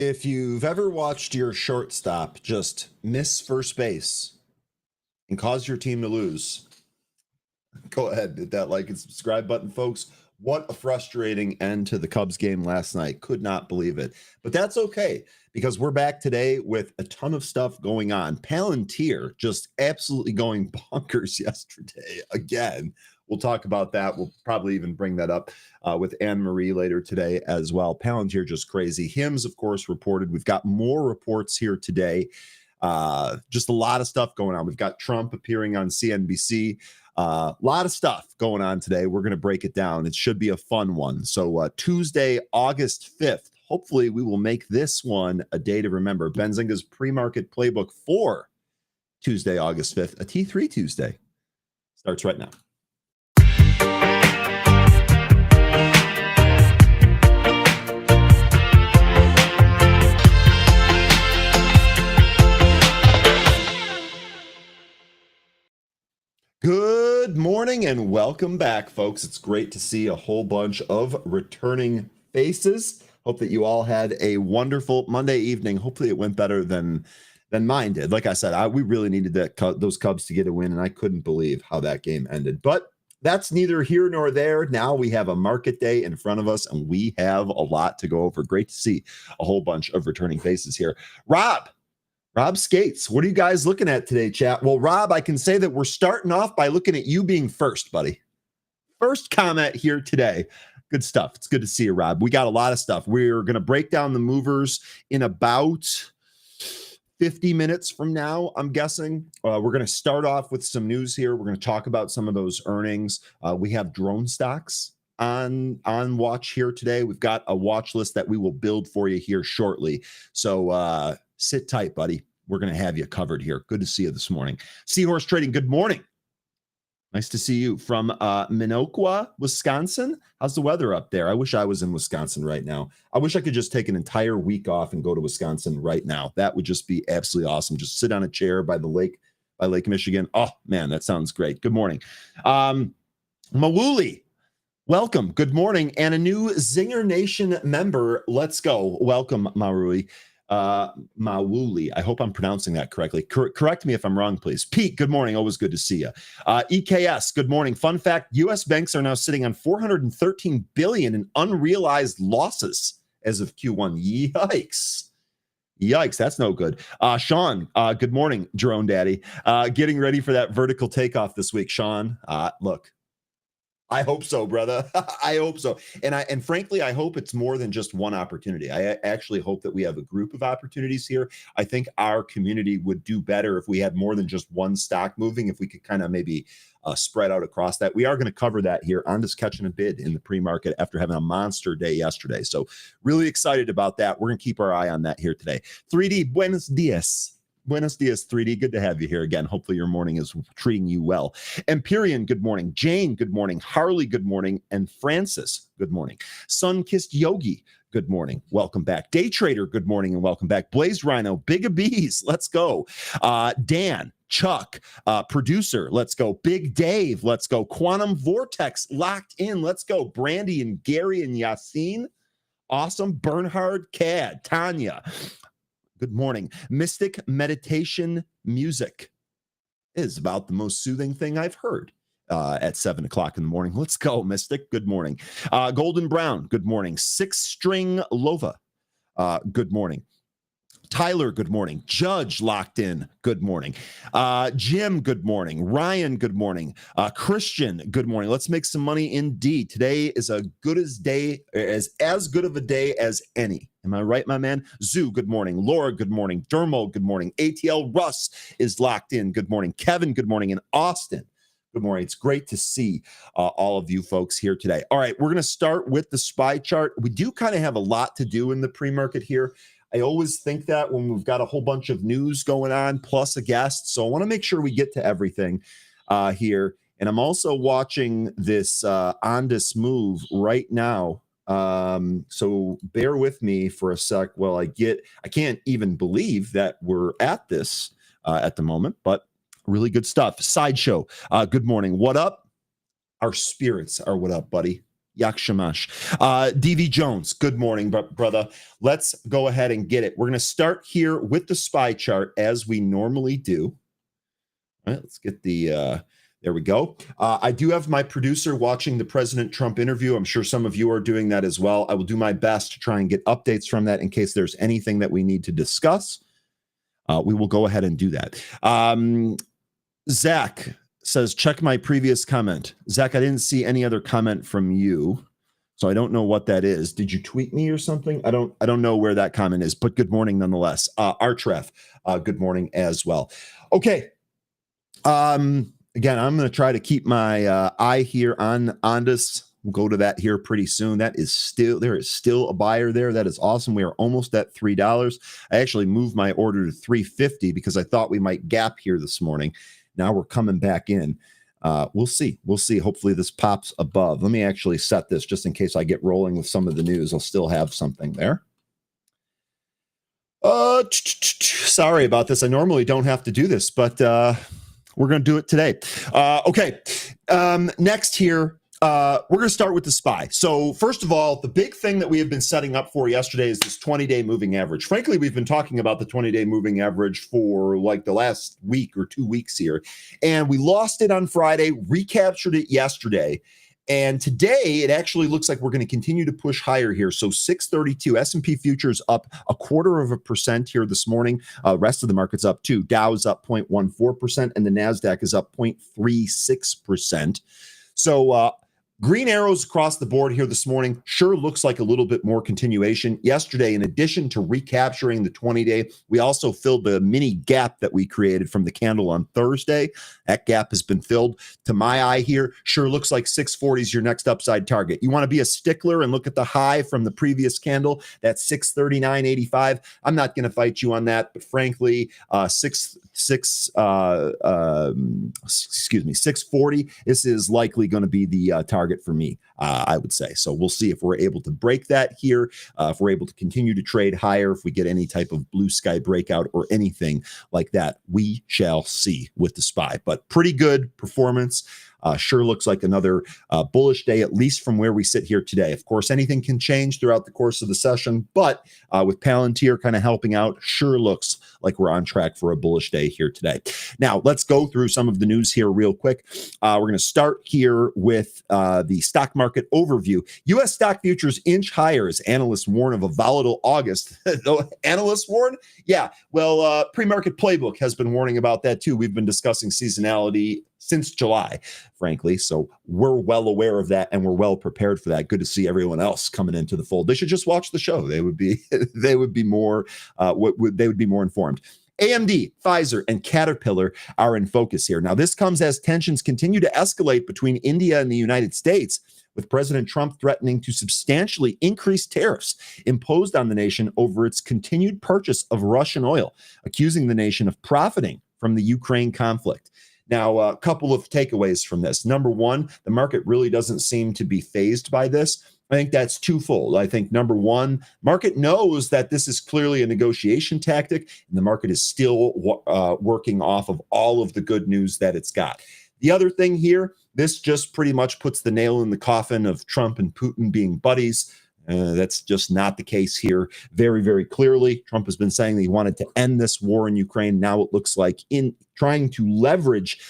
If you've ever watched your shortstop just miss first base and cause your team to lose, go ahead, hit that like and subscribe button, folks. What a frustrating end to the Cubs game last night. Could not believe it. But that's okay because we're back today with a ton of stuff going on. PLTR just absolutely going bonkers yesterday again. We'll talk about that. We'll probably even bring that up with Anne-Marie later today as well. Palantir just crazy. Hims, of course, reported. We've got more reports here today. Just a lot of stuff going on. We've got Trump appearing on CNBC. A lot of stuff going on today. We're going to break it down. It should be a fun one. So Tuesday, August 5th. Hopefully we will make this one a day to remember. Benzinga's pre-market playbook for Tuesday, August 5th. A T3 Tuesday starts right now. Good morning and welcome back, folks. It's great to see a whole bunch of returning faces. Hope that you all had a wonderful Monday evening. Hopefully it went better than mine did. Like I said, we really needed those Cubs to get a win, and I couldn't believe how that game ended. But that's neither here nor there. Now we have a market day in front of us, and we have a lot to go over. Great to see a whole bunch of returning faces here. Rob Skates, what are you guys looking at today, chat? Well, Rob, I can say that we're starting off by looking at you being first, buddy. First comment here today. Good stuff. It's good to see you, Rob. We got a lot of stuff. We're going to break down the movers in about 50 minutes from now, I'm guessing. We're going to start off with some news here. We're going to talk about some of those earnings. We have drone stocks on watch here today. We've got a watch list that we will build for you here shortly. So sit tight, buddy. We're going to have you covered here. Good to see you this morning. Seahorse Trading, good morning. Nice to see you from Minocqua, Wisconsin. How's the weather up there? I wish I was in Wisconsin right now. I wish I could just take an entire week off and go to Wisconsin right now. That would just be absolutely awesome. Just sit on a chair by the lake, by Lake Michigan. Oh, man, that sounds great. Good morning. Mawuli, welcome. Good morning. And a new Zinger Nation member. Let's go. Welcome, Mawuli. Mawuli. I hope I'm pronouncing that correctly. Correct me if I'm wrong, please. Pete, good morning. Always good to see you. EKS, good morning. Fun fact, U.S. banks are now sitting on $413 billion in unrealized losses as of Q1. Yikes, that's no good. Sean, good morning, Jerome Daddy. Getting ready for that vertical takeoff this week, Sean. Look, I hope so, brother. I hope so. And frankly, I hope it's more than just one opportunity. I actually hope that we have a group of opportunities here. I think our community would do better if we had more than just one stock moving, if we could kind of maybe spread out across that. We are going to cover that here on Just Catching a Bid in the pre-market after having a monster day yesterday. So really excited about that. We're going to keep our eye on that here today. 3D, buenos dias. Buenos dias, 3D. Good to have you here again. Hopefully your morning is treating you well. Empyrean, good morning. Jane, good morning. Harley, good morning. And Francis, good morning. Sun-Kissed Yogi, good morning. Welcome back. Day Trader, good morning and welcome back. Blaze Rhino, Big of Bees, let's go. Dan, Chuck, producer, let's go. Big Dave, let's go. Quantum Vortex, locked in, let's go. Brandy and Gary and Yassine, awesome. Bernhard, Cad, Tanya, good morning. Mystic Meditation Music is about the most soothing thing I've heard at 7 o'clock in the morning. Let's go, Mystic. Good morning. Golden Brown, good morning. Six String Lova, good morning. Tyler, good morning. Judge, locked in, good morning. Jim, good morning. Ryan, good morning. Christian, good morning. Let's make some money indeed. Today is as good of a day as any. Am I right, my man? Zoo, good morning. Laura, good morning. Dermo, good morning. ATL Russ is locked in. Good morning. Kevin, good morning. And Austin, good morning. It's great to see all of you folks here today. All right, we're going to start with the SPY chart. We do kind of have a lot to do in the pre-market here. I always think that when we've got a whole bunch of news going on, plus a guest. So I want to make sure we get to everything here. And I'm also watching this on this move right now. So bear with me for a sec while I can't even believe that we're at this at the moment, but really good stuff. Sideshow, good morning. What up? Our spirits are what up, buddy. Yakshamash. DV Jones, good morning, brother. Let's go ahead and get it. We're going to start here with the SPY chart as we normally do. All right, let's get the, there we go. I do have my producer watching the President Trump interview. I'm sure some of you are doing that as well. I will do my best to try and get updates from that in case there's anything that we need to discuss. We will go ahead and do that. Zach says, check my previous comment. Zach, I didn't see any other comment from you, so I don't know what that is. Did you tweet me or something? I don't know where that comment is, but good morning nonetheless. Artref, good morning as well. Okay. Again, I'm going to try to keep my eye here on this. We'll go to that here pretty soon. There is still a buyer there. That is awesome. We are almost at $3. I actually moved my order to $3.50 because I thought we might gap here this morning. Now we're coming back in. We'll see. Hopefully this pops above. Let me actually set this just in case I get rolling with some of the news. I'll still have something there. Sorry about this. I normally don't have to do this, but we're going to do it today. Okay. Next here, we're going to start with the SPY. So first of all, the big thing that we have been setting up for yesterday is this 20-day moving average. Frankly, we've been talking about the 20-day moving average for like the last week or 2 weeks here. And we lost it on Friday, recaptured it yesterday. And today, it actually looks like we're going to continue to push higher here. So 632, S&P futures up 0.25% here this morning. Rest of the market's up too. Dow's up 0.14%, and the NASDAQ is up 0.36%. So green arrows across the board here this morning sure looks like a little bit more continuation. Yesterday, in addition to recapturing the 20-day, we also filled the mini gap that we created from the candle on Thursday. That gap has been filled. To my eye here, sure looks like 640 is your next upside target. You want to be a stickler and look at the high from the previous candle, that's 639.85. I'm not going to fight you on that, but frankly, 640, this is likely going to be the target for me, I would say. So we'll see if we're able to break that here, if we're able to continue to trade higher, if we get any type of blue sky breakout or anything like that. We shall see with the SPY, but pretty good performance. Sure looks like another bullish day, at least from where we sit here today. Of course, anything can change throughout the course of the session, but with Palantir kind of helping out, sure looks like we're on track for a bullish day here today. Now, let's go through some of the news here real quick. We're going to start here with the stock market overview. U.S. stock futures inch higher as analysts warn of a volatile August. Analysts warn? Yeah, well, PreMarket Playbook has been warning about that too. We've been discussing seasonality since July, frankly. So we're well aware of that and we're well prepared for that. Good to see everyone else coming into the fold. They should just watch the show. They would be more informed. AMD, Pfizer, and Caterpillar are in focus here. Now, this comes as tensions continue to escalate between India and the United States, with President Trump threatening to substantially increase tariffs imposed on the nation over its continued purchase of Russian oil, accusing the nation of profiting from the Ukraine conflict. Now, a couple of takeaways from this. Number one, the market really doesn't seem to be fazed by this. I think that's twofold. I think, number one, market knows that this is clearly a negotiation tactic, and the market is still working off of all of the good news that it's got. The other thing here, this just pretty much puts the nail in the coffin of Trump and Putin being buddies. That's just not the case here. Very, very clearly, Trump has been saying that he wanted to end this war in Ukraine. Now it looks like in trying to leverage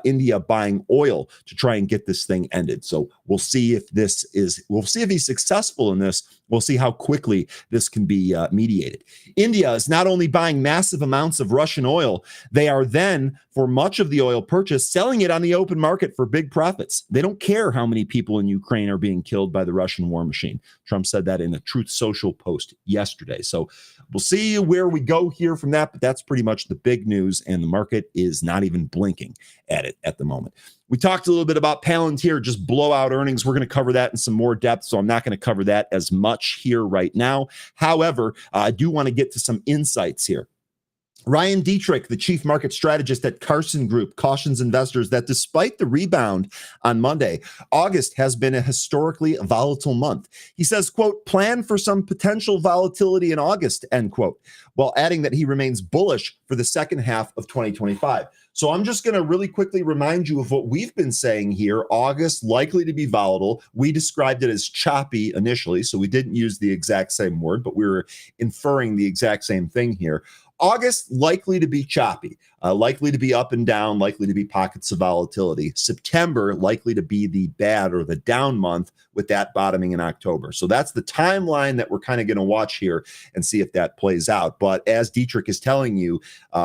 India buying oil to try and get this thing ended. So we'll see if he's successful in this. We'll see how quickly this can be mediated. India is not only buying massive amounts of Russian oil, they are then, for much of the oil purchase, selling it on the open market for big profits. They don't care how many people in Ukraine are being killed by the Russian war machine. Trump said that in a Truth Social post yesterday. So we'll see where we go here from that, but that's pretty much the big news, and the market is not even blinking at it at the moment. We talked a little bit about Palantir, just blowout earnings. We're going to cover that in some more depth, so I'm not going to cover that as much here right now. However, I do want to get to some insights here. Ryan Dietrich, the chief market strategist at Carson Group, cautions investors that despite the rebound on Monday, August has been a historically volatile month. He says, quote, plan for some potential volatility in August, end quote, while adding that he remains bullish for the second half of 2025. So I'm just going to really quickly remind you of what we've been saying here. August likely to be volatile. We described it as choppy initially, so we didn't use the exact same word, but we were inferring the exact same thing here. August likely to be choppy, likely to be up and down, likely to be pockets of volatility. September likely to be the bad or the down month, with that bottoming in October. So that's the timeline that we're kind of going to watch here and see if that plays out. But as Dietrich is telling you,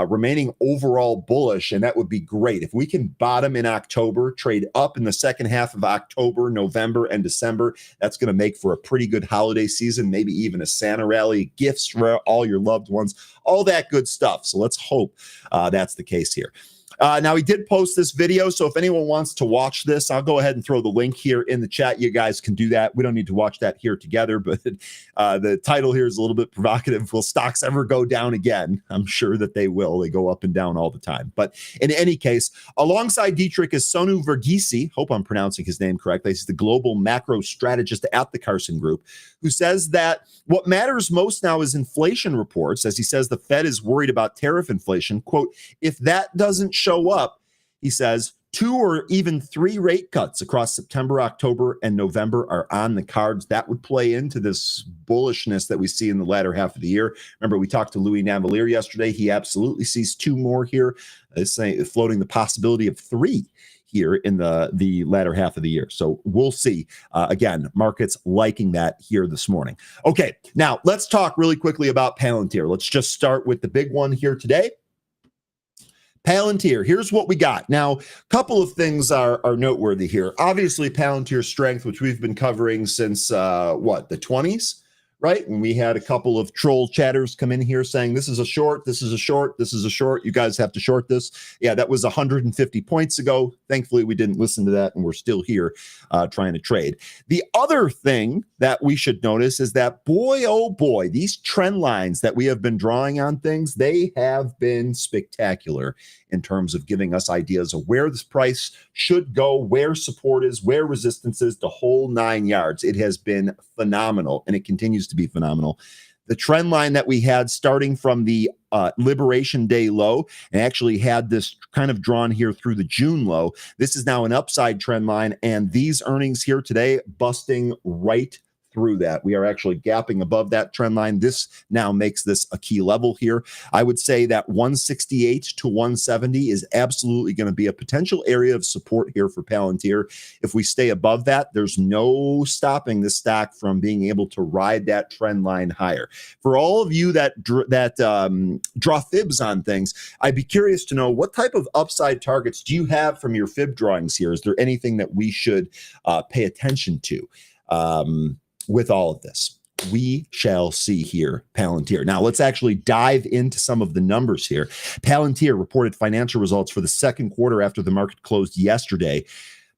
remaining overall bullish, and that would be great. If we can bottom in October, trade up in the second half of October, November, and December, that's going to make for a pretty good holiday season, maybe even a Santa rally, gifts for all your loved ones, all that good stuff. So let's hope that's the case here. Now, he did post this video, so if anyone wants to watch this, I'll go ahead and throw the link here in the chat. You guys can do that. We don't need to watch that here together, but the title here is a little bit provocative. Will stocks ever go down again? I'm sure that they will. They go up and down all the time. But in any case, alongside Dietrich is Sonu Verghese. Hope I'm pronouncing his name correctly. He's the global macro strategist at the Carson Group, who says that what matters most now is inflation reports. As he says, the Fed is worried about tariff inflation. Quote, if that doesn't show up, he says, 2 or even 3 rate cuts across September, October, and November are on the cards. That would play into this bullishness that we see in the latter half of the year. Remember, we talked to Louis Navalier yesterday. He absolutely sees 2 more here, floating the possibility of 3 here in the latter half of the year. So we'll see. Again, markets liking that here this morning. Okay, now let's talk really quickly about Palantir. Let's just start with the big one here today. Palantir, here's what we got. Now, a couple of things are noteworthy here. Obviously, Palantir's strength, which we've been covering since, the 20s, right? When we had a couple of troll chatters come in here saying, this is a short, this is a short, this is a short, you guys have to short this. Yeah, that was 150 points ago. Thankfully, we didn't listen to that, and we're still here trying to trade. The other thing that we should notice is that, boy, oh boy, these trend lines that we have been drawing on things, they have been spectacular in terms of giving us ideas of where this price should go, where support is, where resistance is, the whole 9 yards. It has been phenomenal, and it continues to be phenomenal. The trend line that we had starting from the Liberation Day low and actually had this kind of drawn here through the June low. This is now an upside trend line, and these earnings here today busting right through that. We are actually gapping above that trend line. This now makes this a key level here. I would say that 168 to 170 is absolutely going to be a potential area of support here for Palantir. If we stay above that, there's no stopping this stock from being able to ride that trend line higher. For all of you that draw fibs on things, I'd be curious to know, what type of upside targets do you have from your fib drawings here? Is there anything that we should pay attention to? With all of this, we shall see here. Palantir. Now, let's actually dive into some of the numbers here. Palantir reported financial results for the second quarter after the market closed yesterday.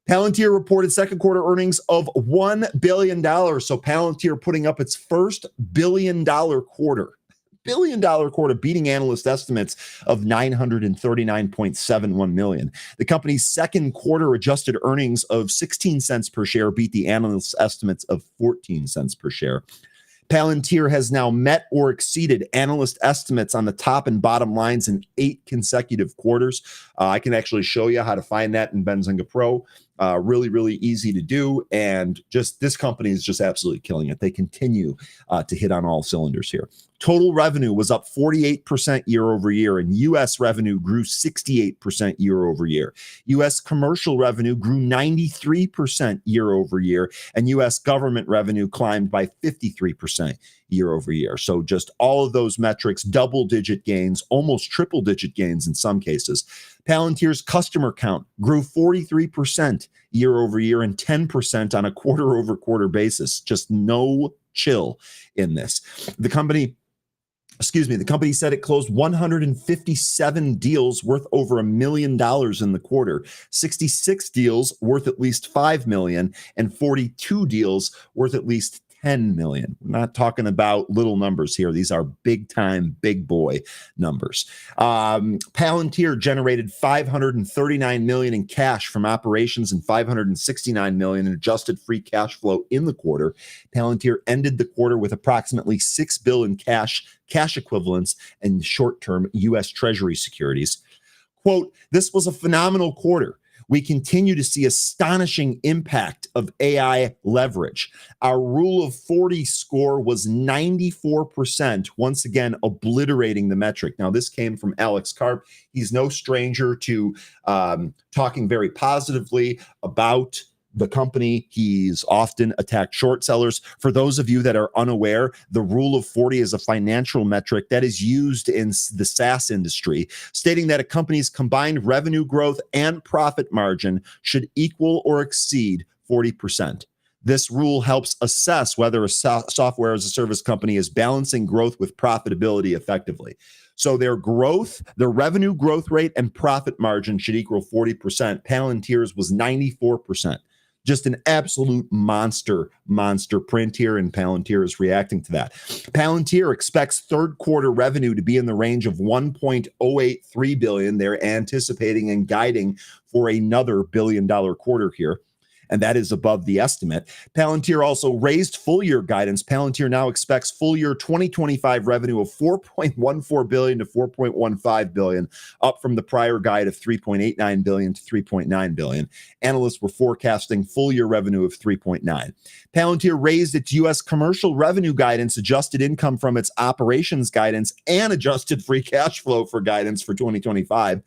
Palantir reported second quarter earnings of $1 billion. So Palantir putting up its first billion-dollar quarter. Billion-dollar quarter, beating analyst estimates of $939.71 million. The company's second quarter adjusted earnings of 16 cents per share beat the analyst estimates of 14 cents per share. Palantir has now met or exceeded analyst estimates on the top and bottom lines in 8 consecutive quarters. I can actually show you how to find that in Benzinga Pro. Really, really easy to do. And just this company is just absolutely killing it. They continue to hit on all cylinders here. Total revenue was up 48% year over year, and U.S. revenue grew 68% year over year. U.S. commercial revenue grew 93% year over year, and U.S. government revenue climbed by 53% year over year. So just all of those metrics, double-digit gains, almost triple-digit gains in some cases. Palantir's customer count grew 43% year over year and 10% on a quarter-over-quarter basis. Just no chill in this. The company said it closed 157 deals worth over $1 million in the quarter, 66 deals worth at least $5 million, and 42 deals worth at least $10 million. We're not talking about little numbers here. These are big time, big boy numbers. Palantir generated $539 million in cash from operations and $569 million in adjusted free cash flow in the quarter. Palantir ended the quarter with approximately $6 billion cash equivalents, and short-term U.S. Treasury securities. Quote, this was a phenomenal quarter. We continue to see astonishing impact of AI leverage. Our Rule of 40 score was 94%, once again obliterating the metric. Now, this came from Alex Karp. He's no stranger to talking very positively about the company. He's often attacked short sellers. For those of you that are unaware, the Rule of 40 is a financial metric that is used in the SaaS industry, stating that a company's combined revenue growth and profit margin should equal or exceed 40%. This rule helps assess whether a software as a service company is balancing growth with profitability effectively. So their growth, their revenue growth rate and profit margin should equal 40%. Palantir's was 94%. Just an absolute monster print here, and Palantir is reacting to that. Palantir expects third quarter revenue to be in the range of $1.083 billion. They're anticipating and guiding for another billion-dollar quarter here, and that is above the estimate. Palantir also raised full-year guidance. Palantir now expects full-year 2025 revenue of $4.14 billion to $4.15 billion, up from the prior guide of $3.89 billion to $3.9 billion. Analysts were forecasting full-year revenue of $3.9 billion. Palantir raised its U.S. commercial revenue guidance, adjusted income from its operations guidance, and adjusted free cash flow for guidance for 2025.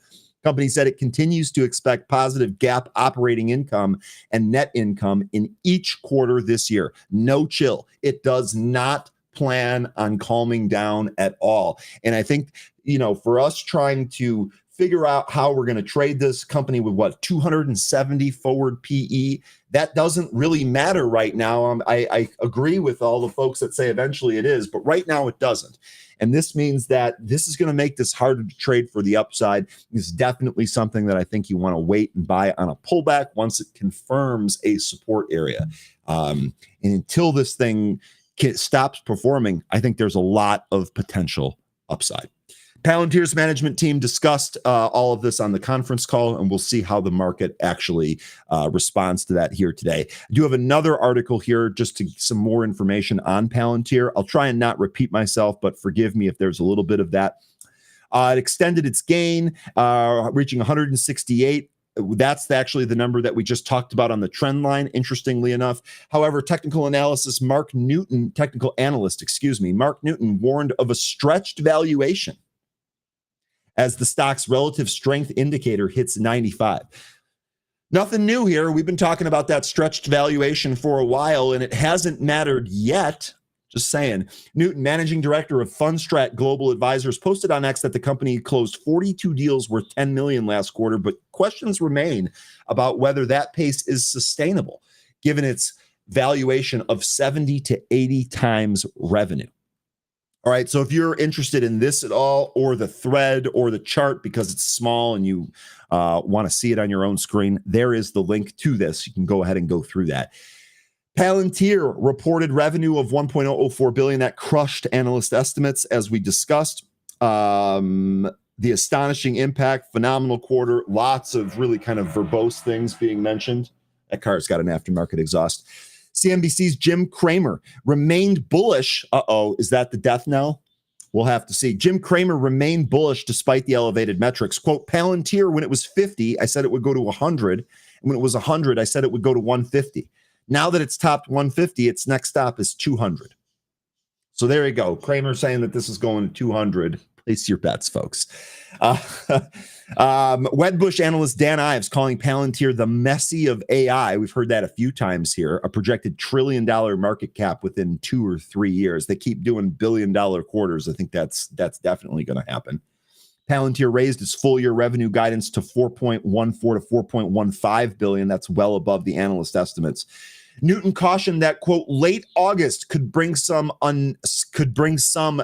Company said it continues to expect positive GAAP operating income and net income in each quarter this year. No chill. It does not plan on calming down at all. And I think, for us trying to figure out how we're going to trade this company with 270 forward PE, that doesn't really matter right now. I agree with all the folks that say eventually it is, but right now it doesn't. And this means that this is going to make this harder to trade for the upside. It's definitely something that I think you want to wait and buy on a pullback once it confirms a support area. And until this thing stops performing, I think there's a lot of potential upside. Palantir's management team discussed all of this on the conference call, and we'll see how the market actually responds to that here today. I do have another article here just to some more information on Palantir. I'll try and not repeat myself, but forgive me if there's a little bit of that. It extended its gain, reaching 168. That's actually the number that we just talked about on the trend line, interestingly enough. However, technical analyst, Mark Newton warned of a stretched valuation as the stock's relative strength indicator hits 95. Nothing new here. We've been talking about that stretched valuation for a while, and it hasn't mattered yet. Just saying. Newton, managing director of Fundstrat Global Advisors, posted on X that the company closed 42 deals worth $10 million last quarter, but questions remain about whether that pace is sustainable, given its valuation of 70 to 80 times revenue. All right, so if you're interested in this at all, or the thread or the chart because it's small and you want to see it on your own screen, there is the link to this. You can go ahead and go through that. Palantir reported revenue of $1.004 billion. That crushed analyst estimates, as we discussed. The astonishing impact, phenomenal quarter, lots of really kind of verbose things being mentioned. That car's got an aftermarket exhaust. CNBC's Jim Cramer remained bullish. Is that the death knell? We'll have to see. Jim Cramer remained bullish despite the elevated metrics. Quote, Palantir, when it was 50, I said it would go to 100. And when it was 100, I said it would go to 150. Now that it's topped 150, its next stop is 200. So there you go. Cramer saying that this is going to 200. Place your bets, folks. Wedbush analyst Dan Ives calling Palantir the Messi of AI. We've heard that a few times here. A projected $1 trillion market cap within 2 or 3 years. They keep doing billion-dollar quarters. I think that's definitely going to happen. Palantir raised its full-year revenue guidance to $4.14 to $4.15 billion. That's well above the analyst estimates. Newton cautioned that, quote, late August could bring some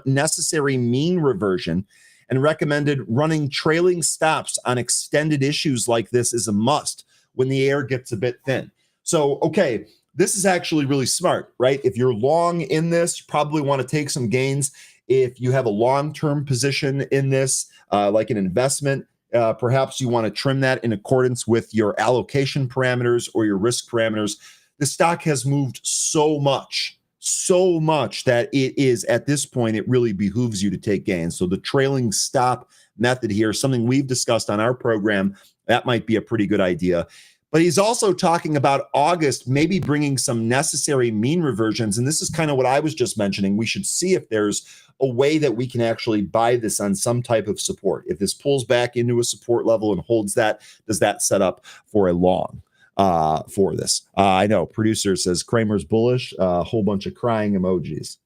necessary mean reversion, and recommended running trailing stops on extended issues like this is a must when the air gets a bit thin. So, okay, this is actually really smart, right? If you're long in this, you probably want to take some gains. If you have a long-term position in this, like an investment, perhaps you want to trim that in accordance with your allocation parameters or your risk parameters. The stock has moved so much that it is, at this point, it really behooves you to take gains. So the trailing stop method here, something we've discussed on our program, that might be a pretty good idea. But he's also talking about August maybe bringing some necessary mean reversions. And this is kind of what I was just mentioning. We should see if there's a way that we can actually buy this on some type of support. If this pulls back into a support level and holds that, does that set up for a long for this? I know producer says Kramer's bullish, a whole bunch of crying emojis.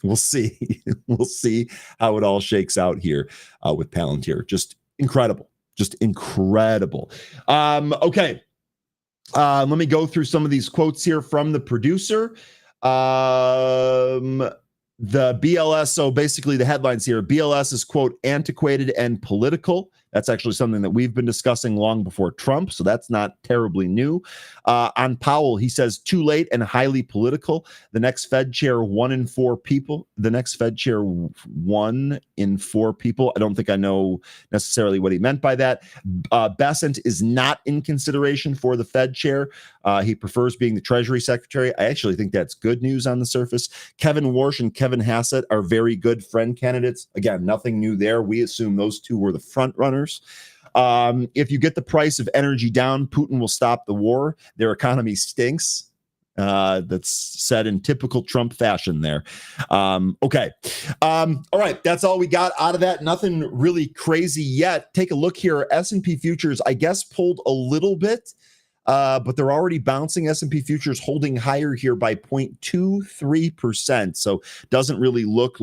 We'll see. We'll see how it all shakes out here with Palantir. Just incredible. Okay. Let me go through some of these quotes here from the producer. The BLS, so basically the headlines here, BLS is, quote, antiquated and political. That's actually something that we've been discussing long before Trump, so that's not terribly new. On Powell, he says, too late and highly political. The next Fed chair, 1 in 4 people. I don't think I know necessarily what he meant by that. Bessent is not in consideration for the Fed chair. He prefers being the Treasury Secretary. I actually think that's good news on the surface. Kevin Warsh and Kevin Hassett are very good friend candidates. Again, nothing new there. We assume those two were the front runners. If you get the price of energy down, Putin will stop the war. Their economy stinks. That's said in typical Trump fashion there. Okay. All right. That's all we got out of that. Nothing really crazy yet. Take a look here. S&P futures, I guess, pulled a little bit, but they're already bouncing. S&P futures holding higher here by 0.23%. So doesn't really look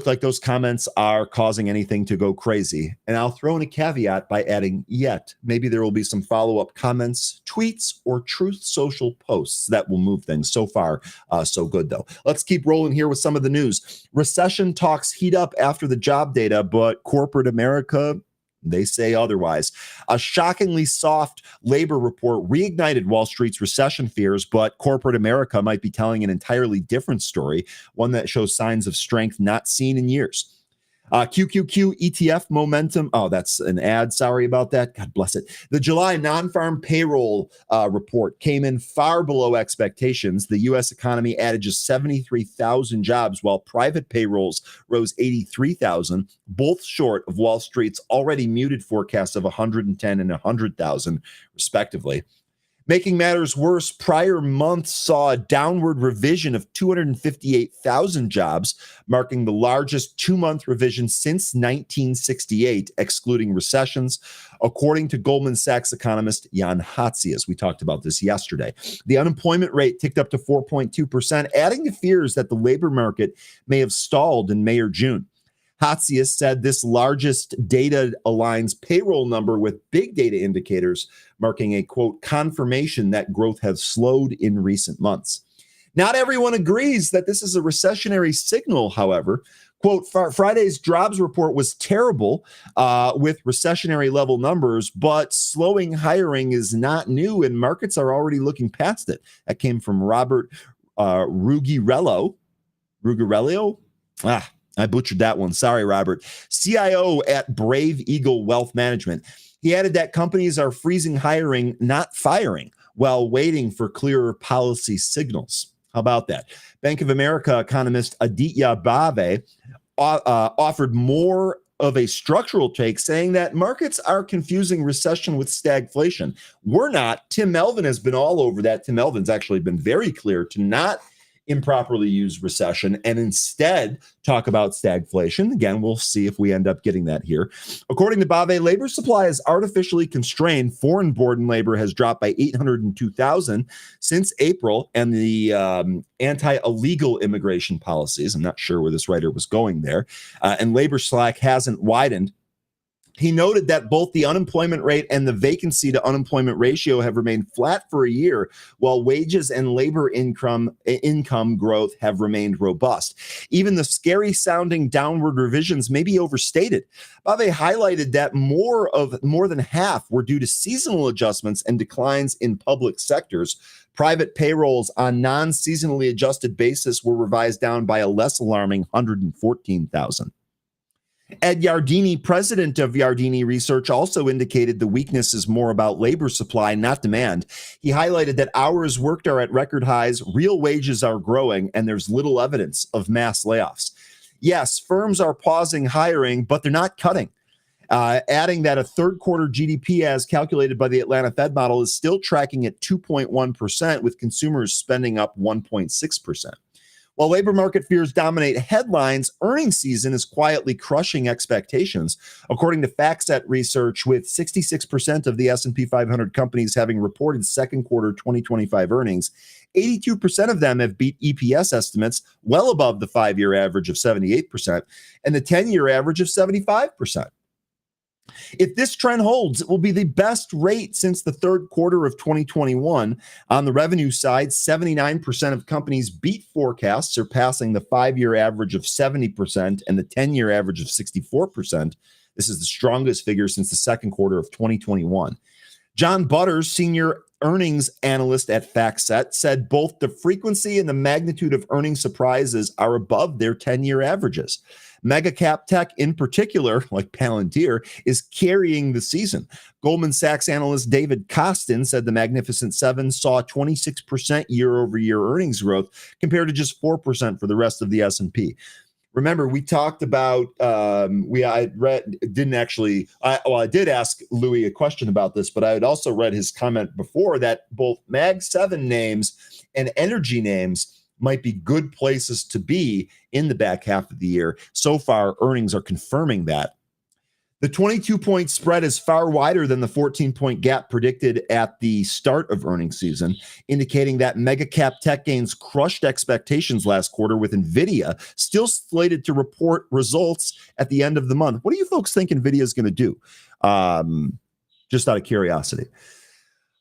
like those comments are causing anything to go crazy. And I'll throw in a caveat by adding yet. Maybe there will be some follow-up comments, tweets, or Truth Social posts that will move things. So far, so good, though. Let's keep rolling here with some of the news. Recession talks heat up after the job data, but corporate America, they say otherwise. A shockingly soft labor report reignited Wall Street's recession fears, but corporate America might be telling an entirely different story, one that shows signs of strength not seen in years. QQQ ETF momentum. Oh, that's an ad. Sorry about that. God bless it. The July non-farm payroll report came in far below expectations. The U.S. economy added just 73,000 jobs, while private payrolls rose 83,000, both short of Wall Street's already muted forecast of 110 and 100,000, respectively. Making matters worse, prior months saw a downward revision of 258,000 jobs, marking the largest two-month revision since 1968, excluding recessions, according to Goldman Sachs economist Jan Hatzius. We talked about this yesterday. The unemployment rate ticked up to 4.2%, adding to fears that the labor market may have stalled in May or June. Hatzius said this largest data aligns payroll number with big data indicators, marking a, quote, confirmation that growth has slowed in recent months. Not everyone agrees that this is a recessionary signal, however. Quote, Friday's jobs report was terrible with recessionary level numbers, but slowing hiring is not new and markets are already looking past it. That came from Robert Ruggiero. I butchered that one. Sorry, Robert. CIO at Brave Eagle Wealth Management. He added that companies are freezing hiring, not firing, while waiting for clearer policy signals. How about that? Bank of America economist Aditya Bave offered more of a structural take, saying that markets are confusing recession with stagflation. We're not. Tim Melvin has been all over that. Tim Melvin's actually been very clear to not improperly use recession and instead talk about stagflation. Again, we'll see if we end up getting that here. According to Bave, labor supply is artificially constrained. Foreign-born labor has dropped by 802,000 since April, and the anti-illegal immigration policies, I'm not sure where this writer was going there, and labor slack hasn't widened. He noted that both the unemployment rate and the vacancy to unemployment ratio have remained flat for a year, while wages and labor income growth have remained robust. Even the scary sounding downward revisions may be overstated. Bave highlighted that more than half were due to seasonal adjustments and declines in public sectors. Private payrolls on non-seasonally adjusted basis were revised down by a less alarming 114,000. Ed Yardeni, president of Yardeni Research, also indicated the weakness is more about labor supply, not demand. He highlighted that hours worked are at record highs, real wages are growing, and there's little evidence of mass layoffs. Yes, firms are pausing hiring, but they're not cutting. Adding that a third quarter GDP as calculated by the Atlanta Fed model is still tracking at 2.1%, with consumers spending up 1.6%. While labor market fears dominate headlines, earnings season is quietly crushing expectations. According to FactSet research, with 66% of the S&P 500 companies having reported second quarter 2025 earnings, 82% of them have beat EPS estimates, well above the 5-year average of 78% and the 10-year average of 75%. If this trend holds, it will be the best rate since the third quarter of 2021. On the revenue side, 79% of companies beat forecasts, surpassing the 5-year average of 70% and the 10-year average of 64%. This is the strongest figure since the second quarter of 2021. John Butters, senior earnings analyst at FactSet, said both the frequency and the magnitude of earnings surprises are above their 10-year averages. Mega cap tech in particular, like Palantir, is carrying the season. Goldman Sachs analyst David Kostin said the Magnificent Seven saw 26% year-over-year earnings growth compared to just 4% for the rest of the S&P. Remember, we talked about, I did ask Louis a question about this, but I had also read his comment before that both Mag 7 names and energy names might be good places to be in the back half of the year. So far, earnings are confirming that. The 22-point spread is far wider than the 14-point gap predicted at the start of earnings season, indicating that mega cap tech gains crushed expectations last quarter, with NVIDIA still slated to report results at the end of the month. What do you folks think NVIDIA is going to do? Just out of curiosity.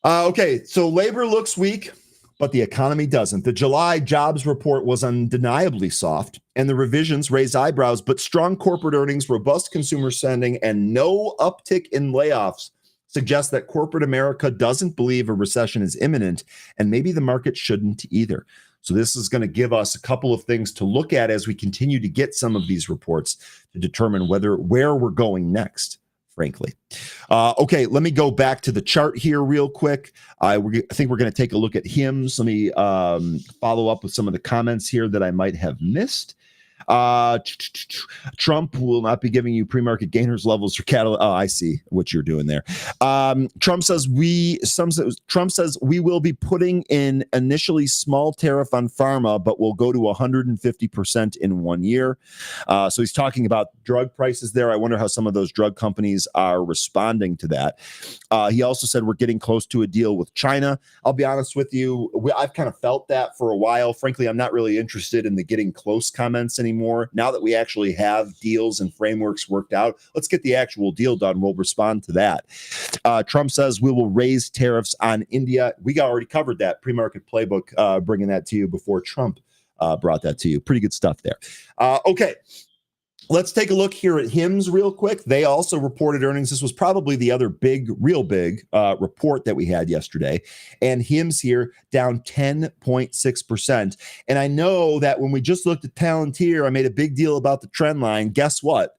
Okay, so labor looks weak, but the economy doesn't. The July jobs report was undeniably soft, and the revisions raise eyebrows, but strong corporate earnings, robust consumer spending, and no uptick in layoffs suggest that corporate America doesn't believe a recession is imminent, and maybe the market shouldn't either. So this is going to give us a couple of things to look at as we continue to get some of these reports to determine where we're going next, frankly. Okay, let me go back to the chart here real quick. I think we're going to take a look at HIMS. Let me follow up with some of the comments here that I might have missed. Trump will not be giving you pre-market gainers levels for cattle. Oh, I see what you're doing there. Trump says we will be putting in initially small tariff on pharma, but we'll go to 150% in 1 year. So he's talking about drug prices there. I wonder how some of those drug companies are responding to that. He also said we're getting close to a deal with China. I'll be honest with you, I've kind of felt that for a while. Frankly, I'm not really interested in the getting close comments anymore. Now that we actually have deals and frameworks worked out, let's get the actual deal done. We'll respond to that. Trump says we will raise tariffs on India. We already covered that. PreMarket Playbook, bringing that to you before Trump brought that to you. Pretty good stuff there. Okay. Let's take a look here at HIMS real quick. They also reported earnings. This was probably the other real big report that we had yesterday. And HIMS here down 10.6%. And I know that when we just looked at Palantir, I made a big deal about the trend line. Guess what?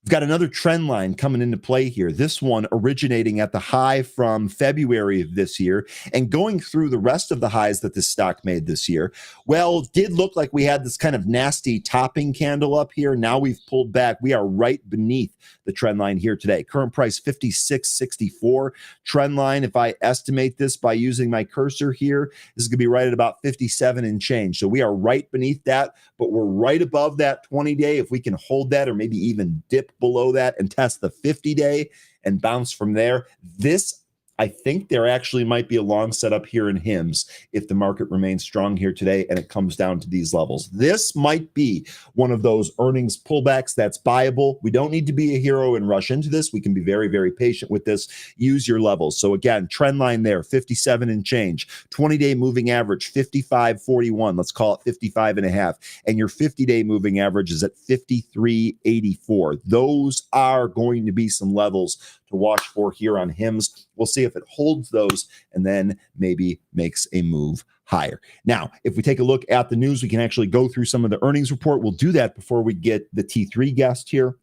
We've got another trend line coming into play here. This one originating at the high from February of this year and going through the rest of the highs that this stock made this year. Well, it did look like we had this kind of nasty topping candle up here. Now we've pulled back. We are right beneath the trend line here today. Current price 56.64. Trend line, if I estimate this by using my cursor here, this is going to be right at about 57 and change. So we are right beneath that, but we're right above that 20-day. If we can hold that or maybe even dip below that and test the 50-day and bounce from there, this I think there actually might be a long setup here in HIMS if the market remains strong here today and it comes down to these levels. This might be one of those earnings pullbacks that's buyable. We don't need to be a hero and rush into this. We can be very, very patient with this. Use your levels. So again, trend line there, 57 and change. 20-day moving average, 55.41. Let's call it 55 and a half. And your 50-day moving average is at 53.84. Those are going to be some levels to watch for here on HIMS. We'll see if it holds those and then maybe makes a move higher. Now, if we take a look at the news, we can actually go through some of the earnings report. We'll do that before we get the T3 guest here.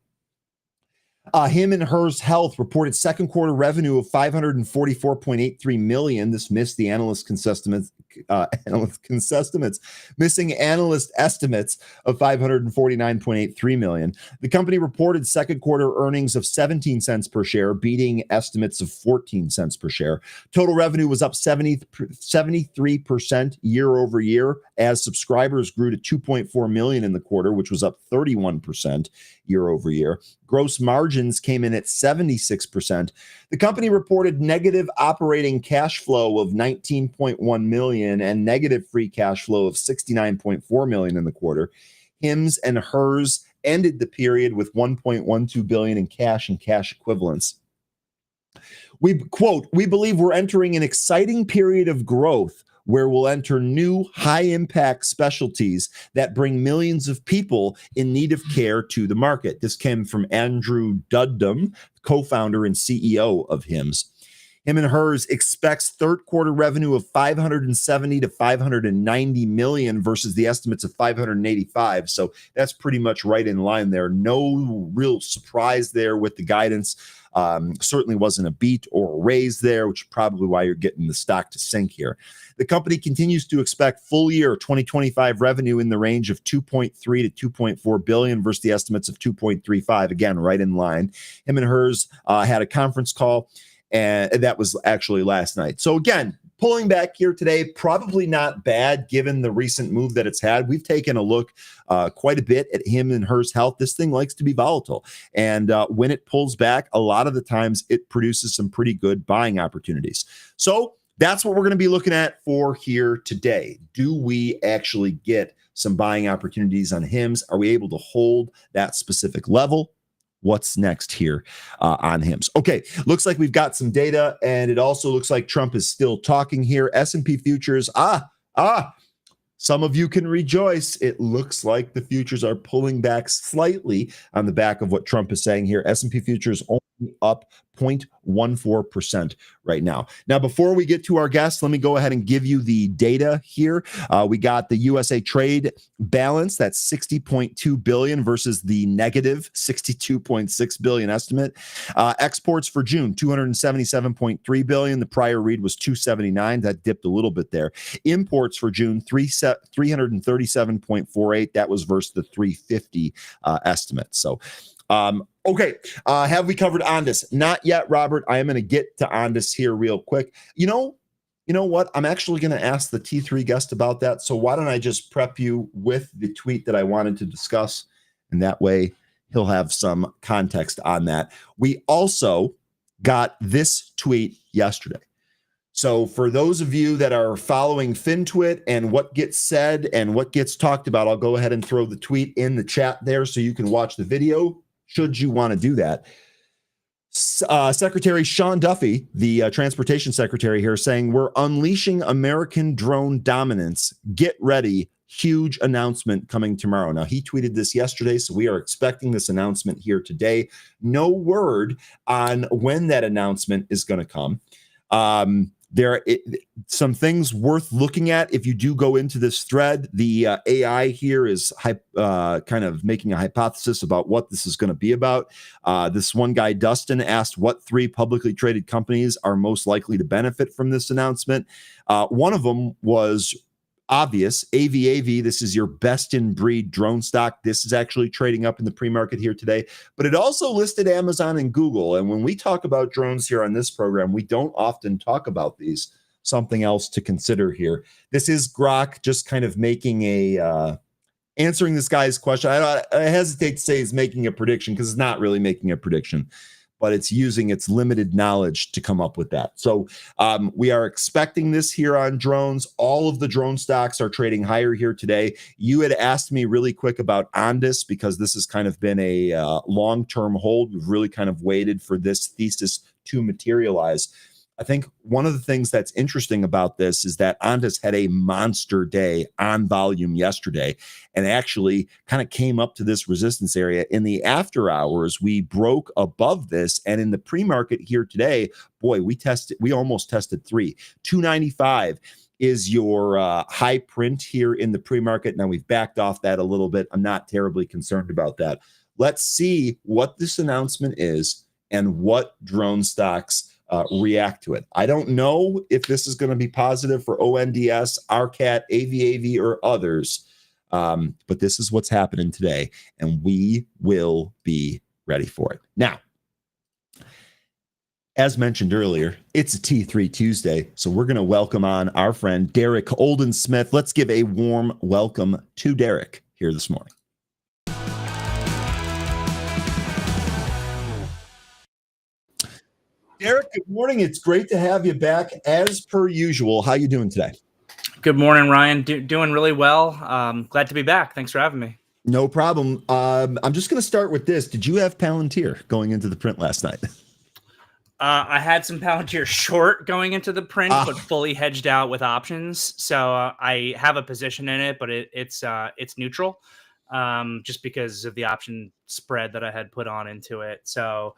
Him and Hers Health reported second quarter revenue of $544.83 million. This missed the analyst estimates, missing analyst estimates of $549.83 million. The company reported second quarter earnings of 17 cents per share, beating estimates of 14 cents per share. Total revenue was up 73% year over year as subscribers grew to 2.4 million in the quarter, which was up 31% year over year. Gross margins came in at 76%. The company reported negative operating cash flow of $19.1 million and negative free cash flow of $69.4 million in the quarter. Hims and Hers ended the period with $1.12 billion in cash and cash equivalents. We believe we're entering an exciting period of growth where we'll enter new high-impact specialties that bring millions of people in need of care to the market. This came from Andrew Dudum, co-founder and CEO of HIMS. Him and Hers expects third quarter revenue of 570 to 590 million versus the estimates of 585. So that's pretty much right in line there. No real surprise there with the guidance. Certainly wasn't a beat or a raise there, which is probably why you're getting the stock to sink here. The company continues to expect full year 2025 revenue in the range of 2.3 to 2.4 billion versus the estimates of 2.35. Again, right in line. Him and Hers had a conference call, and that was actually last night. So again, pulling back here today, probably not bad given the recent move that it's had. We've taken a look quite a bit at Him and Hers Health. This thing likes to be volatile. And when it pulls back, a lot of the times it produces some pretty good buying opportunities. So that's what we're going to be looking at for here today. Do we actually get some buying opportunities on HIMS? Are we able to hold that specific level? What's next here on HIMS? Okay, looks like we've got some data, and it also looks like Trump is still talking here. S&P futures, some of you can rejoice. It looks like the futures are pulling back slightly on the back of what Trump is saying here. S&P futures only up 0.14% right now. Now, before we get to our guests, let me go ahead and give you the data here. We got the USA trade balance, that's 60.2 billion versus the negative 62.6 billion estimate. Exports for June, 277.3 billion. The prior read was 279. That dipped a little bit there. Imports for June, 337.48. That was versus the 350 estimate. So, okay. Have we covered Ondas? Not yet, Robert. I am going to get to Ondas here real quick. You know what? I'm actually going to ask the T3 guest about that. So why don't I just prep you with the tweet that I wanted to discuss, and that way he'll have some context on that. We also got this tweet yesterday. So for those of you that are following FinTwit and what gets said and what gets talked about, I'll go ahead and throw the tweet in the chat there so you can watch the video, should you want to do that. Secretary Sean Duffy, the transportation secretary here, saying, we're unleashing American drone dominance. Get ready. Huge announcement coming tomorrow. Now, he tweeted this yesterday, so we are expecting this announcement here today. No word on when that announcement is going to come. There are some things worth looking at if you do go into this thread. The AI here is kind of making a hypothesis about what this is going to be about. This one guy, Dustin, asked what 3 publicly traded companies are most likely to benefit from this announcement. One of them was obvious, AV. This is your best in breed drone stock. This is actually trading up in the pre-market here today, but it also listed Amazon and Google. And when we talk about drones here on this program, we don't often talk about these. Something else to consider here. This is Grok just kind of making answering this guy's question. I hesitate to say he's making a prediction because it's not really making a prediction, but it's using its limited knowledge to come up with that. So we are expecting this here on drones. All of the drone stocks are trading higher here today. You had asked me really quick about Ondas because this has kind of been a long-term hold. We've really kind of waited for this thesis to materialize. I think one of the things that's interesting about this is that Ondas had a monster day on volume yesterday and actually kind of came up to this resistance area. In the after hours, we broke above this, and in the pre-market here today, boy, we almost tested 295 is your high print here in the pre-market. Now we've backed off that a little bit. I'm not terribly concerned about that. Let's see what this announcement is and what drone stocks react to it. I don't know if this is going to be positive for ONDS, RCAT, AVAV, or others, but this is what's happening today, and we will be ready for it. Now, as mentioned earlier, it's a T3 Tuesday, so we're going to welcome on our friend Derek Oldensmith. Let's give a warm welcome to Derek here this morning. Derek, good morning. It's great to have you back as per usual. How you doing today? Good morning, Ryan. Doing really well. Glad to be back. Thanks for having me. No problem. I'm just going to start with this. Did you have Palantir going into the print last night? I had some Palantir short going into the print, but fully hedged out with options. So I have a position in it, but it's neutral, just because of the option spread that I had put on into it. So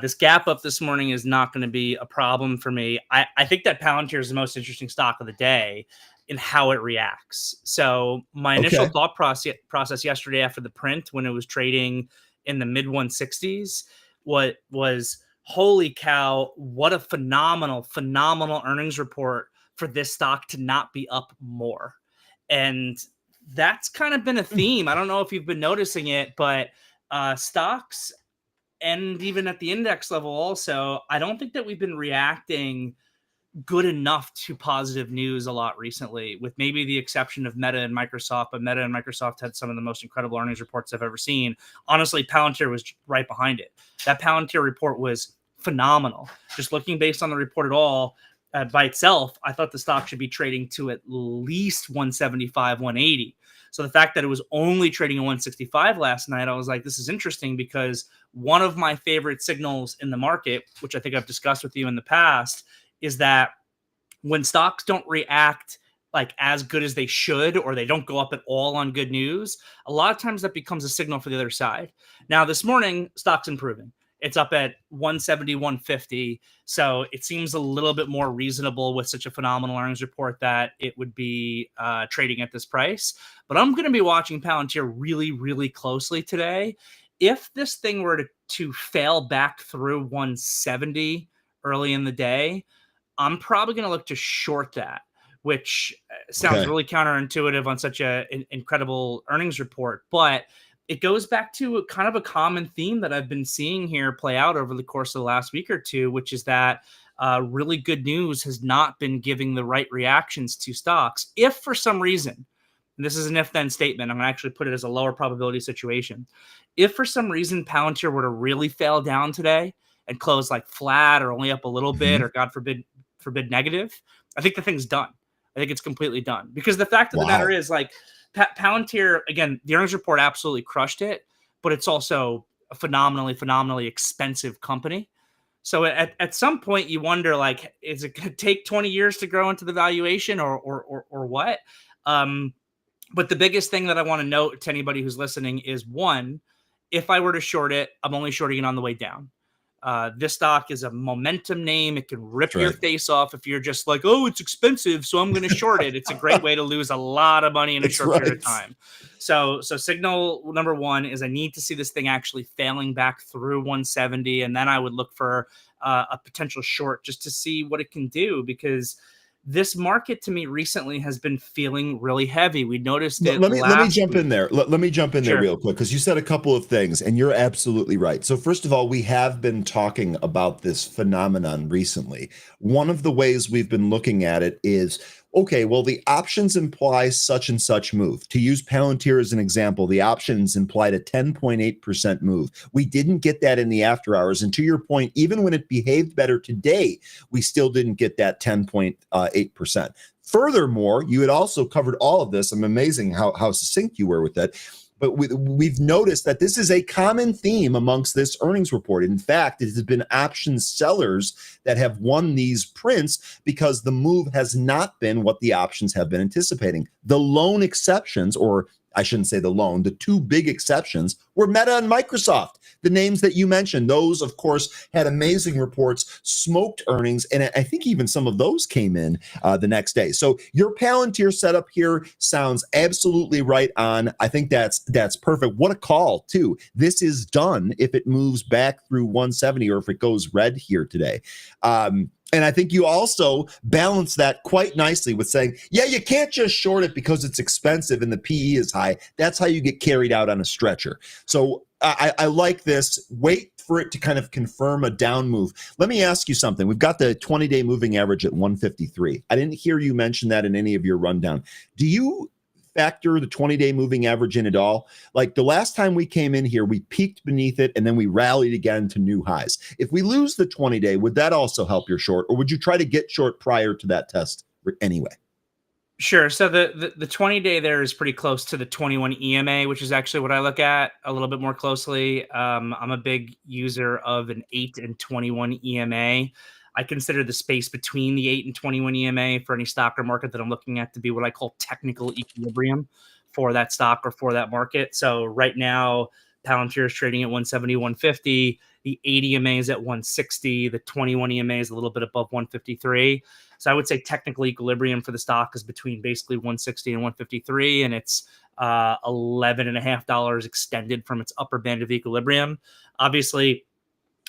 this gap up this morning is not going to be a problem for me. I think that Palantir is the most interesting stock of the day in how it reacts. So my initial thought process yesterday after the print, when it was trading in the mid 160s, was holy cow, what a phenomenal earnings report for this stock to not be up more. And that's kind of been a theme. I don't know if you've been noticing it, but stocks, and even at the index level also, I don't think that we've been reacting good enough to positive news a lot recently, with maybe the exception of Meta and Microsoft. But Meta and Microsoft had some of the most incredible earnings reports I've ever seen. Honestly, Palantir was right behind it. That Palantir report was phenomenal. Just looking based on the report at all, by itself, I thought the stock should be trading to at least 175, 180. So the fact that it was only trading at 165 last night, I was like, this is interesting, because one of my favorite signals in the market, which I think I've discussed with you in the past, is that when stocks don't react like as good as they should, or they don't go up at all on good news, a lot of times that becomes a signal for the other side. Now, this morning, stock's improving. It's up at 170, 150. So it seems a little bit more reasonable with such a phenomenal earnings report that it would be trading at this price. But I'm going to be watching Palantir really, really closely today. If this thing were to fail back through 170 early in the day, I'm probably going to look to short that, which sounds really counterintuitive on such an incredible earnings report. But it goes back to kind of a common theme that I've been seeing here play out over the course of the last week or two, which is that really good news has not been giving the right reactions to stocks. If for some reason, and this is an if-then statement, I'm going to actually put it as a lower probability situation. If for some reason Palantir were to really fail down today and close like flat or only up a little bit, or God forbid negative, I think the thing's done. I think it's completely done, because the fact of the matter is, like, Palantir, again, the earnings report absolutely crushed it, but it's also a phenomenally expensive company. So at some point you wonder, like, is it going to take 20 years to grow into the valuation or what? But the biggest thing that I want to note to anybody who's listening is, one, if I were to short it, I'm only shorting it on the way down. This stock is a momentum name. It can rip your face off if you're just like, oh, it's expensive, so I'm going to short it. It's a great way to lose a lot of money in a short period of time. So signal number one is I need to see this thing actually failing back through 170, and then I would look for a potential short just to see what it can do, because this market to me recently has been feeling really heavy. We noticed it. Let me jump in there. Let me jump in there real quick, because you said a couple of things and you're absolutely right. So first of all, we have been talking about this phenomenon recently. One of the ways we've been looking at it is okay, well, the options imply such and such move. To use Palantir as an example, the options implied a 10.8% move. We didn't get that in the after hours. And to your point, even when it behaved better today, we still didn't get that 10.8%. Furthermore, you had also covered all of this. I'm amazing how succinct you were with that. But we've noticed that this is a common theme amongst this earnings report. In fact, it has been option sellers that have won these prints because the move has not been what the options have been anticipating. The lone exceptions, or I shouldn't say the lone, the two big exceptions were Meta and Microsoft. The names that you mentioned, those, of course, had amazing reports, smoked earnings, and I think even some of those came in the next day. So your Palantir setup here sounds absolutely right on. I think that's perfect. What a call, too. This is done if it moves back through 170 or if it goes red here today. And I think you also balance that quite nicely with saying, yeah, you can't just short it because it's expensive and the PE is high. That's how you get carried out on a stretcher. So I like this. Wait for it to kind of confirm a down move. Let me ask you something. We've got the 20-day moving average at 153. I didn't hear you mention that in any of your rundown. Do you factor the 20-day moving average in at all? Like the last time we came in here, we peaked beneath it and then we rallied again to new highs. If we lose the 20-day, would that also help your short, or would you try to get short prior to that test anyway? Sure. So the 20-day there is pretty close to the 21 EMA, which is actually what I look at a little bit more closely. I'm a big user of an 8 and 21 EMA. I consider the space between the 8 and 21 EMA for any stock or market that I'm looking at to be what I call technical equilibrium for that stock or for that market. So right now, Palantir is trading at 170, 150. The 80 EMA is at 160. The 21 EMA is a little bit above 153. So I would say technical equilibrium for the stock is between basically 160 and 153, and it's $11.50 extended from its upper band of equilibrium. Obviously,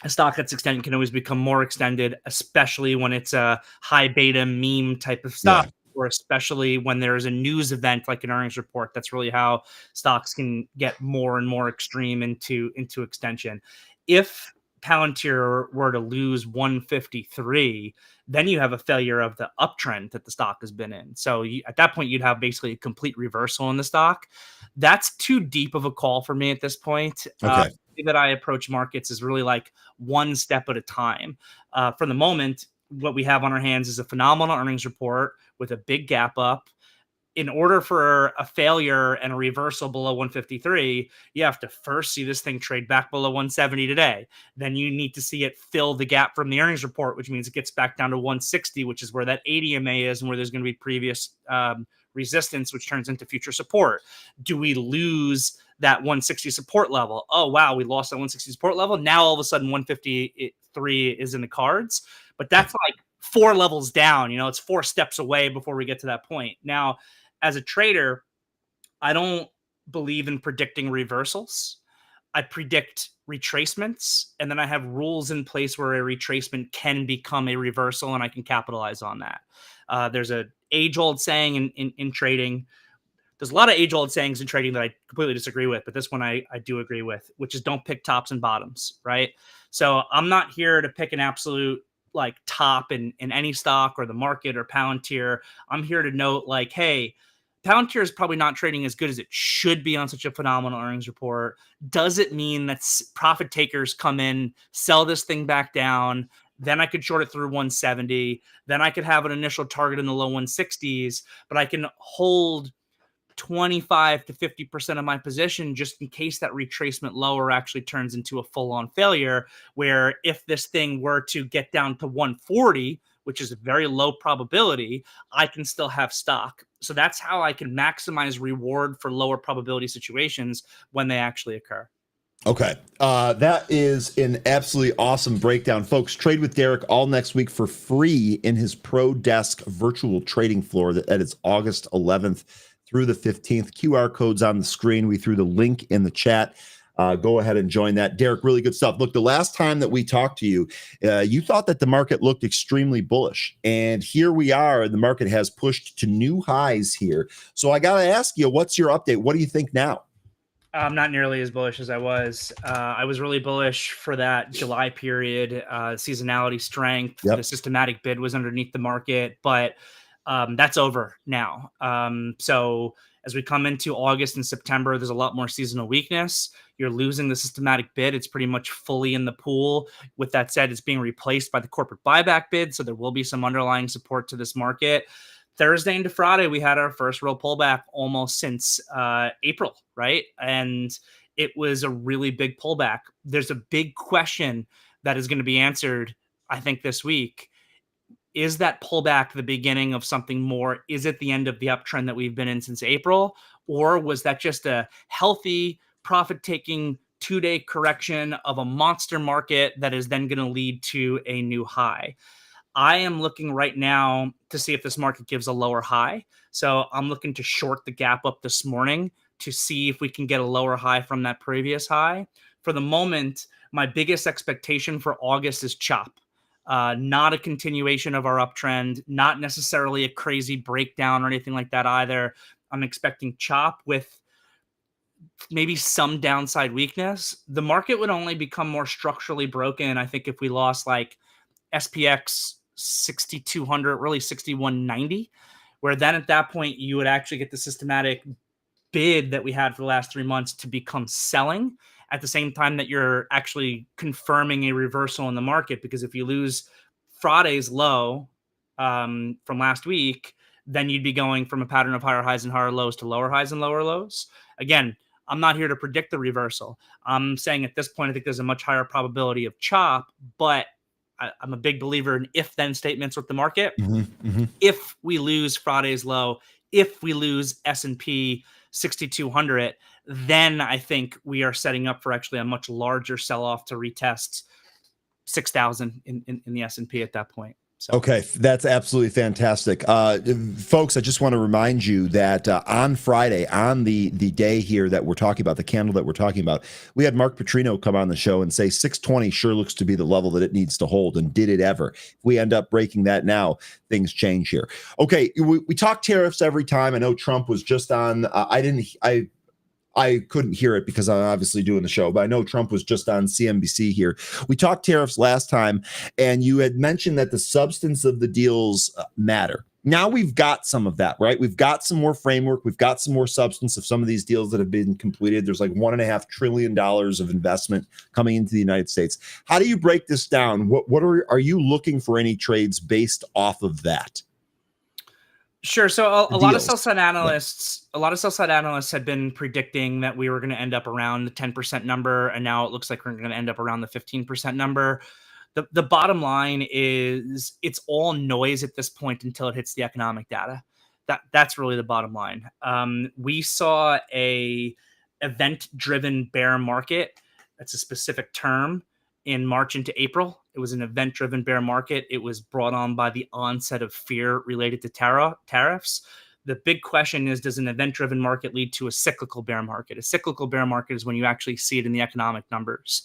a stock that's extended can always become more extended, especially when it's a high beta meme type of stock, or especially when there's a news event like an earnings report. That's really how stocks can get more and more extreme into extension. If Palantir were to lose 153, then you have a failure of the uptrend that the stock has been in. So at that point, you'd have basically a complete reversal in the stock. That's too deep of a call for me at this point. Okay. The way that I approach markets is really like one step at a time. For the moment, what we have on our hands is a phenomenal earnings report with a big gap up. In order for a failure and a reversal below 153, you have to first see this thing trade back below 170 today. Then you need to see it fill the gap from the earnings report, which means it gets back down to 160, which is where that 80 MA is and where there's going to be previous resistance, which turns into future support. Do we lose that 160 support level? Oh, wow, we lost that 160 support level. Now all of a sudden 153 is in the cards, but that's like 4 levels down. It's 4 steps away before we get to that point. Now, as a trader, I don't believe in predicting reversals. I predict retracements, and then I have rules in place where a retracement can become a reversal, and I can capitalize on that. There's a age-old saying in trading. There's a lot of age-old sayings in trading that I completely disagree with, but this one I do agree with, which is don't pick tops and bottoms, right? So I'm not here to pick an absolute like top in any stock or the market or Palantir. I'm here to note like, hey, Palantir is probably not trading as good as it should be on such a phenomenal earnings report. Does it mean that profit takers come in, sell this thing back down? Then I could short it through 170. Then I could have an initial target in the low 160s, but I can hold 25 to 50% of my position just in case that retracement lower actually turns into a full-on failure, where if this thing were to get down to 140, which is a very low probability, I can still have stock. So that's how I can maximize reward for lower probability situations when they actually occur. Okay. That is an absolutely awesome breakdown. Folks, trade with Derek all next week for free in his Pro Desk virtual trading floor that is August 11th through the 15th. QR code's on the screen. We threw the link in the chat. Go ahead and join that. Derek, really good stuff. Look, the last time that we talked to you, you thought that the market looked extremely bullish. And here we are. The market has pushed to new highs here. So I got to ask you, what's your update? What do you think now? I'm not nearly as bullish as I was. I was really bullish for that July period, seasonality strength. Yep. The systematic bid was underneath the market, but That's over now. So as we come into August and September, there's a lot more seasonal weakness. You're losing the systematic bid. It's pretty much fully in the pool. With that said, it's being replaced by the corporate buyback bid. So there will be some underlying support to this market. Thursday into Friday, we had our first real pullback almost since April, right? And it was a really big pullback. There's a big question that is going to be answered, I think, this week. Is that pullback the beginning of something more? Is it the end of the uptrend that we've been in since April? Or was that just a healthy, profit-taking 2-day correction of a monster market that is then going to lead to a new high? I am looking right now to see if this market gives a lower high. So I'm looking to short the gap up this morning to see if we can get a lower high from that previous high. For the moment, my biggest expectation for August is chop. Not a continuation of our uptrend, not necessarily a crazy breakdown or anything like that either. I'm expecting chop with maybe some downside weakness. The market would only become more structurally broken, I think, if we lost like SPX 6,200, really 6,190, where then at that point you would actually get the systematic bid that we had for the last 3 months to become selling at the same time that you're actually confirming a reversal in the market. Because if you lose Friday's low from last week, then you'd be going from a pattern of higher highs and higher lows to lower highs and lower lows. Again, I'm not here to predict the reversal. I'm saying at this point, I think there's a much higher probability of chop, but I'm a big believer in if-then statements with the market. If we lose Friday's low, if we lose S&P 6,200, then I think we are setting up for actually a much larger sell-off to retest 6,000 in the S&P at that point. So. Okay, that's absolutely fantastic. Folks, I just want to remind you that on Friday, on the day here that we're talking about, the candle that we're talking about, we had Mark Petrino come on the show and say 620 sure looks to be the level that it needs to hold. And did it ever? If we end up breaking that now, things change here. Okay, we talk tariffs every time. I know Trump was just on, I couldn't hear it because I'm obviously doing the show, but I know Trump was just on CNBC here. We talked tariffs last time, and you had mentioned that the substance of the deals matter. Now we've got some of that, right? We've got some more framework. We've got some more substance of some of these deals that have been completed. There's like $1.5 trillion of investment coming into the United States. How do you break this down? What are you looking for any trades based off of that? Sure. So a lot of sell-side analysts, had been predicting that we were going to end up around the 10% number, and now it looks like we're going to end up around the 15% number. The bottom line is it's all noise at this point until it hits the economic data. That's really the bottom line. We saw a event-driven bear market. That's a specific term. In March into April, it was an event-driven bear market. It was brought on by the onset of fear related to tariffs. The big question is, does an event-driven market lead to a cyclical bear market? A cyclical bear market is when you actually see it in the economic numbers.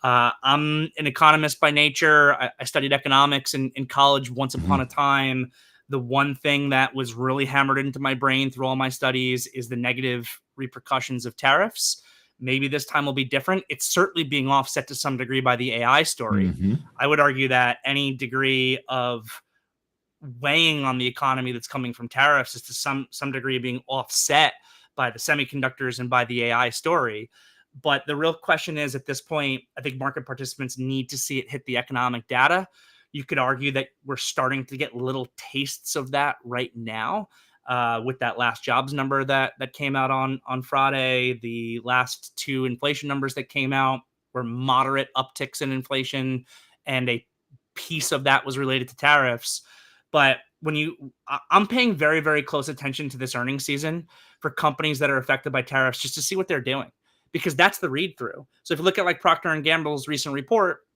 I'm an economist by nature. I studied economics in college once upon a time. The one thing that was really hammered into my brain through all my studies is the negative repercussions of tariffs. Maybe this time will be different. It's certainly being offset to some degree by the AI story. I would argue that any degree of weighing on the economy that's coming from tariffs is to some degree being offset by the semiconductors and by the AI story. But the real question is, at this point, I think market participants need to see it hit the economic data. You could argue that we're starting to get little tastes of that right now. With that last jobs number that came out on Friday, the last two inflation numbers that came out were moderate upticks in inflation, and a piece of that was related to tariffs. But I'm paying very, very close attention to this earnings season for companies that are affected by tariffs just to see what they're doing, because that's the read through. So if you look at like Procter & Gamble's recent report,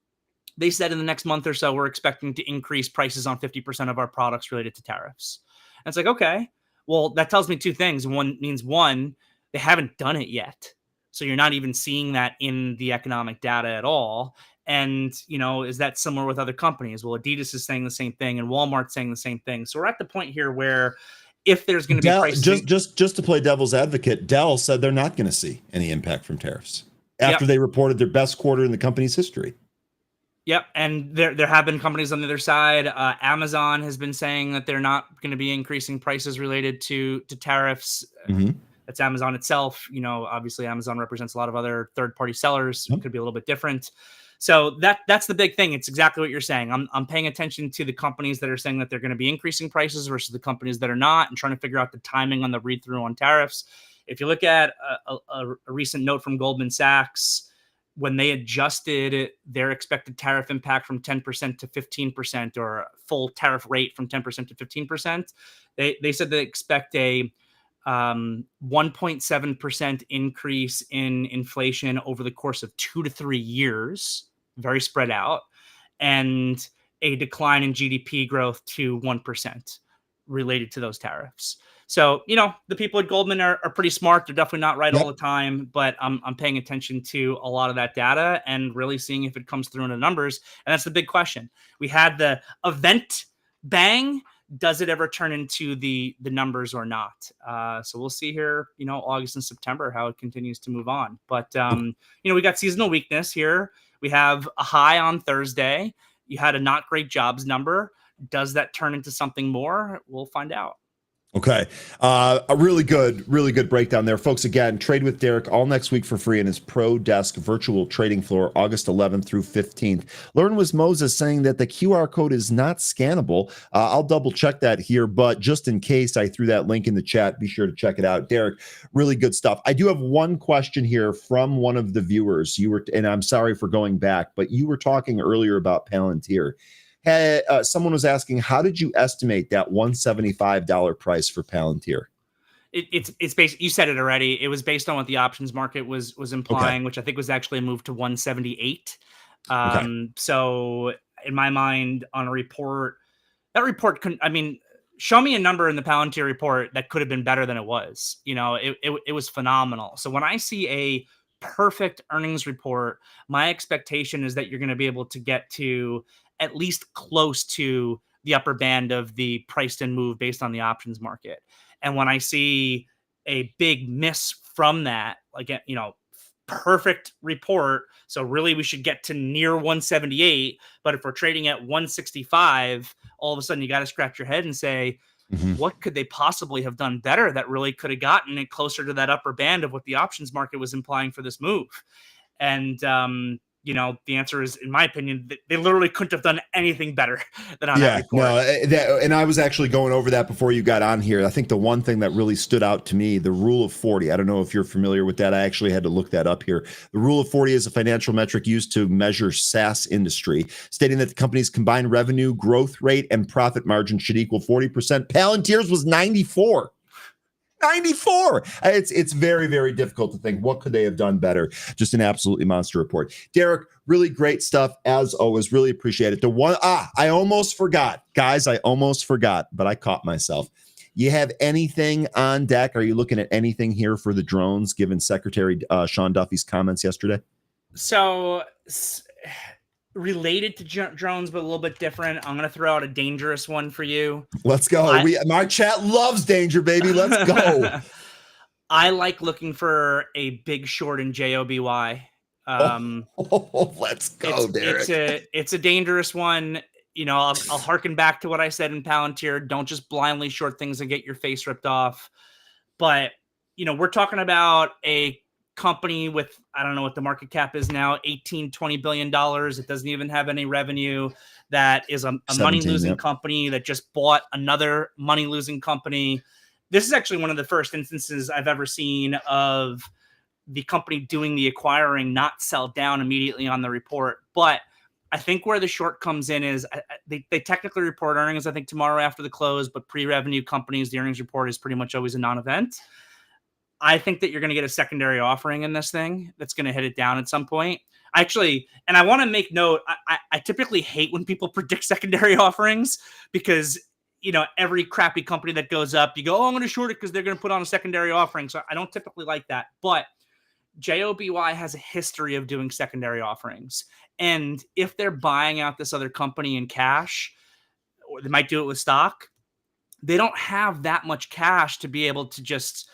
they said in the next month or so, we're expecting to increase prices on 50% of our products related to tariffs. And it's like, okay. Well, that tells me two things. One, they haven't done it yet. So you're not even seeing that in the economic data at all. And, is that similar with other companies? Well, Adidas is saying the same thing and Walmart's saying the same thing. So we're at the point here where if there's going to be prices... Just to play devil's advocate, Dell said they're not going to see any impact from tariffs after they reported their best quarter in the company's history. Yep, and there have been companies on the other side. Amazon has been saying that they're not going to be increasing prices related to tariffs. Mhm. That's Amazon itself. Obviously Amazon represents a lot of other third-party sellers. It Yep. could be a little bit different. So that's the big thing. It's exactly what you're saying. I'm paying attention to the companies that are saying that they're going to be increasing prices versus the companies that are not, and trying to figure out the timing on the read-through on tariffs. If you look at a recent note from Goldman Sachs, when they adjusted their expected tariff impact from 10% to 15%, or full tariff rate from 10% to 15%, they said they expect a 1.7% increase in inflation over the course of 2 to 3 years, very spread out, and a decline in GDP growth to 1% related to those tariffs. So, the people at Goldman are pretty smart. They're definitely not right all the Yep. time, but I'm paying attention to a lot of that data and really seeing if it comes through in the numbers. And that's the big question. We had the event bang. Does it ever turn into the numbers or not? So we'll see here, August and September, how it continues to move on. But, we got seasonal weakness here. We have a high on Thursday. You had a not great jobs number. Does that turn into something more? We'll find out. Okay. A really good breakdown there. Folks, again, trade with Derek all next week for free in his Pro Desk virtual trading floor, August 11th through 15th. Learn with Moses saying that the QR code is not scannable. I'll double check that here, but just in case I threw that link in the chat, be sure to check it out. Derek, really good stuff. I do have one question here from one of the viewers. And I'm sorry for going back, but you were talking earlier about Palantir. Someone was asking, how did you estimate that $175 price for Palantir? It's based. You said it already. It was based on what the options market was implying, Okay. which I think was actually a move to 178. Okay. So in my mind, on a report, that report couldn't. I mean, show me a number in the Palantir report that could have been better than it was. It was phenomenal. So when I see a perfect earnings report, my expectation is that you're going to be able to get to at least close to the upper band of the priced in move based on the options market. And when I see a big miss from that, like, perfect report. So really we should get to near 178. But if we're trading at 165, all of a sudden you got to scratch your head and say, Mhm. what could they possibly have done better that really could have gotten it closer to that upper band of what the options market was implying for this move? And, the answer is, in my opinion, they literally couldn't have done anything better than on that Yeah, report. no, and I was actually going over that before you got on here. I think the one thing that really stood out to me, the rule of 40. I don't know if you're familiar with that. I actually had to look that up here. The rule of 40 is a financial metric used to measure SaaS industry, stating that the company's combined revenue growth rate and profit margin should equal 40%. Palantir's was 94. 94. It's very, very difficult to think what could they have done better. Just an absolutely monster report. Derek, really great stuff as always. Really appreciate it. I almost forgot. Guys, I almost forgot, but I caught myself. You have anything on deck? Are you looking at anything here for the drones, given Secretary Sean Duffy's comments yesterday? So related to drones, but a little bit different. I'm going to throw out a dangerous one for you. Let's go. My chat loves danger, baby. Let's go. I like looking for a big short in JOBY. Let's go, Derek. It's a dangerous one. I'll harken back to what I said in Palantir. Don't just blindly short things and get your face ripped off. But, we're talking about a company with, I don't know what the market cap is now, $18-20 billion. It doesn't even have any revenue. That is a money-losing company that just bought another money-losing company. This is actually one of the first instances I've ever seen of the company doing the acquiring not sell down immediately on the report. But I think where the short comes in is they technically report earnings, I think, tomorrow after the close, but pre-revenue companies, the earnings report is pretty much always a non-event. I think that you're going to get a secondary offering in this thing that's going to hit it down at some point. And I want to make note, I typically hate when people predict secondary offerings because, every crappy company that goes up, you go, oh, I'm going to short it because they're going to put on a secondary offering. So I don't typically like that. But JOBY has a history of doing secondary offerings. And if they're buying out this other company in cash, or they might do it with stock, they don't have that much cash to be able to just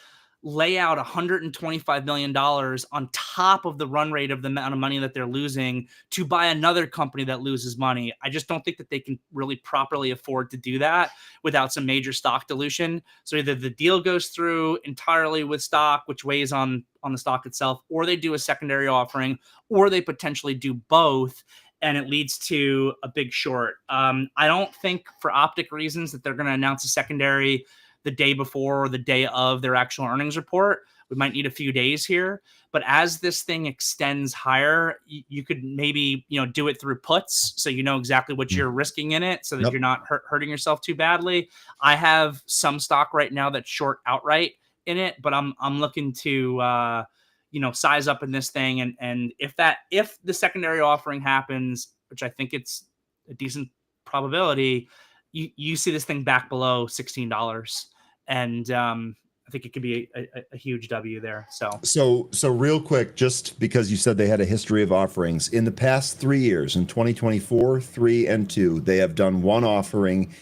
lay out $125 million on top of the run rate of the amount of money that they're losing to buy another company that loses money. I just don't think that they can really properly afford to do that without some major stock dilution. So either the deal goes through entirely with stock, which weighs on the stock itself, or they do a secondary offering, or they potentially do both, and it leads to a big short. I don't think, for optic reasons, that they're going to announce a secondary the day before or the day of their actual earnings report. We might need a few days here, but as this thing extends higher, you could maybe, do it through puts, so you know exactly what you're risking in it, so that you're not hurting yourself too badly. I have some stock right now that's short outright in it, but I'm looking to size up in this thing, and if the secondary offering happens, which I think it's a decent probability, you see this thing back below $16, and I think it could be a huge W there. So real quick, just because you said they had a history of offerings in the past 3 years, in 2024, 3 and 2, they have done one offering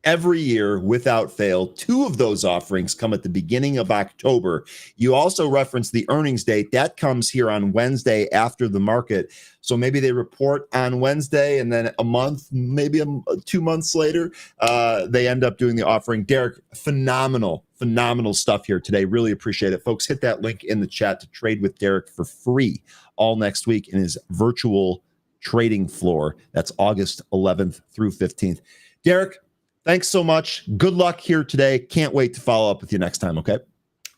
every year without fail. 2 of those offerings come at the beginning of October. You also referenced the earnings date. That comes here on Wednesday after the market. So maybe they report on Wednesday, and then a month, maybe 2 months later, they end up doing the offering. Derek, phenomenal stuff here today. Really appreciate it. Folks, hit that link in the chat to trade with Derek for free all next week in his virtual trading floor. That's August 11th through 15th. Derek, thanks so much. Good luck here today. Can't wait to follow up with you next time, okay?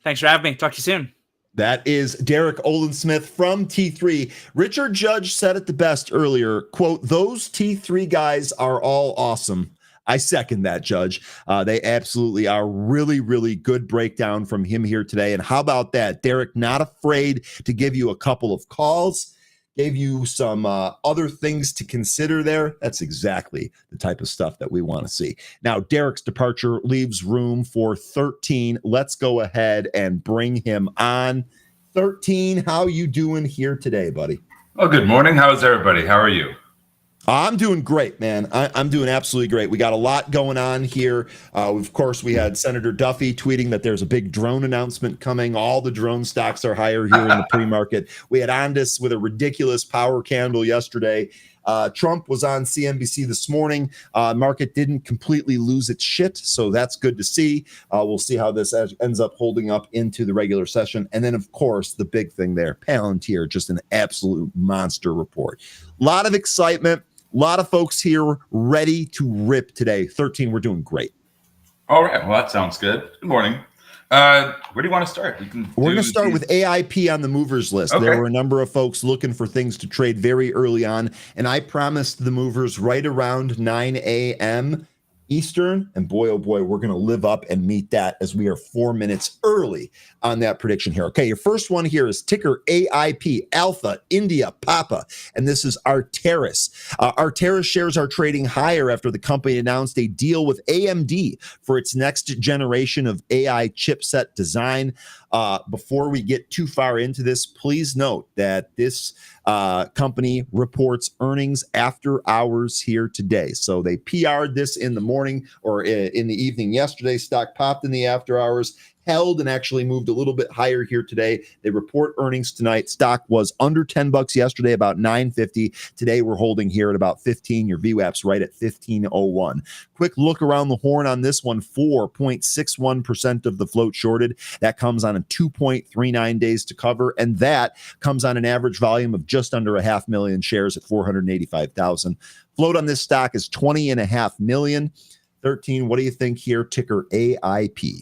Thanks for having me. Talk to you soon. That is Derek Olin-Smith from T3. Richard Judge said it the best earlier, quote, "Those T3 guys are all awesome." I second that, Judge. They absolutely are. Really, really good breakdown from him here today. And how about that? Derek, not afraid to give you a couple of calls. Gave you some other things to consider there. That's exactly the type of stuff that we want to see. Now, Derek's departure leaves room for 13. Let's go ahead and bring him on. 13, how you doing here today, buddy? Well, good morning. How's everybody? How are you? I'm doing great, man. I'm doing absolutely great. We got a lot going on here. Of course, we had Senator Duffy tweeting that there's a big drone announcement coming. All the drone stocks are higher here in the pre-market. We had Ondas with a ridiculous power candle yesterday. Trump was on CNBC this morning. Market didn't completely lose its shit, so that's good to see. We'll see how this ends up holding up into the regular session. And then, of course, the big thing there, Palantir, just an absolute monster report. A lot of excitement. A lot of folks here ready to rip today. 13, we're doing great. All right. Well, that sounds good. Good morning. Where do you want to start? We're going to start with AIP on the movers list. Okay. There were a number of folks looking for things to trade very early on, and I promised the movers right around 9 a.m. Eastern, and boy, oh boy, we're going to live up and meet that as we are 4 minutes early on that prediction here. Okay, your first one here is ticker AIP, Alpha, India, Papa, and this is Arteris. Arteris shares are trading higher after the company announced a deal with AMD for its next generation of AI chipset design. Before we get too far into this, please note that this company reports earnings after hours here today. So they PR'd this in the morning or in the evening yesterday. Stock popped in the after hours, held and actually moved a little bit higher here today. They report earnings tonight. Stock was under $10 yesterday, about $9.50. Today we're holding here at about 15. Your VWAP's right at 1501. Quick look around the horn on this one. 4.61% of the float shorted. That comes on a 2.39 days to cover, and that comes on an average volume of just under 500,000 shares at 485,000. Float on this stock is 20.5 million. 13, what do you think here? Ticker AIP.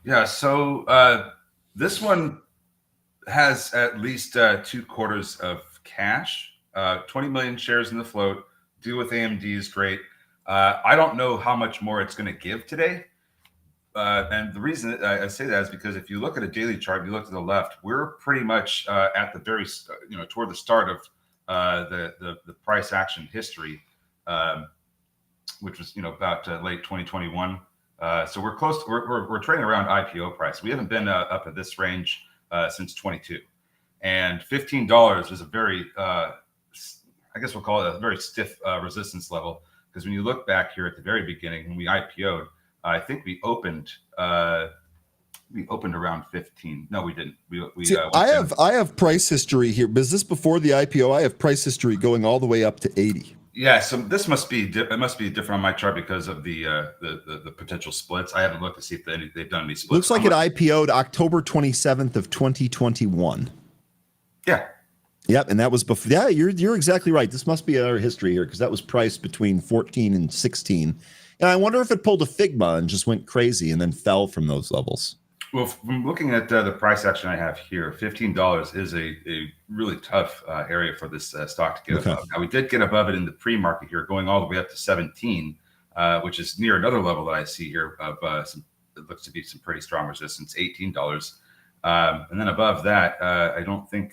Yeah, so this one has at least 2 quarters of cash, 20 million shares in the float. Deal with AMD is great. I don't know how much more it's going to give today. And the reason I say that is because if you look at a daily chart, you look to the left, we're pretty much at the very, toward the start of the price action history, which was, about late 2021. So we're close. We're trading around IPO price. We haven't been up at this range since 22, and $15 is a very, I guess we'll call it a very stiff resistance level. Because when you look back here at the very beginning when we IPO'd, I think we opened We opened around 15. No, we didn't. See, I have price history here. Is this before the IPO? I have price history going all the way up to 80. Yeah, so this must be different on my chart because of the potential splits. I haven't looked to see if they've done any splits. Looks like it IPO'd October 27th of 2021. Yeah. Yep, and that was before. Yeah, you're exactly right. This must be our history here because that was priced between 14 and 16. And I wonder if it pulled a Figma and just went crazy and then fell from those levels. Well, from looking at the price action I have here, $15 is a really tough area for this stock to get above. Now, we did get above it in the pre-market here, going all the way up to 17, which is near another level that I see here of it looks to be some pretty strong resistance, $18. And then above that, I don't think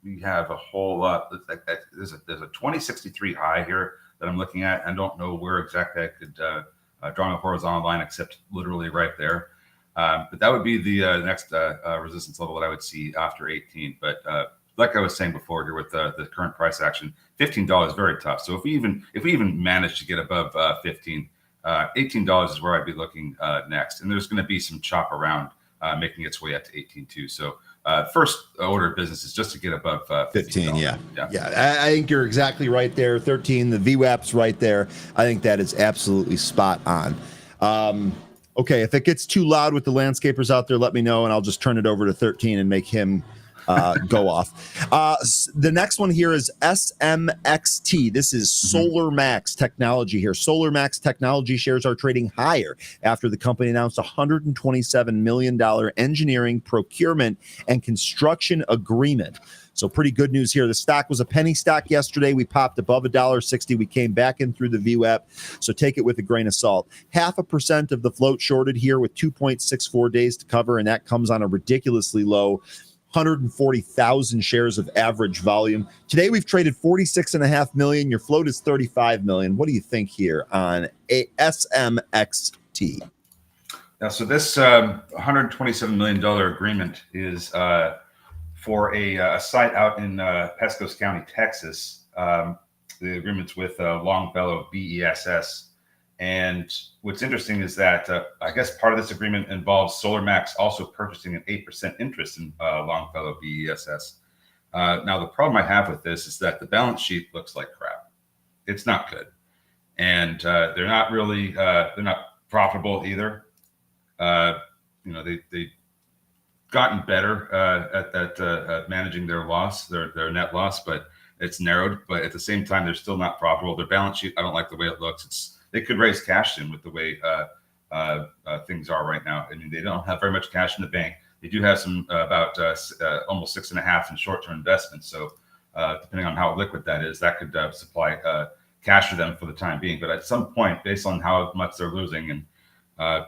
we have a whole lot. There's a 2063 high here that I'm looking at. I don't know where exactly I could draw a horizontal line except literally right there. But that would be the next resistance level that I would see after 18. But like I was saying before here with the current price action, $15 is very tough. So if we even manage to get above 15, $18 is where I'd be looking next. And there's going to be some chop around making its way up to 18 too. So first order of business is just to get above 15. Yeah. I think you're exactly right there. 13, the VWAP's right there. I think that is absolutely spot on. Okay, if it gets too loud with the landscapers out there, let me know, and I'll just turn it over to 13 and make him go off. The next one here is SMXT. This is Solar Max Technology here. Solar Max Technology shares are trading higher after the company announced a $127 million engineering, procurement, and construction agreement. So pretty good news here. The stock was a penny stock yesterday. We popped above $1.60. We came back in through the VWAP. So take it with a grain of salt. 0.5% of the float shorted here with 2.64 days to cover, and that comes on a ridiculously low 140,000 shares of average volume. Today we've traded 46.5 million. Your float is 35 million. What do you think here on a SMXT? Now, so this $127 million agreement is for a site out in Pescos County, Texas. The agreement's with Longfellow BESS. And what's interesting is that I guess part of this agreement involves Solar Max also purchasing an 8% interest in Longfellow BESS. Now, the problem I have with this is that the balance sheet looks like crap. It's not good. And they're not really, they're not profitable either. They've gotten better at managing their loss, their net loss, but it's narrowed. But at the same time, they're still not profitable. Their balance sheet, I don't like the way it looks. They could raise cash soon with the way things are right now. I mean, they don't have very much cash in the bank. They do have some about almost 6.5 in short-term investments. So depending on how liquid that is, that could supply cash for them for the time being. But at some point, based on how much they're losing and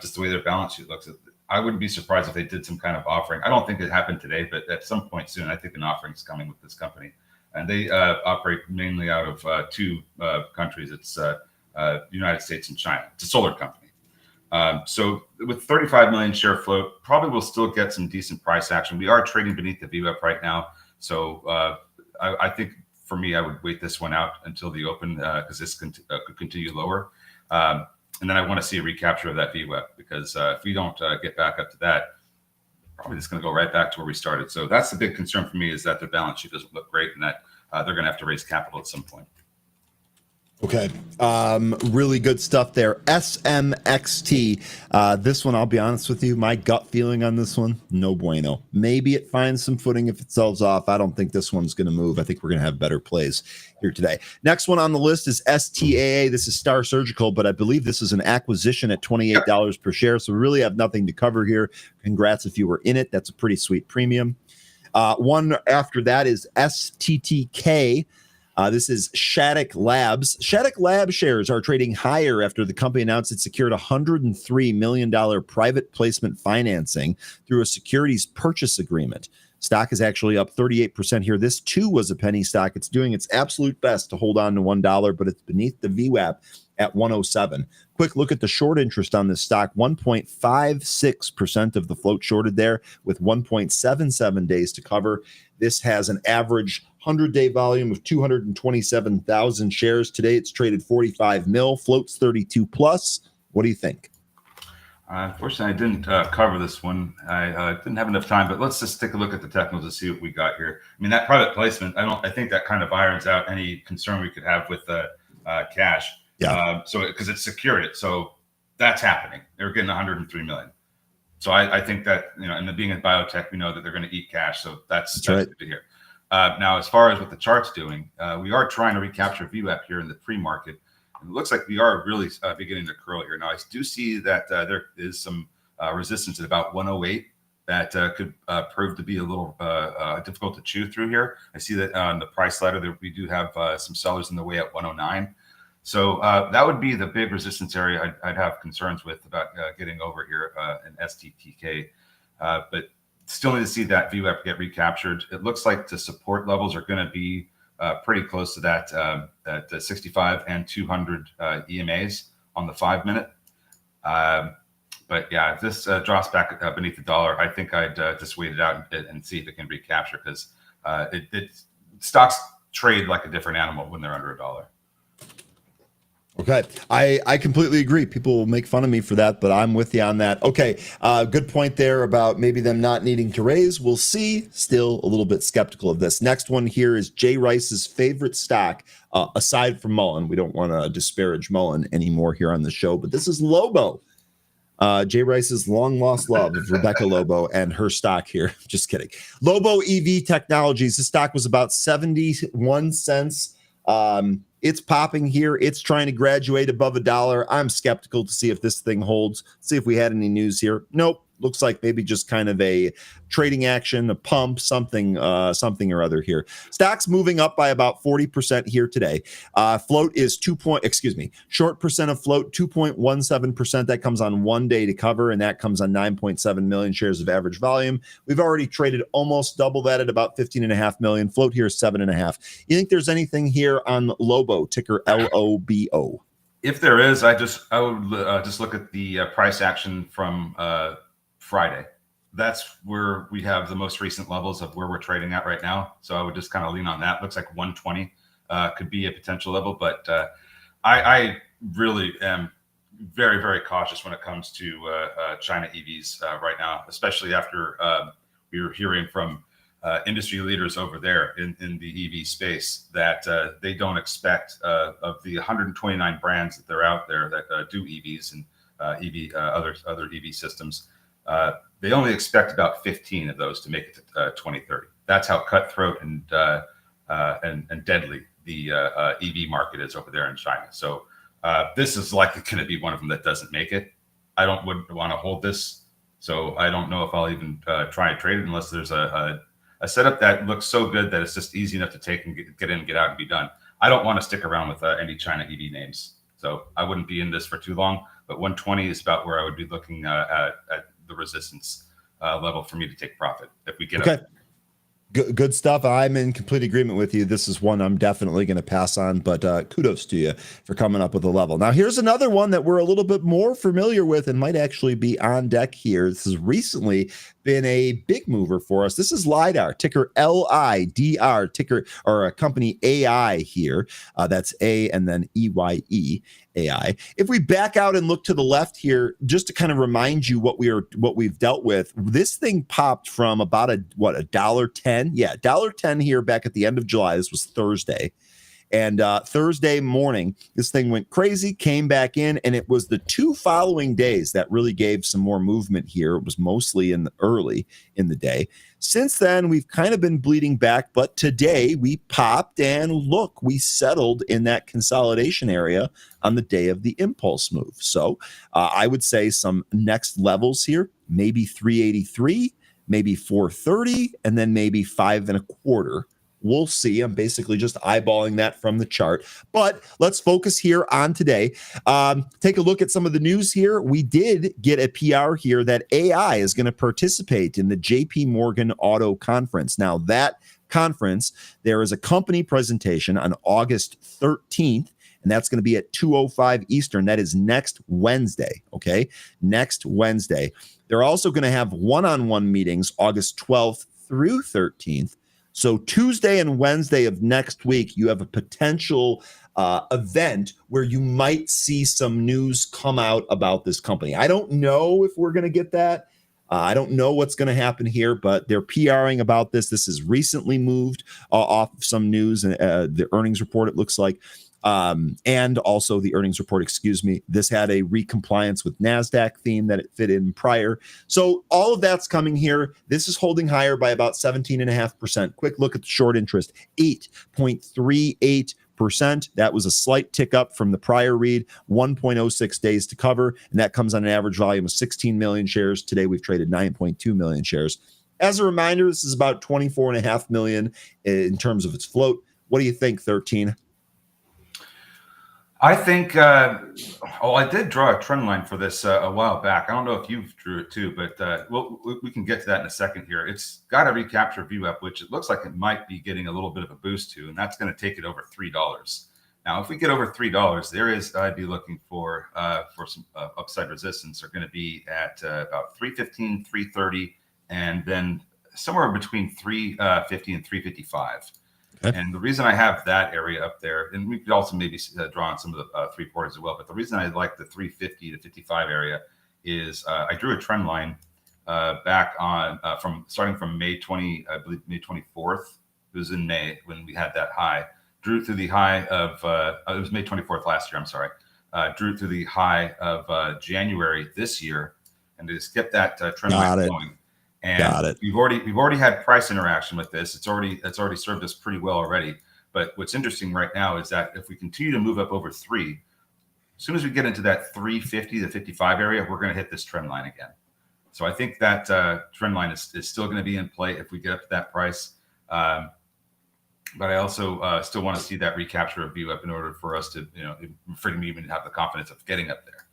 just the way their balance sheet looks, I wouldn't be surprised if they did some kind of offering. I don't think it happened today, but at some point soon, I think an offering is coming with this company. And they operate mainly out of two countries. It's United States and China. It's a solar company. So with 35 million share float, probably will still get some decent price action. We are trading beneath the VWAP right now. So I think for me, I would wait this one out until the open because this could continue lower. And then I want to see a recapture of that VWAP because if we don't get back up to that, probably just going to go right back to where we started. So that's the big concern for me is that their balance sheet doesn't look great and that they're going to have to raise capital at some point. Okay. Really good stuff there. SMXT. This one, I'll be honest with you, my gut feeling on this one, no bueno. Maybe it finds some footing if it sells off. I don't think this one's going to move. I think we're going to have better plays here today. Next one on the list is STAA. This is Star Surgical, but I believe this is an acquisition at $28 per share. So we really have nothing to cover here. Congrats if you were in it. That's a pretty sweet premium. One after that is STTK. This is Shattuck Labs. Shattuck Labs shares are trading higher after the company announced it secured $103 million private placement financing through a securities purchase agreement. Stock is actually up 38% here. This too was a penny stock. It's doing its absolute best to hold on to $1, but it's beneath the VWAP at 107. Quick look at the short interest on this stock. 1.56% of the float shorted there with 1.77 days to cover. This has an average 100-day volume of 227,000 shares. Today it's traded 45 mil, floats 32 plus. What do you think? Unfortunately, I didn't cover this one. I didn't have enough time, but let's just take a look at the technicals to see what we got here. I mean, that private placement, I think that kind of irons out any concern we could have with cash. Yeah. So because it's secured it. So that's happening. They're getting 103 million. So I think that, and being in biotech, we know that they're going to eat cash. So that's right. good to hear. Now, as far as what the chart's doing, we are trying to recapture VWAP here in the pre-market. It looks like we are really beginning to curl here. Now, I do see that there is some resistance at about 108 that could prove to be a little difficult to chew through here. I see that on the price ladder that we do have some sellers in the way at 109. So that would be the big resistance area I'd have concerns with about getting over here in STTK. But still need to see that VWAP get recaptured. It looks like the support levels are going to be pretty close to that 65 and 200 EMAs on the 5-minute. But yeah, if this drops back beneath the dollar, I think I'd just wait it out and see if it can recapture, because stocks trade like a different animal when they're under a dollar. Okay. I completely agree. People will make fun of me for that, but I'm with you on that. Okay. Good point there about maybe them not needing to raise. We'll see. Still a little bit skeptical of this. Next one here is Jay Rice's favorite stock, aside from Mullen. We don't want to disparage Mullen anymore here on the show, but this is Lobo. Jay Rice's long lost love of Rebecca Lobo and her stock here. Just kidding. Lobo EV Technologies. The stock was about 71 cents. It's popping here. It's trying to graduate above $1. I'm skeptical to see if this thing holds. See if we had any news here. Nope. Looks like maybe just kind of a trading action, a pump, something or other here. Stocks moving up by about 40% here today. Float is short percent of float, 2.17%. That comes on 1 day to cover, and that comes on 9.7 million shares of average volume. We've already traded almost double that at about 15.5 million. Float here is 7.5. You think there's anything here on Lobo, ticker LOBO? If there is, I would just look at the price action from Friday. That's where we have the most recent levels of where we're trading at right now. So I would just kind of lean on that. Looks like 120 could be a potential level, but I really am very, very cautious when it comes to China EVs right now, especially after we were hearing from industry leaders over there in the EV space that they don't expect of the 129 brands that they're out there that do EVs and other EV systems. They only expect about 15 of those to make it to 2030. That's how cutthroat and deadly the EV market is over there in China. So this is likely going to be one of them that doesn't make it. Wouldn't want to hold this, so I don't know if I'll even try and trade it unless there's a setup that looks so good that it's just easy enough to take and get in, get out, and be done. I don't want to stick around with any China EV names, so I wouldn't be in this for too long. But 120 is about where I would be looking at the resistance level for me to take profit if we get up. Good stuff. I'm in complete agreement with you. This is one I'm definitely going to pass on, but kudos to you for coming up with a level. Now, here's another one that we're a little bit more familiar with and might actually be on deck here. This has recently been a big mover for us. This is LiDAR, ticker LIDR, ticker or a company AI here. That's A and then EYE. AI. If we back out and look to the left here, just to kind of remind you what we've dealt with, this thing popped from about $1.10. Yeah, $1.10 here back at the end of July. This was Thursday. And Thursday morning, this thing went crazy, came back in, and it was the 2 following days that really gave some more movement here. It was mostly early in the day. Since then, we've kind of been bleeding back, but today we popped and look, we settled in that consolidation area on the day of the impulse move. So I would say some next levels here, maybe 383, maybe 430, and then maybe 5.25. We'll see. I'm basically just eyeballing that from the chart. But let's focus here on today. Take a look at some of the news here. We did get a PR here that AI is going to participate in the JP Morgan Auto Conference. Now, that conference, there is a company presentation on August 13th, and that's going to be at 2:05 Eastern. That is next Wednesday, okay? Next Wednesday. They're also going to have one-on-one meetings August 12th through 13th. So Tuesday and Wednesday of next week, you have a potential event where you might see some news come out about this company. I don't know if we're going to get that. I don't know what's going to happen here, but they're PRing about this. This is recently moved off of some news and the earnings report, it looks like. And also the earnings report, excuse me. This had a recompliance with NASDAQ theme that it fit in prior. So all of that's coming here. This is holding higher by about 17.5%. Quick look at the short interest, 8.38%. That was a slight tick up from the prior read, 1.06 days to cover, and that comes on an average volume of 16 million shares. Today we've traded 9.2 million shares. As a reminder, this is about 24.5 million in terms of its float. What do you think, 13? I think, I did draw a trend line for this a while back. I don't know if you drew it too, but we can get to that in a second here. It's got a recapture view up, which it looks like it might be getting a little bit of a boost to, and that's going to take it over $3. Now, if we get over $3, I'd be looking for some upside resistance. Are going to be at about 315, 330, and then somewhere between 350 and 355. Okay. And the reason I have that area up there, and we could also maybe draw on some of the 3/4 as well, but the reason I like the 350 to 55 area is I drew a trend line back on starting from May 20, I believe May 24th. It was in May when we had that high. Drew through the high of it was May 24th last year. I'm sorry. Drew through the high of January this year, and to just get that trend line going. And we've already had price interaction with this. It's already served us pretty well already. But what's interesting right now is that if we continue to move up over 3, as soon as we get into that 350 to 55 area, we're going to hit this trend line again. So I think that trend line is still going to be in play if we get up to that price. But I also still want to see that recapture of view up in order for us to, for me even have the confidence of getting up there.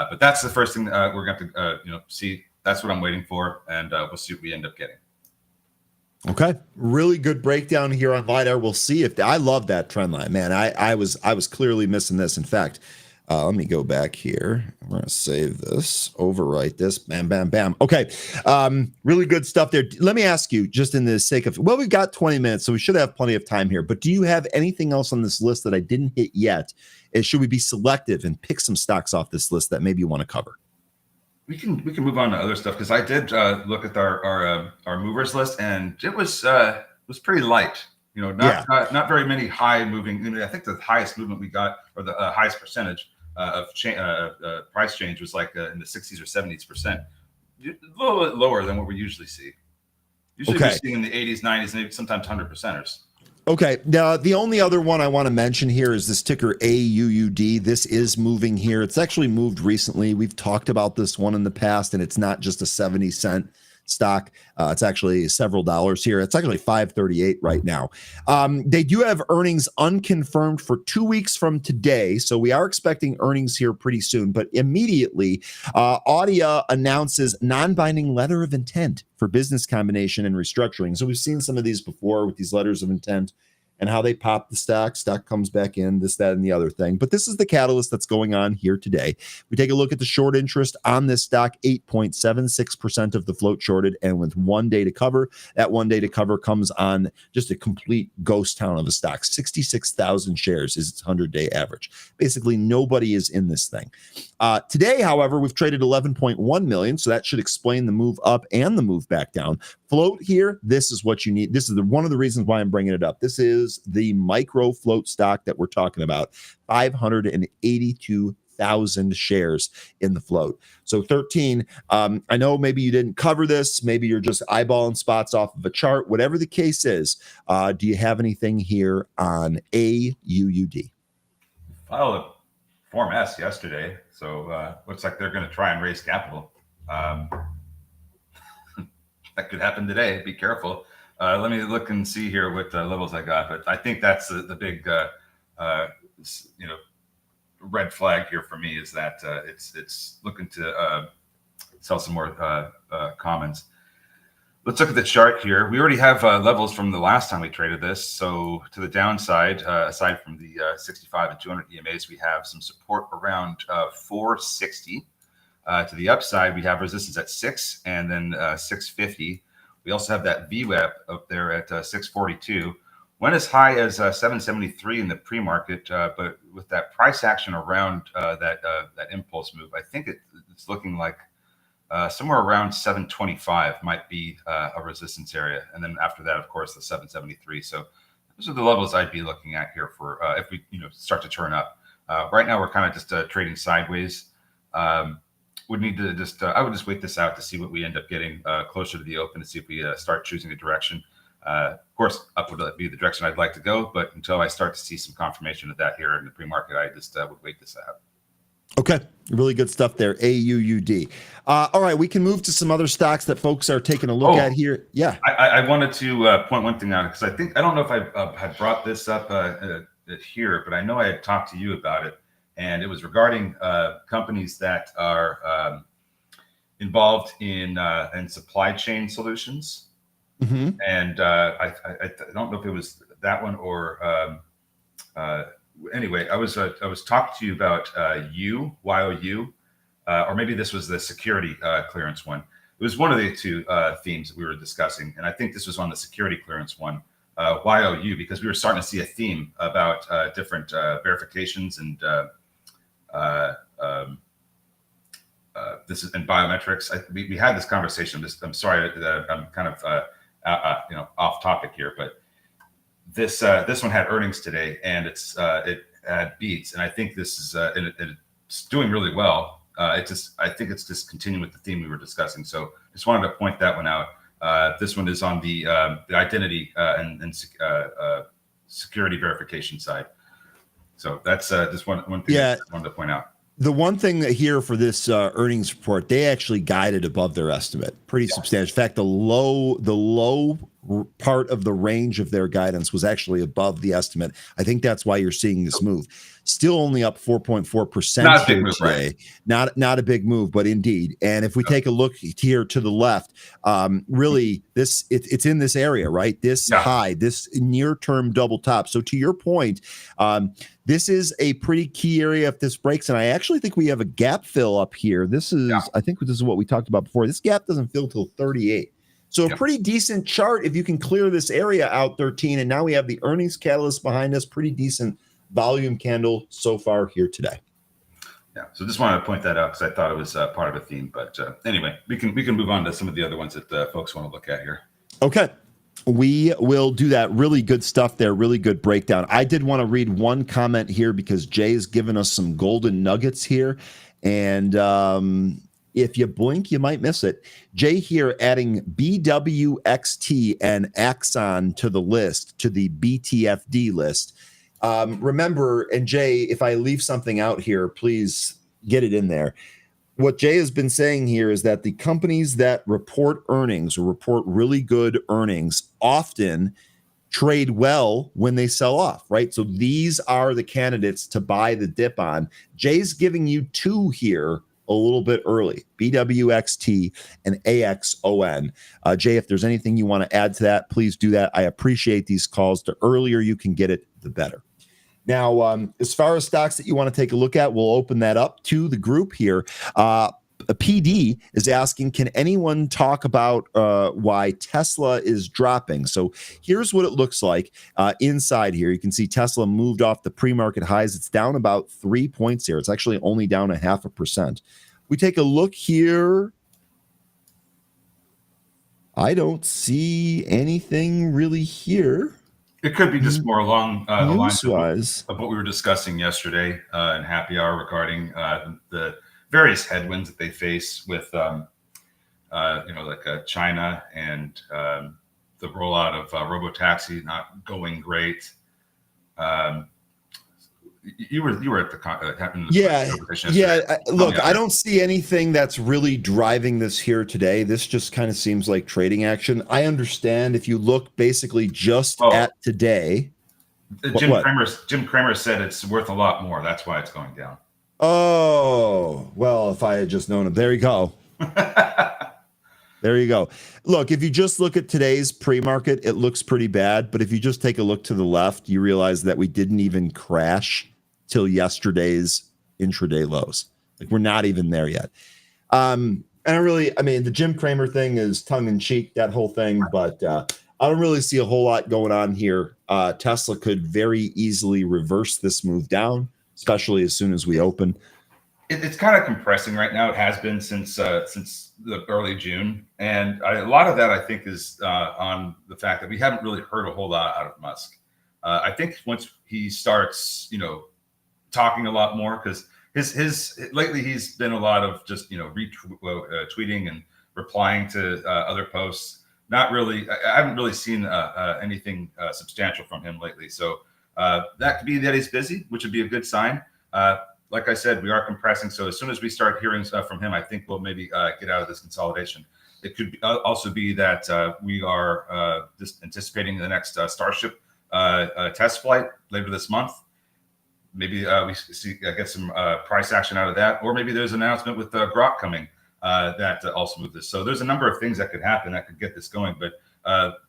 But that's the first thing that we're going to have to, see. That's what I'm waiting for, and we'll see what we end up getting. Okay, really good breakdown here on LiDAR. We'll see if I love that trend line, man. I was clearly missing this. In fact, let me go back here. I'm gonna save this, overwrite this, bam, bam, bam. Okay, really good stuff there. Let me ask you, just in the sake of, we've got 20 minutes, so we should have plenty of time here. But do you have anything else on this list that I didn't hit yet? And should we be selective and pick some stocks off this list that maybe you want to cover? We can move on to other stuff because I did look at our movers list, and it was pretty light. Not very many high moving. I think the highest movement we got, or the highest percentage of price change, was like in the 60s or 70%. A little bit lower than what we usually see. Usually we're seeing in the 80s, 90s, maybe sometimes 100%ers. Okay. Now, the only other one I want to mention here is this ticker AUUD. This is moving here. It's actually moved recently. We've talked about this one in the past, and it's not just a 70-cent stock. It's actually several dollars here. It's actually $5.38 right now. They do have earnings unconfirmed for 2 weeks from today, so we are expecting earnings here pretty soon. But immediately, Audia announces non-binding letter of intent for business combination and restructuring. So we've seen some of these before with these letters of intent and how they pop the stock comes back in, this, that, and the other thing. But this is the catalyst that's going on here today. We take a look at the short interest on this stock, 8.76% of the float shorted, and with 1 day to cover. That 1 day to cover comes on just a complete ghost town of a stock. 66,000 shares is its 100-day average. Basically, nobody is in this thing. Today, however, we've traded 11.1 million, so that should explain the move up and the move back down. Float here, this is what you need. This is one of the reasons why I'm bringing it up. This is the micro float stock that we're talking about, 582,000 shares in the float. So 13, I know maybe you didn't cover this. Maybe you're just eyeballing spots off of a chart. Whatever the case is, do you have anything here on AUUD? Filed a Form S yesterday, so looks like they're going to try and raise capital. That could happen today. Be careful. Let me look and see here what levels I got, but I think that's the big red flag here for me is that it's looking to sell some more commons. Let's look at the chart here. We already have levels from the last time we traded this. So to the downside, aside from the 65 and 200 EMAs, we have some support around 460. To the upside, we have resistance at 6 and then 650. We also have that VWAP up there at 642. Went as high as 773 in the pre-market, but with that price action around that impulse move, I think it's looking like somewhere around 725 might be a resistance area. And then after that, of course, the 773. So those are the levels I'd be looking at here for if we start to turn up. Right now, we're kind of just trading sideways. Would need to just I would just wait this out to see what we end up getting closer to the open to see if we start choosing a direction. Of course, up would be the direction I'd like to go, but until I start to see some confirmation of that here in the pre-market, I just would wait this out. Okay, really good stuff there. AUUD. All right, we can move to some other stocks that folks are taking a look at here. Yeah, I wanted to point one thing out because I don't know if I had brought this up here, but I know I had talked to you about it, and it was regarding companies that are involved in supply chain solutions. Mm-hmm. And I don't know if it was that one or anyway. I was talking to you about YOU, or maybe this was the security clearance one. It was one of the two themes that we were discussing, and I think this was on the security clearance one, YOU, because we were starting to see a theme about different verifications and this is in biometrics. We had this conversation. I'm sorry that I'm kind of off topic here, but this one had earnings today, and it had beats, and I think this is it's doing really well. I think it's just continuing with the theme we were discussing. So just wanted to point that one out. This one is on the identity and security verification side. So that's just one thing I wanted to point out. The one thing here for this earnings report, they actually guided above their estimate, pretty substantial. In fact, the low part of the range of their guidance was actually above the estimate. I think that's why you're seeing this move. Still only up 4.4% here today. Right? Not a big move, but indeed. And if we take a look here to the left, really it's in this area, right? This high, this near-term double top. So to your point, this is a pretty key area if this breaks, and I actually think we have a gap fill up here. This is, I think this is what we talked about before. This gap doesn't fill till 38. So a pretty decent chart if you can clear this area out 13, and now we have the earnings catalyst behind us. Pretty decent volume candle so far here today. Yeah, so just wanted to point that out because I thought it was part of a theme. But anyway, we can move on to some of the other ones that folks want to look at here. Okay. We will do that. Really good stuff there. Really good breakdown. I did want to read one comment here because Jay has given us some golden nuggets here. And if you blink, you might miss it. Jay here adding BWXT and Axon to the list, to the BTFD list. Remember, and Jay, if I leave something out here, please get it in there. What Jay has been saying here is that the companies that report earnings or report really good earnings often trade well when they sell off, right? So these are the candidates to buy the dip on. Jay's giving you two here a little bit early, BWXT and AXON. Jay, if there's anything you want to add to that, please do that. I appreciate these calls. The earlier you can get it, the better. Now, as far as stocks that you want to take a look at, we'll open that up to the group here. A PD is asking, can anyone talk about why Tesla is dropping? So here's what it looks like inside here. You can see Tesla moved off the pre-market highs. It's down about 3 points here. It's actually only down 0.5%. We take a look here. I don't see anything really here. It could be just more along the lines of what we were discussing yesterday in Happy Hour regarding the various headwinds that they face with, China and the rollout of robotaxi not going great. You were at the conversation. Look, I don't see anything that's really driving this here today. This just kind of seems like trading action. I understand if you look basically just at today. Jim Cramer said it's worth a lot more. That's why it's going down. Oh, well, if I had just known him. There you go. There you go. Look, if you just look at today's pre-market, it looks pretty bad. But if you just take a look to the left, you realize that we didn't even crash till yesterday's intraday lows. Like, we're not even there yet. And And I mean, the Jim Cramer thing is tongue in cheek, that whole thing, but I don't really see a whole lot going on here. Tesla could very easily reverse this move down, especially as soon as we open. It's kind of compressing right now. It has been since the early June, and a lot of that I think is on the fact that we haven't really heard a whole lot out of Musk. I think once he starts, talking a lot more, because his lately he's been a lot of just retweeting and replying to other posts. Not really. I haven't really seen anything substantial from him lately. So that could be that he's busy, which would be a good sign. Like I said, we are compressing. So as soon as we start hearing stuff from him, I think we'll maybe get out of this consolidation. It could also be that we are just anticipating the next Starship test flight later this month. Maybe we get some price action out of that, or maybe there's an announcement with Grok coming that also move this. So there's a number of things that could happen that could get this going. But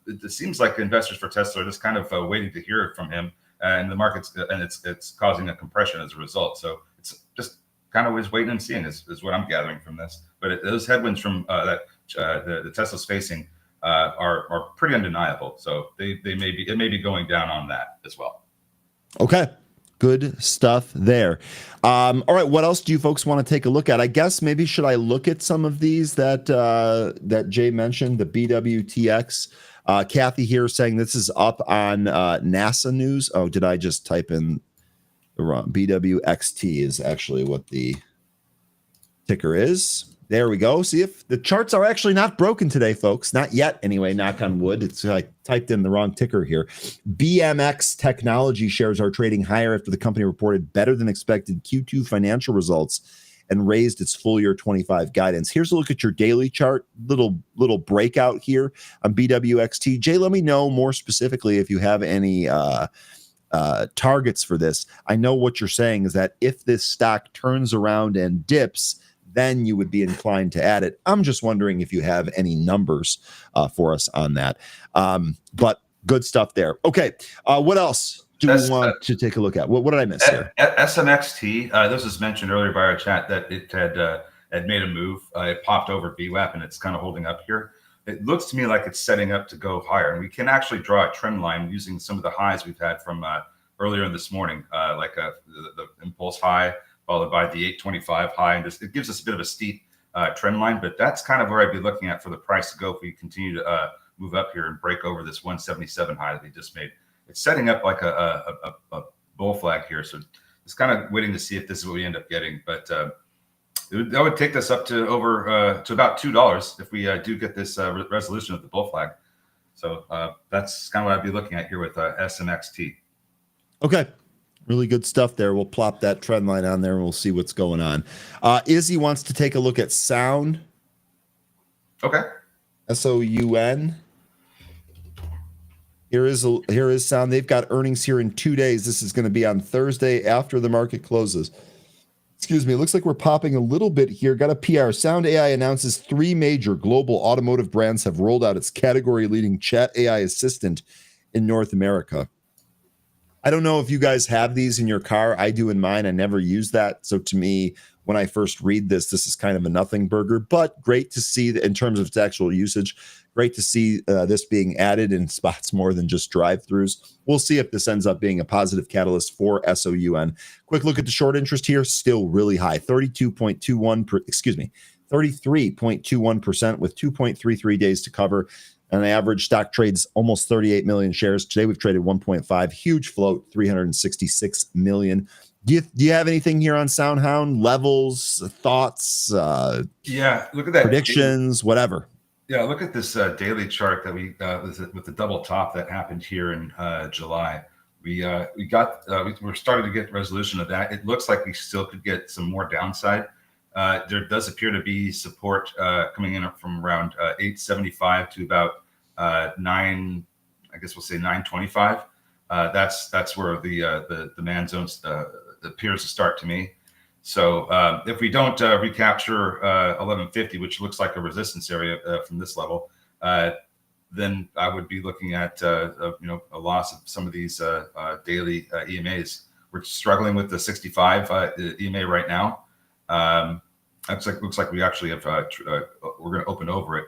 it seems like investors for Tesla are just kind of waiting to hear from him, and the market's and it's causing a compression as a result. So it's just kind of always waiting and seeing is what I'm gathering from this. But those headwinds from that the Tesla's facing are pretty undeniable. So it may be going down on that as well. Okay. Good stuff there. All right. What else do you folks want to take a look at? I guess maybe should I look at some of these that Jay mentioned, the BWTX? Kathy here saying this is up on NASA News. Oh, did I just type in the wrong? BWXT is actually what the ticker is. There we go. See if the charts are actually not broken today, folks. Not yet, anyway. Knock on wood. It's I typed in the wrong ticker here. BMX Technology shares are trading higher after the company reported better than expected Q2 financial results and raised its full year 25 guidance. Here's a look at your daily chart. Little breakout here on BWXT. Jay, let me know more specifically if you have any targets for this. I know what you're saying is that if this stock turns around and dips, then you would be inclined to add it. I'm just wondering if you have any numbers for us on that. But good stuff there. Okay. What else do we want to take a look at? What did I miss here? SMXT, this was mentioned earlier by our chat that it had made a move. It popped over VWAP and it's kind of holding up here. It looks to me like it's setting up to go higher. And we can actually draw a trend line using some of the highs we've had from earlier this morning, like the impulse high, followed by the 825 high, and it gives us a bit of a steep trend line. But that's kind of where I'd be looking at for the price to go if we continue to move up here and break over this 177 high that we just made. It's setting up like a bull flag here, so it's kind of waiting to see if this is what we end up getting. But that would take us up to over to about $2 if we do get this resolution of the bull flag. So that's kind of what I'd be looking at here with SMXT. Okay. Really good stuff there. We'll plop that trend line on there and we'll see what's going on. Izzy wants to take a look at Sound. Okay. SOUN. Here is Sound. They've got earnings here in 2 days. This is going to be on Thursday after the market closes. Excuse me. It looks like we're popping a little bit here. Got a PR. Sound AI announces 3 major global automotive brands have rolled out its category-leading chat AI assistant in North America. I don't know if you guys have these in your car. I do in mine. I never use that. So to me, when I first read this is kind of a nothing burger, but great to see that in terms of its actual usage. Great to see this being added in spots more than just drive-throughs. We'll see if this ends up being a positive catalyst for SOUN. Quick look at the short interest here. Still really high, 33.21% with 2.33 days to cover. On average, stock trades almost 38 million shares. Today, we've traded 1.5. Huge float, 366 million. Do you have anything here on SoundHound? Levels, thoughts? Yeah, look at that. Predictions, whatever. Yeah, look at this daily chart that we with the double top that happened here in July. We're starting to get resolution of that. It looks like we still could get some more downside. There does appear to be support coming in from around 875 to about 925. That's where the demand zones appears to start to me. So if we don't recapture 1150, which looks like a resistance area from this level, then I would be looking at a loss of some of these daily EMAs. We're struggling with the 65 EMA right now. looks like we actually have we're going to open over it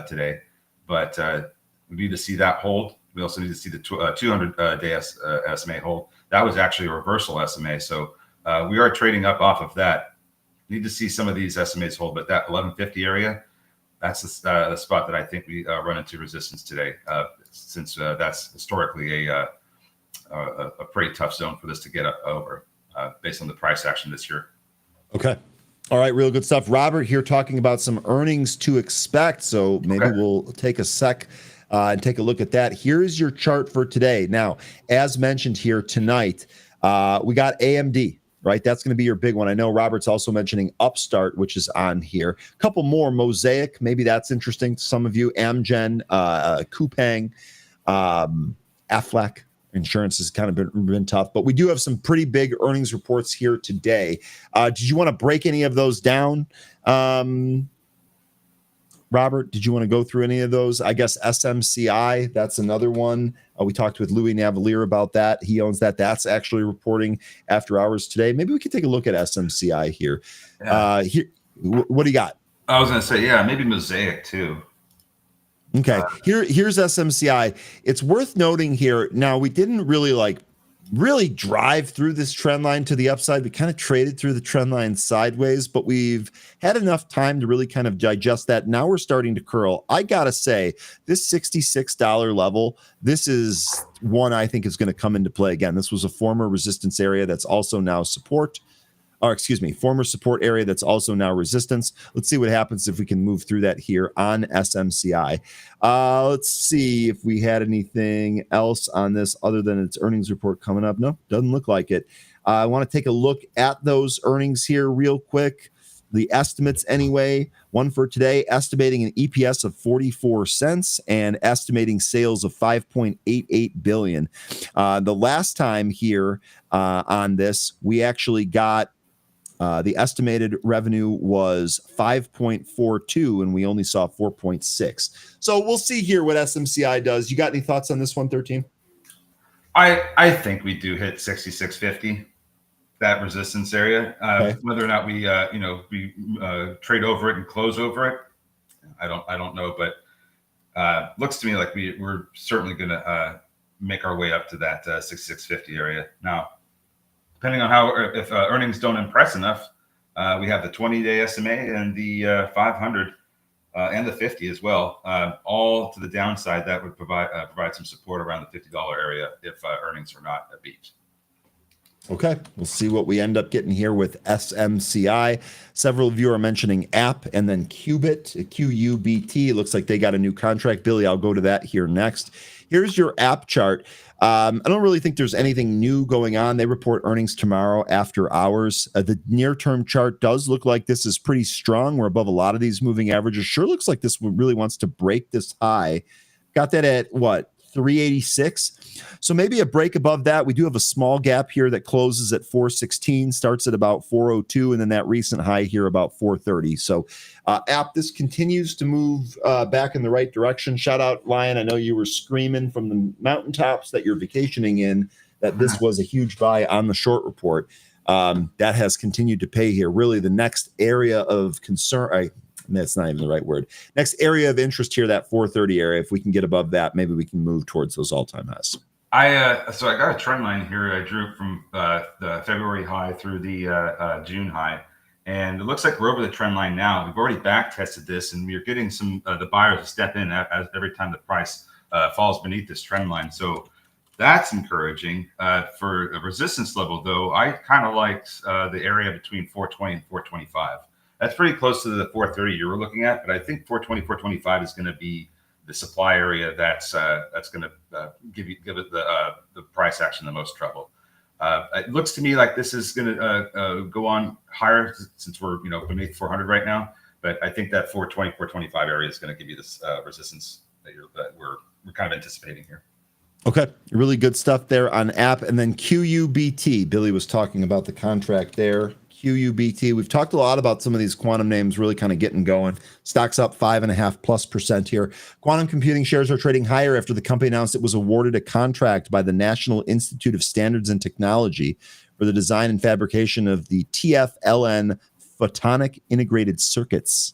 today, but we need to see that hold. We also need to see the 200-day SMA hold. That was actually a reversal SMA, so we are trading up off of that. Need to see some of these SMAs hold, but that 1150 area, that's the spot that I think we run into resistance today, since that's historically a pretty tough zone for this to get up over based on the price action this year. Okay. All right, real good stuff. Robert here talking about some earnings to expect. So maybe we'll take a sec and take a look at that. Here's your chart for today. Now, as mentioned here tonight, we got AMD, right? That's going to be your big one. I know Robert's also mentioning Upstart, which is on here. A couple more, Mosaic. Maybe that's interesting to some of you. Amgen, Coupang, Aflac. Insurance has kind of been tough, but we do have some pretty big earnings reports here today. Did you want to break any of those down? Robert, did you want to go through any of those? I guess SMCI, that's another one. We talked with Louis Navalier about that. He owns that. That's actually reporting after hours today. Maybe we could take a look at SMCI here. Yeah. What do you got? I was going to say, yeah, maybe Mosaic too. Okay, here's SMCI. It's worth noting here. Now, we didn't really drive through this trend line to the upside. We kind of traded through the trend line sideways, but we've had enough time to really kind of digest that. Now we're starting to curl. I gotta say, this $66 level, this is one I think is going to come into play again. This was a former resistance area that's also now support. Or excuse me, former support area that's also now resistance. Let's see what happens if we can move through that here on SMCI. Let's see if we had anything else on this other than its earnings report coming up. No, doesn't look like it. I want to take a look at those earnings here real quick. The estimates anyway. One for today, estimating an EPS of 44 cents and estimating sales of 5.88 billion. The last time here on this, we actually got the estimated revenue was 5.42, and we only saw 4.6. So we'll see here what SMCI does. You got any thoughts on this 113? I think we do hit 66.50, that resistance area. Okay. Whether or not we trade over it and close over it, I don't know. But looks to me like we're certainly going to make our way up to that 66.50 area now. Depending on if earnings don't impress enough, we have the 20-day SMA and the 500 and the 50 as well, all to the downside. That would provide some support around the $50 area if earnings are not a beat. Okay, we'll see what we end up getting here with SMCI. Several of you are mentioning App and then Qubit, QUBT. It looks like they got a new contract. Billy, I'll go to that here next. Here's your App chart. I don't really think there's anything new going on. They report earnings tomorrow after hours. The near-term chart does look like this is pretty strong. We're above a lot of these moving averages. Sure looks like this really wants to break this high. Got that at what? 386. So maybe a break above that. We do have a small gap here that closes at 416, starts at about 402, and then that recent high here about 430. So App, this continues to move back in the right direction. Shout out, Lion. I know you were screaming from the mountaintops that you're vacationing in that this was a huge buy on the short report. That has continued to pay here. Really the next area of concern, that's not even the right word. Next area of interest here, that 430 area. If we can get above that, maybe we can move towards those all-time highs. So I got a trend line here. I drew from the February high through the June high, and it looks like we're over the trend line now. We've already back tested this, and we're getting some the buyers to step in as every time the price falls beneath this trend line. So that's encouraging. For a resistance level, though, I kind of liked the area between 420 and 425. That's pretty close to the 430 you were looking at, but I think 420, 425 is going to be the supply area that's going to give it the price action the most trouble. It looks to me like this is going to go on higher since we're beneath 400 right now, but I think that 420, 425 area is going to give you this resistance that we're kind of anticipating here. Okay, really good stuff there on App, and then QUBT. Billy was talking about the contract there. QUBT. We've talked a lot about some of these quantum names really kind of getting going. Stocks up 5.5+% here. Quantum computing shares are trading higher after the company announced it was awarded a contract by the National Institute of Standards and Technology for the design and fabrication of the TFLN photonic integrated circuits.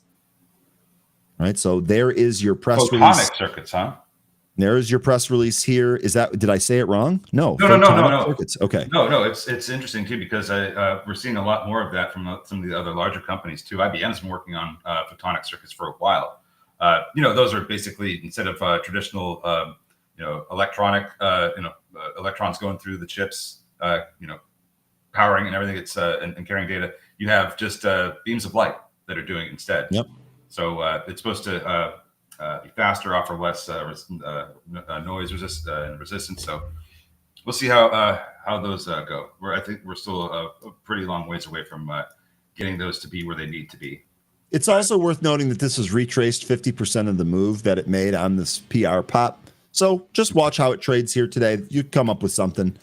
All right, so there is your press Photonic release. circuits, huh? There is your press release here. Is that, did I say it wrong? No. No. Circuits. Okay. No. It's interesting too because we're seeing a lot more of that from some of the other larger companies too. IBM's been working on photonic circuits for a while. Those are basically instead of traditional, electronic, electrons going through the chips, powering and everything. It's and carrying data. You have just beams of light that are doing it instead. Yep. So it's supposed to be faster, offer less noise resistance. So we'll see how those go. I think we're still a pretty long ways away from getting those to be where they need to be. It's also worth noting that this has retraced 50% of the move that it made on this PR pop. So just watch how it trades here today. You come up with something,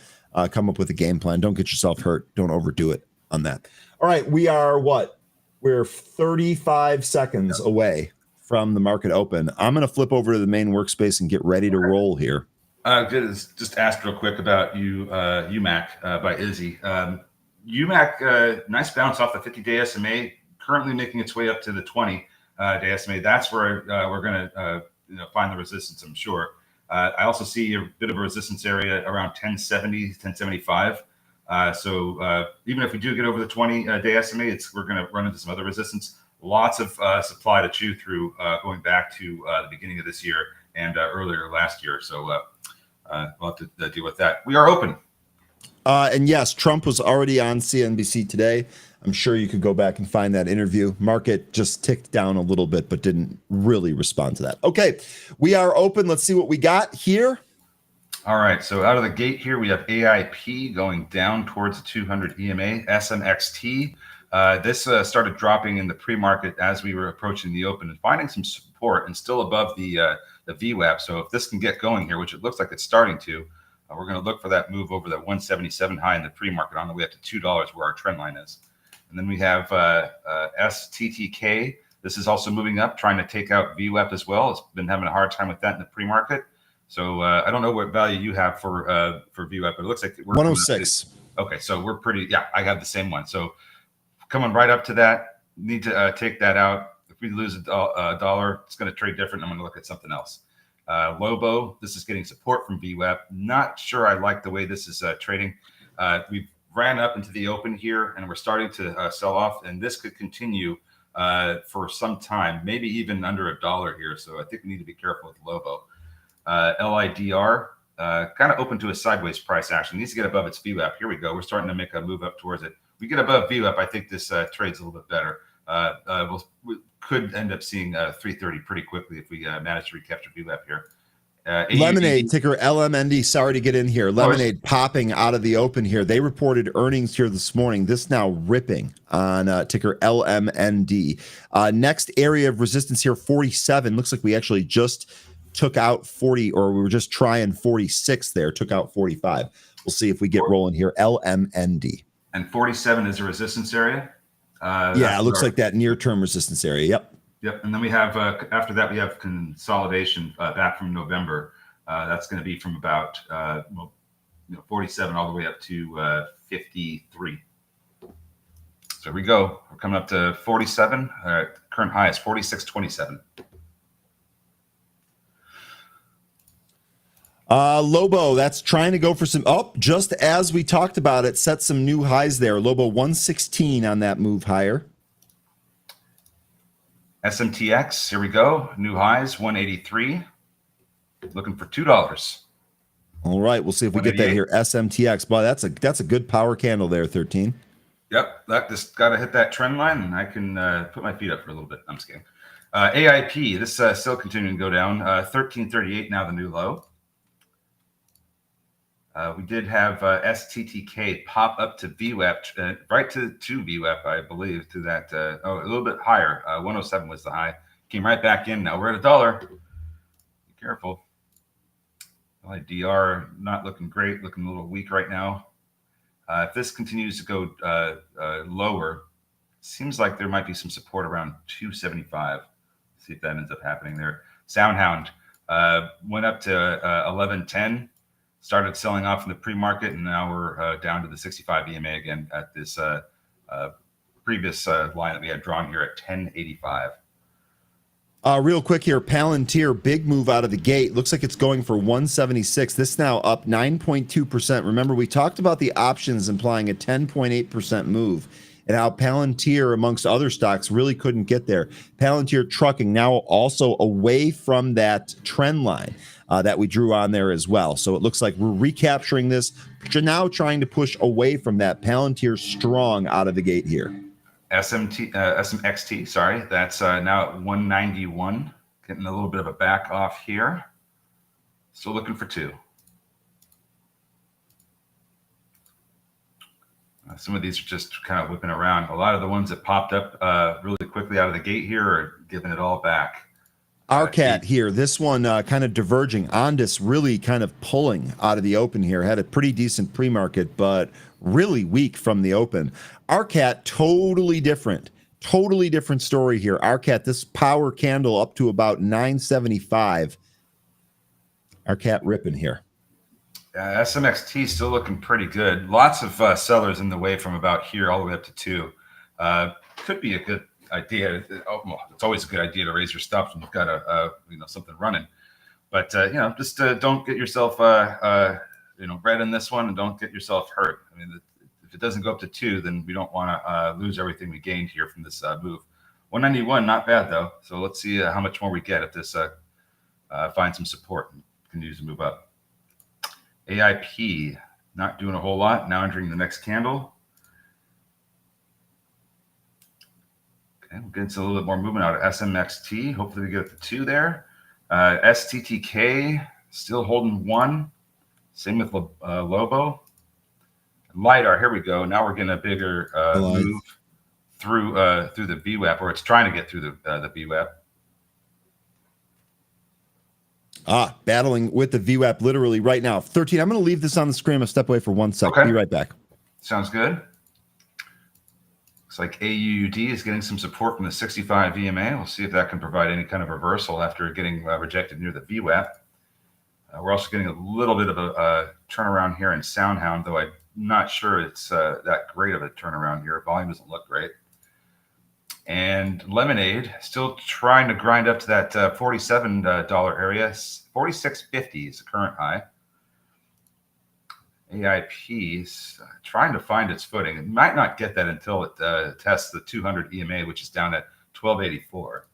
come up with a game plan. Don't get yourself hurt. Don't overdo it on that. All right, we are what? We're 35 seconds away from the market open. I'm going to flip over to the main workspace and get ready to roll here. Just asked real quick about UMAC by Izzy. UMAC, nice bounce off the 50-day SMA, currently making its way up to the 20-day SMA. That's where we're going to find the resistance, I'm sure. I also see a bit of a resistance area around 1070, 1075. So even if we do get over the 20-day SMA, we're going to run into some other resistance. Lots of supply to chew through going back to the beginning of this year and earlier last year. So we'll have to deal with that. We are open. And yes, Trump was already on CNBC today. I'm sure you could go back and find that interview. Market just ticked down a little bit, but didn't really respond to that. Okay, we are open. Let's see what we got here. All right, so out of the gate here, we have AIP going down towards the 200 EMA, SMXT. This started dropping in the pre-market as we were approaching the open and finding some support and still above the VWAP. So if this can get going here, which it looks like it's starting to, we're going to look for that move over that 177 high in the pre-market on the way up to $2 where our trend line is. And then we have STTK. This is also moving up, trying to take out VWAP as well. It's been having a hard time with that in the pre-market. So I don't know what value you have for VWAP, but it looks like we're 106. Okay, so we're pretty. Yeah, I have the same one. So coming right up to that, need to take that out. If we lose a dollar, it's going to trade different. I'm going to look at something else. Lobo, this is getting support from VWAP. Not sure I like the way this is trading. We've ran up into the open here, and we're starting to sell off, and this could continue for some time, maybe even under $1 here. So I think we need to be careful with Lobo. LIDR, kind of open to a sideways price action. Needs to get above its VWAP. Here we go. We're starting to make a move up towards it. We get above VWAP, I think this trades a little bit better. We could end up seeing 330 pretty quickly if we manage to recapture VWAP here. Lemonade, ticker LMND. Sorry to get in here. Lemonade popping out of the open here. They reported earnings here this morning. This now ripping on ticker LMND. Next area of resistance here, 47. Looks like we actually just took out 40, or we were just trying 46 there, took out 45. We'll see if we get rolling here. LMND. And 47 is a resistance area. Yeah, it looks like that near-term resistance area. Yep. And then we have, after that, we have consolidation back from November. That's going to be from about 47 all the way up to 53. So here we go. We're coming up to 47. Current high is 46.27. Lobo, that's trying to go for some, just as we talked about it, set some new highs there. Lobo 116 on that move higher. SMTX, here we go. New highs, 183. Looking for $2. All right, we'll see if we get that here. SMTX, boy, that's a good power candle there, 13. Yep, that just got to hit that trend line, and I can put my feet up for a little bit. I'm just kidding. AIP, this still continuing to go down. 1338 now the new low. We did have STTK pop up to VWAP, right to VWAP, I believe, to that. A little bit higher. 107 was the high. Came right back in. Now we're at $1. Be careful. LIDR not looking great, looking a little weak right now. If this continues to go lower, seems like there might be some support around 275. See if that ends up happening there. Soundhound went up to 1110. Started selling off in the pre-market, and now we're down to the 65 EMA again at this previous line that we had drawn here at 1085. Real quick here, Palantir, big move out of the gate. Looks like it's going for 176. This now up 9.2%. Remember, we talked about the options implying a 10.8% move and how Palantir, amongst other stocks, really couldn't get there. Palantir Trucking now also away from that trend line that we drew on there as well. So it looks like we're recapturing this. Now trying to push away from that. Palantir strong out of the gate here. SMXT, sorry, that's now at 191, getting a little bit of a back off here. Still looking for 2. Some of these are just kind of whipping around. A lot of the ones that popped up really quickly out of the gate here are giving it all back. RCAT here, this one kind of diverging. Ondis really kind of pulling out of the open here. Had a pretty decent pre-market, but really weak from the open. RCAT, totally different story here. RCAT, this power candle up to about 975. RCAT ripping here. SMXT still looking pretty good. Lots of sellers in the way from about here all the way up to 2. Could be a good idea. It's always a good idea to raise your stops when you've got something running. But just don't get yourself red in this one, and don't get yourself hurt. I mean, if it doesn't go up to 2, then we don't want to lose everything we gained here from this move. 191, not bad though. So let's see how much more we get if this finds some support and continues to move up. AIP, not doing a whole lot. Now entering the next candle. Okay, we'll get into a little bit more movement out of SMXT. Hopefully we get up to 2 there. STTK still holding 1. Same with Lobo. LiDAR, here we go. Now we're getting a bigger move through the VWAP, or it's trying to get through the VWAP. Battling with the VWAP literally right now. 13, I'm going to leave this on the screen. I'm going to step away for 1 second. Okay. Be right back. Sounds good. Looks like AUD is getting some support from the 65 EMA. We'll see if that can provide any kind of reversal after getting rejected near the VWAP. We're also getting a little bit of a turnaround here in SoundHound, though I'm not sure it's that great of a turnaround here. Volume doesn't look great. And Lemonade still trying to grind up to that $47 area. $46.50 is the current high. AIP is trying to find its footing. It might not get that until it tests the 200 EMA, which is down at 1284.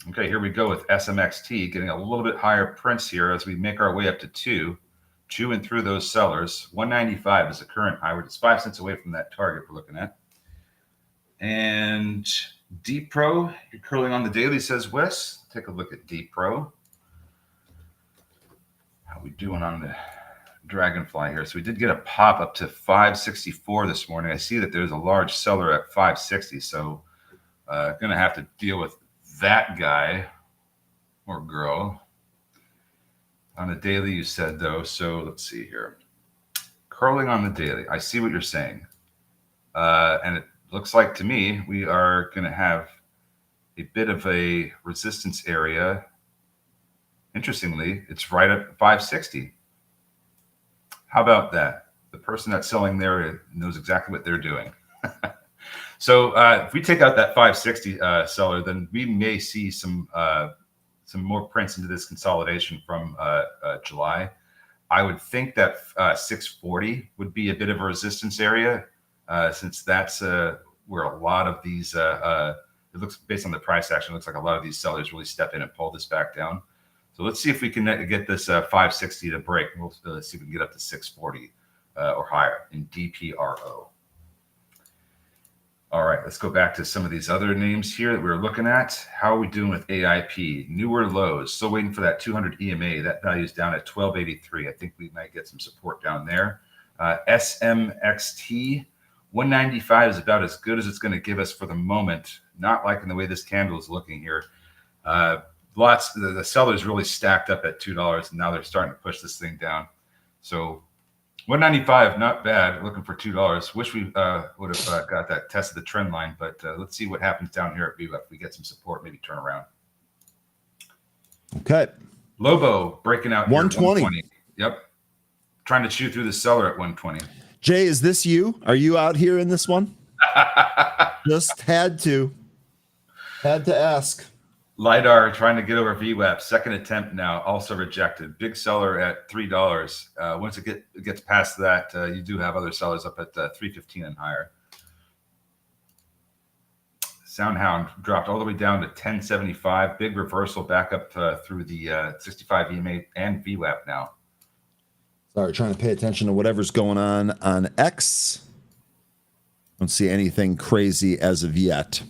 Okay, here we go with SMXT, getting a little bit higher prints here as we make our way up to 2, chewing through those sellers. 195 is the current high. We're just 5 cents away from that target we're looking at. And DPro, you're curling on the daily, says Wes. Take a look at DPro. How we doing on the Dragonfly here? So we did get a pop up to 564 this morning. I see that there's a large seller at 560, so gonna have to deal with that guy or girl. On the daily, you said though, so let's see here. Curling on the daily, I see what you're saying, and it looks like to me we are going to have a bit of a resistance area. Interestingly, it's right at 560. How about that? The person that's selling there knows exactly what they're doing. So if we take out that 560 seller, then we may see some more prints into this consolidation from July. I would think that 640 would be a bit of a resistance area, since that's where a lot of these, it looks, based on the price action, it looks like a lot of these sellers really step in and pull this back down. So let's see if we can get this 560 to break. We'll see if we can get up to 640 or higher in DPRO. All right, let's go back to some of these other names here that we were looking at. How are we doing with AIP? Newer lows. Still waiting for that 200 EMA. That value is down at 1283. I think we might get some support down there. SMXT, 195 is about as good as it's going to give us for the moment. Not liking the way this candle is looking here. The sellers really stacked up at $2, and now they're starting to push this thing down. So 195, not bad. Looking for $2. Wish we would have got that test of the trend line, but let's see what happens down here at VWAP. If we get some support, maybe turn around. Okay. Lobo breaking out 120. Yep. Trying to chew through the seller at 120. Jay, is this you? Are you out here in this one? Just had to ask. LiDAR trying to get over VWAP. Second attempt now, also rejected. Big seller at $3. Once it gets past that, you do have other sellers up at $3.15 and higher. Soundhound dropped all the way down to 1075. Big reversal back up through the 65 EMA and VWAP now. Sorry, trying to pay attention to whatever's going on X. Don't see anything crazy as of yet.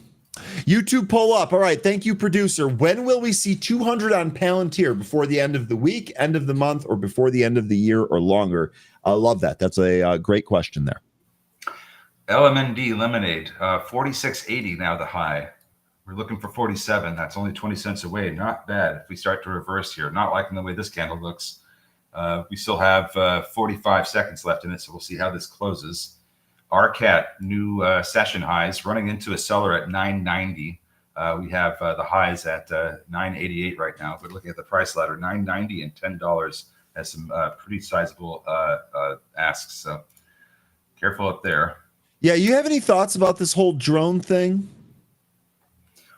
YouTube pull up. All right. Thank you, producer. When will we see 200 on Palantir? Before the end of the week, end of the month, or before the end of the year or longer? I love that. That's a great question there. LMND Lemonade, 46.80 now the high. We're looking for 47. That's only 20 cents away. Not bad if we start to reverse here. Not liking the way this candle looks. We still have 45 seconds left in it, so we'll see how this closes. RCAT, new session highs, running into a seller at 990. We have the highs at 988 right now. If we're looking at the price ladder, 990 and $10 has some pretty sizable asks. So careful up there. Yeah, you have any thoughts about this whole drone thing?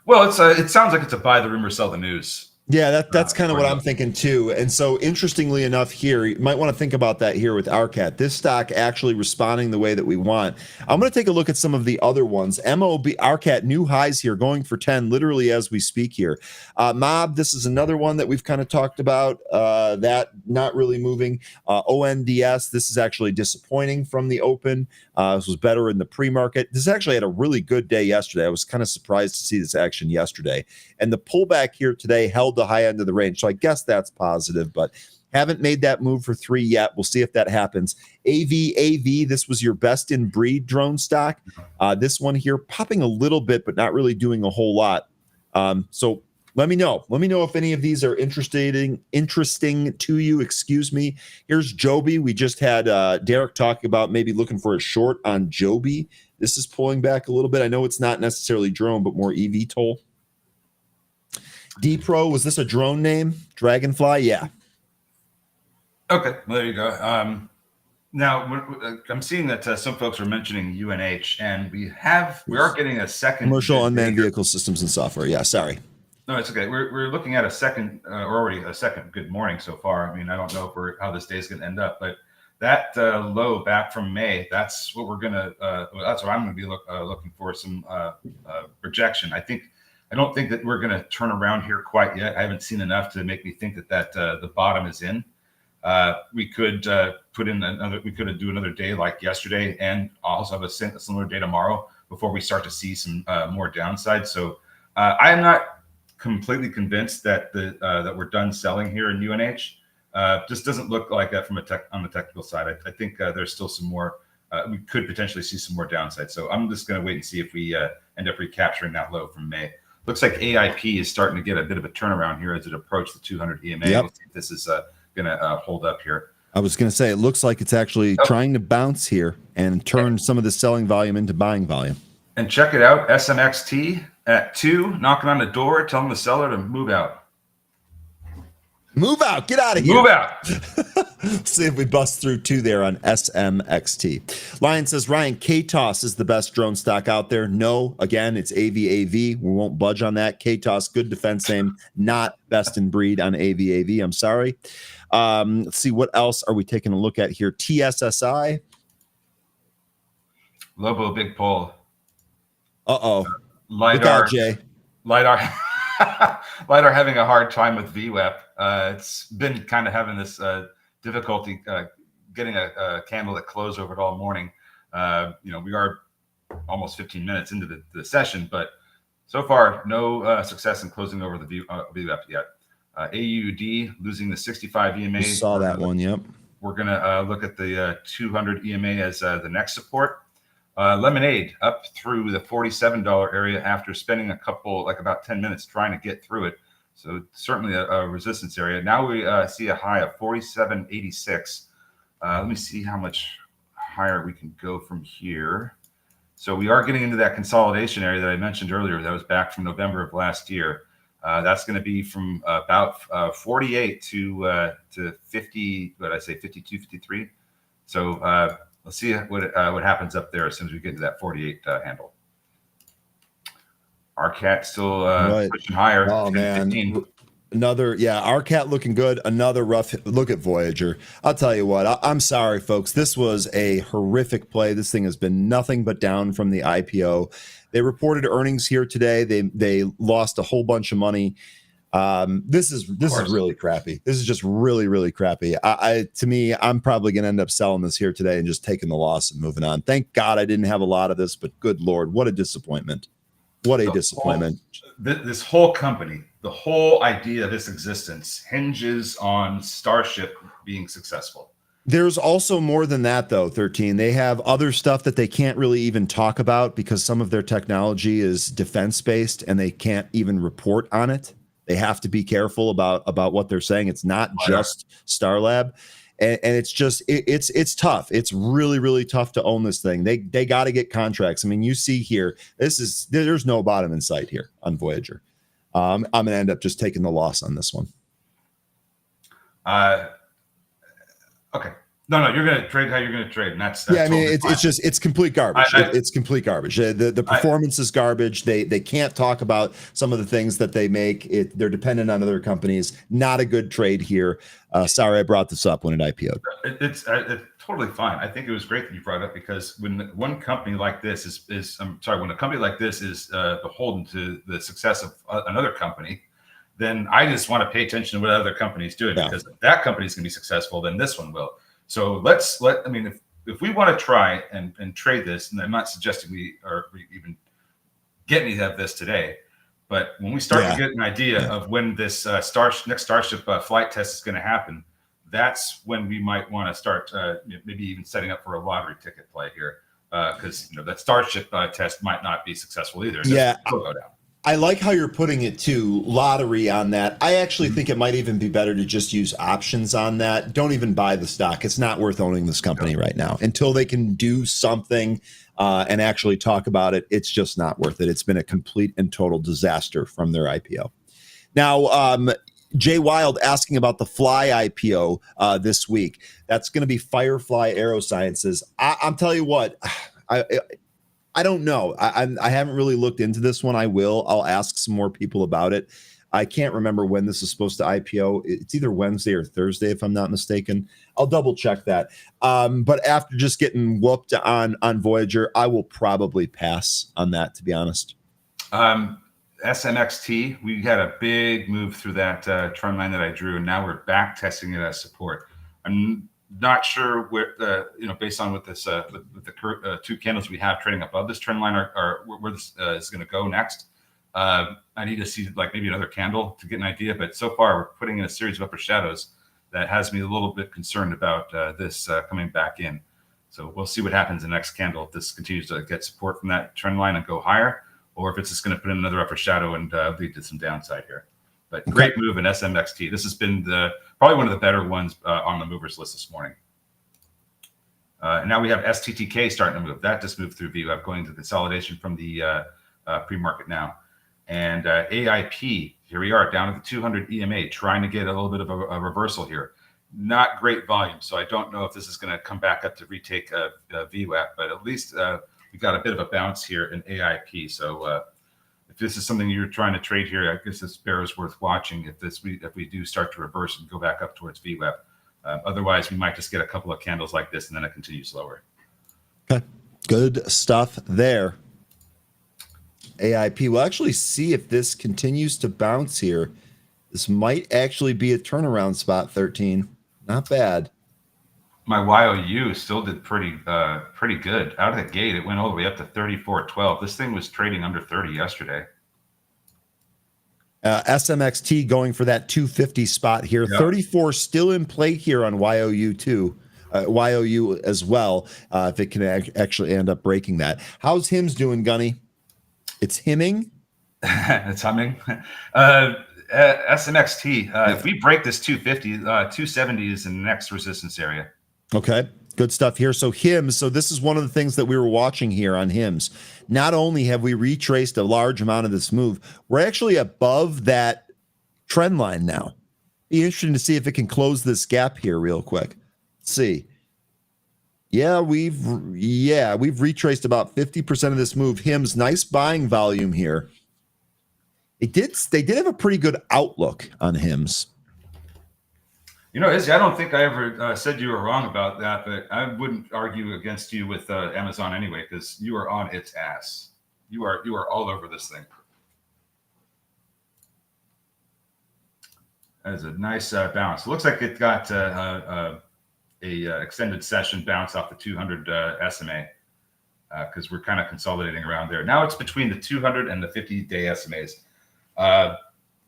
Well, it sounds like it's a buy the rumor, sell the news. Yeah, that's kind of what I'm thinking too. And so interestingly enough here, you might want to think about that here with RCAT. This stock actually responding the way that we want. I'm going to take a look at some of the other ones. MOB, RCAT, new highs here, going for 10 literally as we speak here. Mob, this is another one that we've kind of talked about. That not really moving. ONDS, this is actually disappointing from the open. This was better in the pre-market. This actually had a really good day yesterday. I was kind of surprised to see this action yesterday. And the pullback here today held the high end of the range. So I guess that's positive, but haven't made that move for 3 yet. We'll see if that happens. AV, this was your best in breed drone stock. This one here popping a little bit, but not really doing a whole lot. So let me know. Let me know if any of these are interesting to you. Excuse me. Here's Joby. We just had Derek talking about maybe looking for a short on Joby. This is pulling back a little bit. I know it's not necessarily drone, but more eVTOL. D-Pro, was this a drone name? Dragonfly? Yeah. Okay, well, there you go. Now, I'm seeing that some folks are mentioning UNH, and we are getting a second commercial unmanned vehicle systems and software. Yeah, sorry. No, it's okay. We're looking at a second, already a second good morning so far. I mean, I don't know how this day is going to end up, but that low back from May, that's what we're going to, that's what I'm going to be looking for, some rejection. I don't think that we're going to turn around here quite yet. I haven't seen enough to make me think that the bottom is in. We could do another day like yesterday, and also have a similar day tomorrow before we start to see some more downside. So I am not completely convinced that that we're done selling here in UNH. Just doesn't look like that from on the technical side. I think there's still some more. We could potentially see some more downside. So I'm just going to wait and see if we end up recapturing that low from May. Looks like AIP is starting to get a bit of a turnaround here as it approached the 200 EMA. Yep. We'll see if this is going to hold up here. I was going to say, it looks like it's actually trying to bounce here and turn some of the selling volume into buying volume. And check it out, SMXT at 2, knocking on the door, telling the seller to move out. Move out. Get out of here. Move out. See if we bust through 2 there on SMXT. Lion says, Ryan, KTOS is the best drone stock out there. No, again, it's AVAV. We won't budge on that. KTOS, good defense name, not best in breed on AVAV. I'm sorry. Let's see, what else are we taking a look at here? TSSI. Lobo, big pull. Uh-oh. LiDAR. Look out, Jay. LiDAR. LiDAR having a hard time with VWAP. It's been kind of having this difficulty getting a candle that closed over it all morning. We are almost 15 minutes into the session, but so far no success in closing over the VWAP yet. AUD losing the 65 EMA. We saw that one. Yep. We're gonna look at the 200 EMA as the next support. Lemonade up through the $47 area after spending about 10 minutes trying to get through it. So certainly a resistance area. Now we see a high of 47.86. Let me see how much higher we can go from here. So we are getting into that consolidation area that I mentioned earlier. That was back from November of last year. That's going to be from about 48 to 50. What did I say? 52, 53. So let's see what happens up there as soon as we get to that 48 handle. RCAT still Right. pushing higher. Oh, man. 10-15. Another, RCAT looking good. Another rough look at Voyager. I'll tell you what, I'm sorry, folks. This was a horrific play. This thing has been nothing but down from the IPO. They reported earnings here today. They lost a whole bunch of money. This is really crappy. This is just really, really crappy. To me, I'm probably going to end up selling this here today and just taking the loss and moving on. Thank God I didn't have a lot of this, but good Lord, what a disappointment. What a disappointment. This whole company, the whole idea of its existence hinges on Starship being successful. There's also more than that, though, 13. They have other stuff that they can't really even talk about because some of their technology is defense-based and they can't even report on it. They have to be careful about what they're saying. It's not just Starlab. And it's just it's tough. It's really, really tough to own this thing. They got to get contracts. I mean, you see here, there's no bottom in sight here on Voyager. I'm going to end up just taking the loss on this one. Okay. No, you're going to trade how you're going to trade. And that's I mean, totally it's complete garbage. It's complete garbage. The performance is garbage. They can't talk about some of the things that they make. They're dependent on other companies. Not a good trade here. Sorry, I brought this up when it IPO'd. It's totally fine. I think it was great that you brought it up because when one company like this when a company like this is beholden to the success of another company, then I just want to pay attention to what other companies doing because if that company is going to be successful, then this one will. So if we want to try and trade this, and I'm not suggesting we even get any of this today, but when we start to get an idea of when this next Starship flight test is going to happen, that's when we might want to start maybe even setting up for a lottery ticket play here because that Starship test might not be successful either. Go down. I like how you're putting it too, lottery on that. I actually think it might even be better to just use options on that. Don't even buy the stock. It's not worth owning this company right now until they can do something and actually talk about it. It's just not worth it. It's been a complete and total disaster from their IPO. Now, Jay Wild asking about the Fly IPO this week. That's going to be Firefly Aerosciences. I'm telling you what, I don't know. I haven't really looked into this one. I'll ask some more people about it. I can't remember when this is supposed to IPO. It's either Wednesday or Thursday, if I'm not mistaken. I'll double check that. But after just getting whooped on Voyager, I will probably pass on that, to be honest. SMXT, we had a big move through that trend line that I drew, and now we're back testing it as support. I'm not sure where based on what this with the current two candles we have trading above this trend line are where this is going to go next. I need to see maybe another candle to get an idea, but so far we're putting in a series of upper shadows that has me a little bit concerned about this coming back in. So we'll see what happens in the next candle if this continues to get support from that trend line and go higher, or if it's just going to put in another upper shadow and lead to some downside here. But great move in SMXT. This has been probably one of the better ones on the movers list this morning. And now we have STTK starting to move. That just moved through VWAP, going to consolidation from the pre-market now. And AIP, here we are down at the 200 EMA, trying to get a little bit of a reversal here. Not great volume, so I don't know if this is going to come back up to retake VWAP, but at least we got a bit of a bounce here in AIP. So if this is something you're trying to trade here, I guess this bear is worth watching if we do start to reverse and go back up towards VWAP. Otherwise, we might just get a couple of candles like this and then it continues lower. Okay, good stuff there. AIP, we'll actually see if this continues to bounce here. This might actually be a turnaround spot, 13. Not bad. My YOU still did pretty good. Out of the gate, it went all the way up to 34.12. This thing was trading under 30 yesterday. SMXT going for that 250 spot here. Yep. 34 still in play here on YOU too. YOU as well, if it can actually end up breaking that. How's HIMS doing, Gunny? It's himming? It's humming. SMXT, if we break this 250, 270 is the next resistance area. Okay, good stuff here. So HIMS, so this is one of the things that we were watching here on HIMS. Not only have we retraced a large amount of this move, we're actually above that trend line now. Be interesting to see if it can close this gap here real quick. Let's see. Yeah, we've retraced about 50% of this move. HIMS, nice buying volume here. They did have a pretty good outlook on HIMS. You know, Izzy, I don't think I ever said you were wrong about that, but I wouldn't argue against you with Amazon anyway, because you are on its ass. You are all over this thing. That is a nice bounce. It looks like it got a extended session bounce off the 200 SMA because we're kind of consolidating around there. Now it's between the 200 and the 50-day SMAs.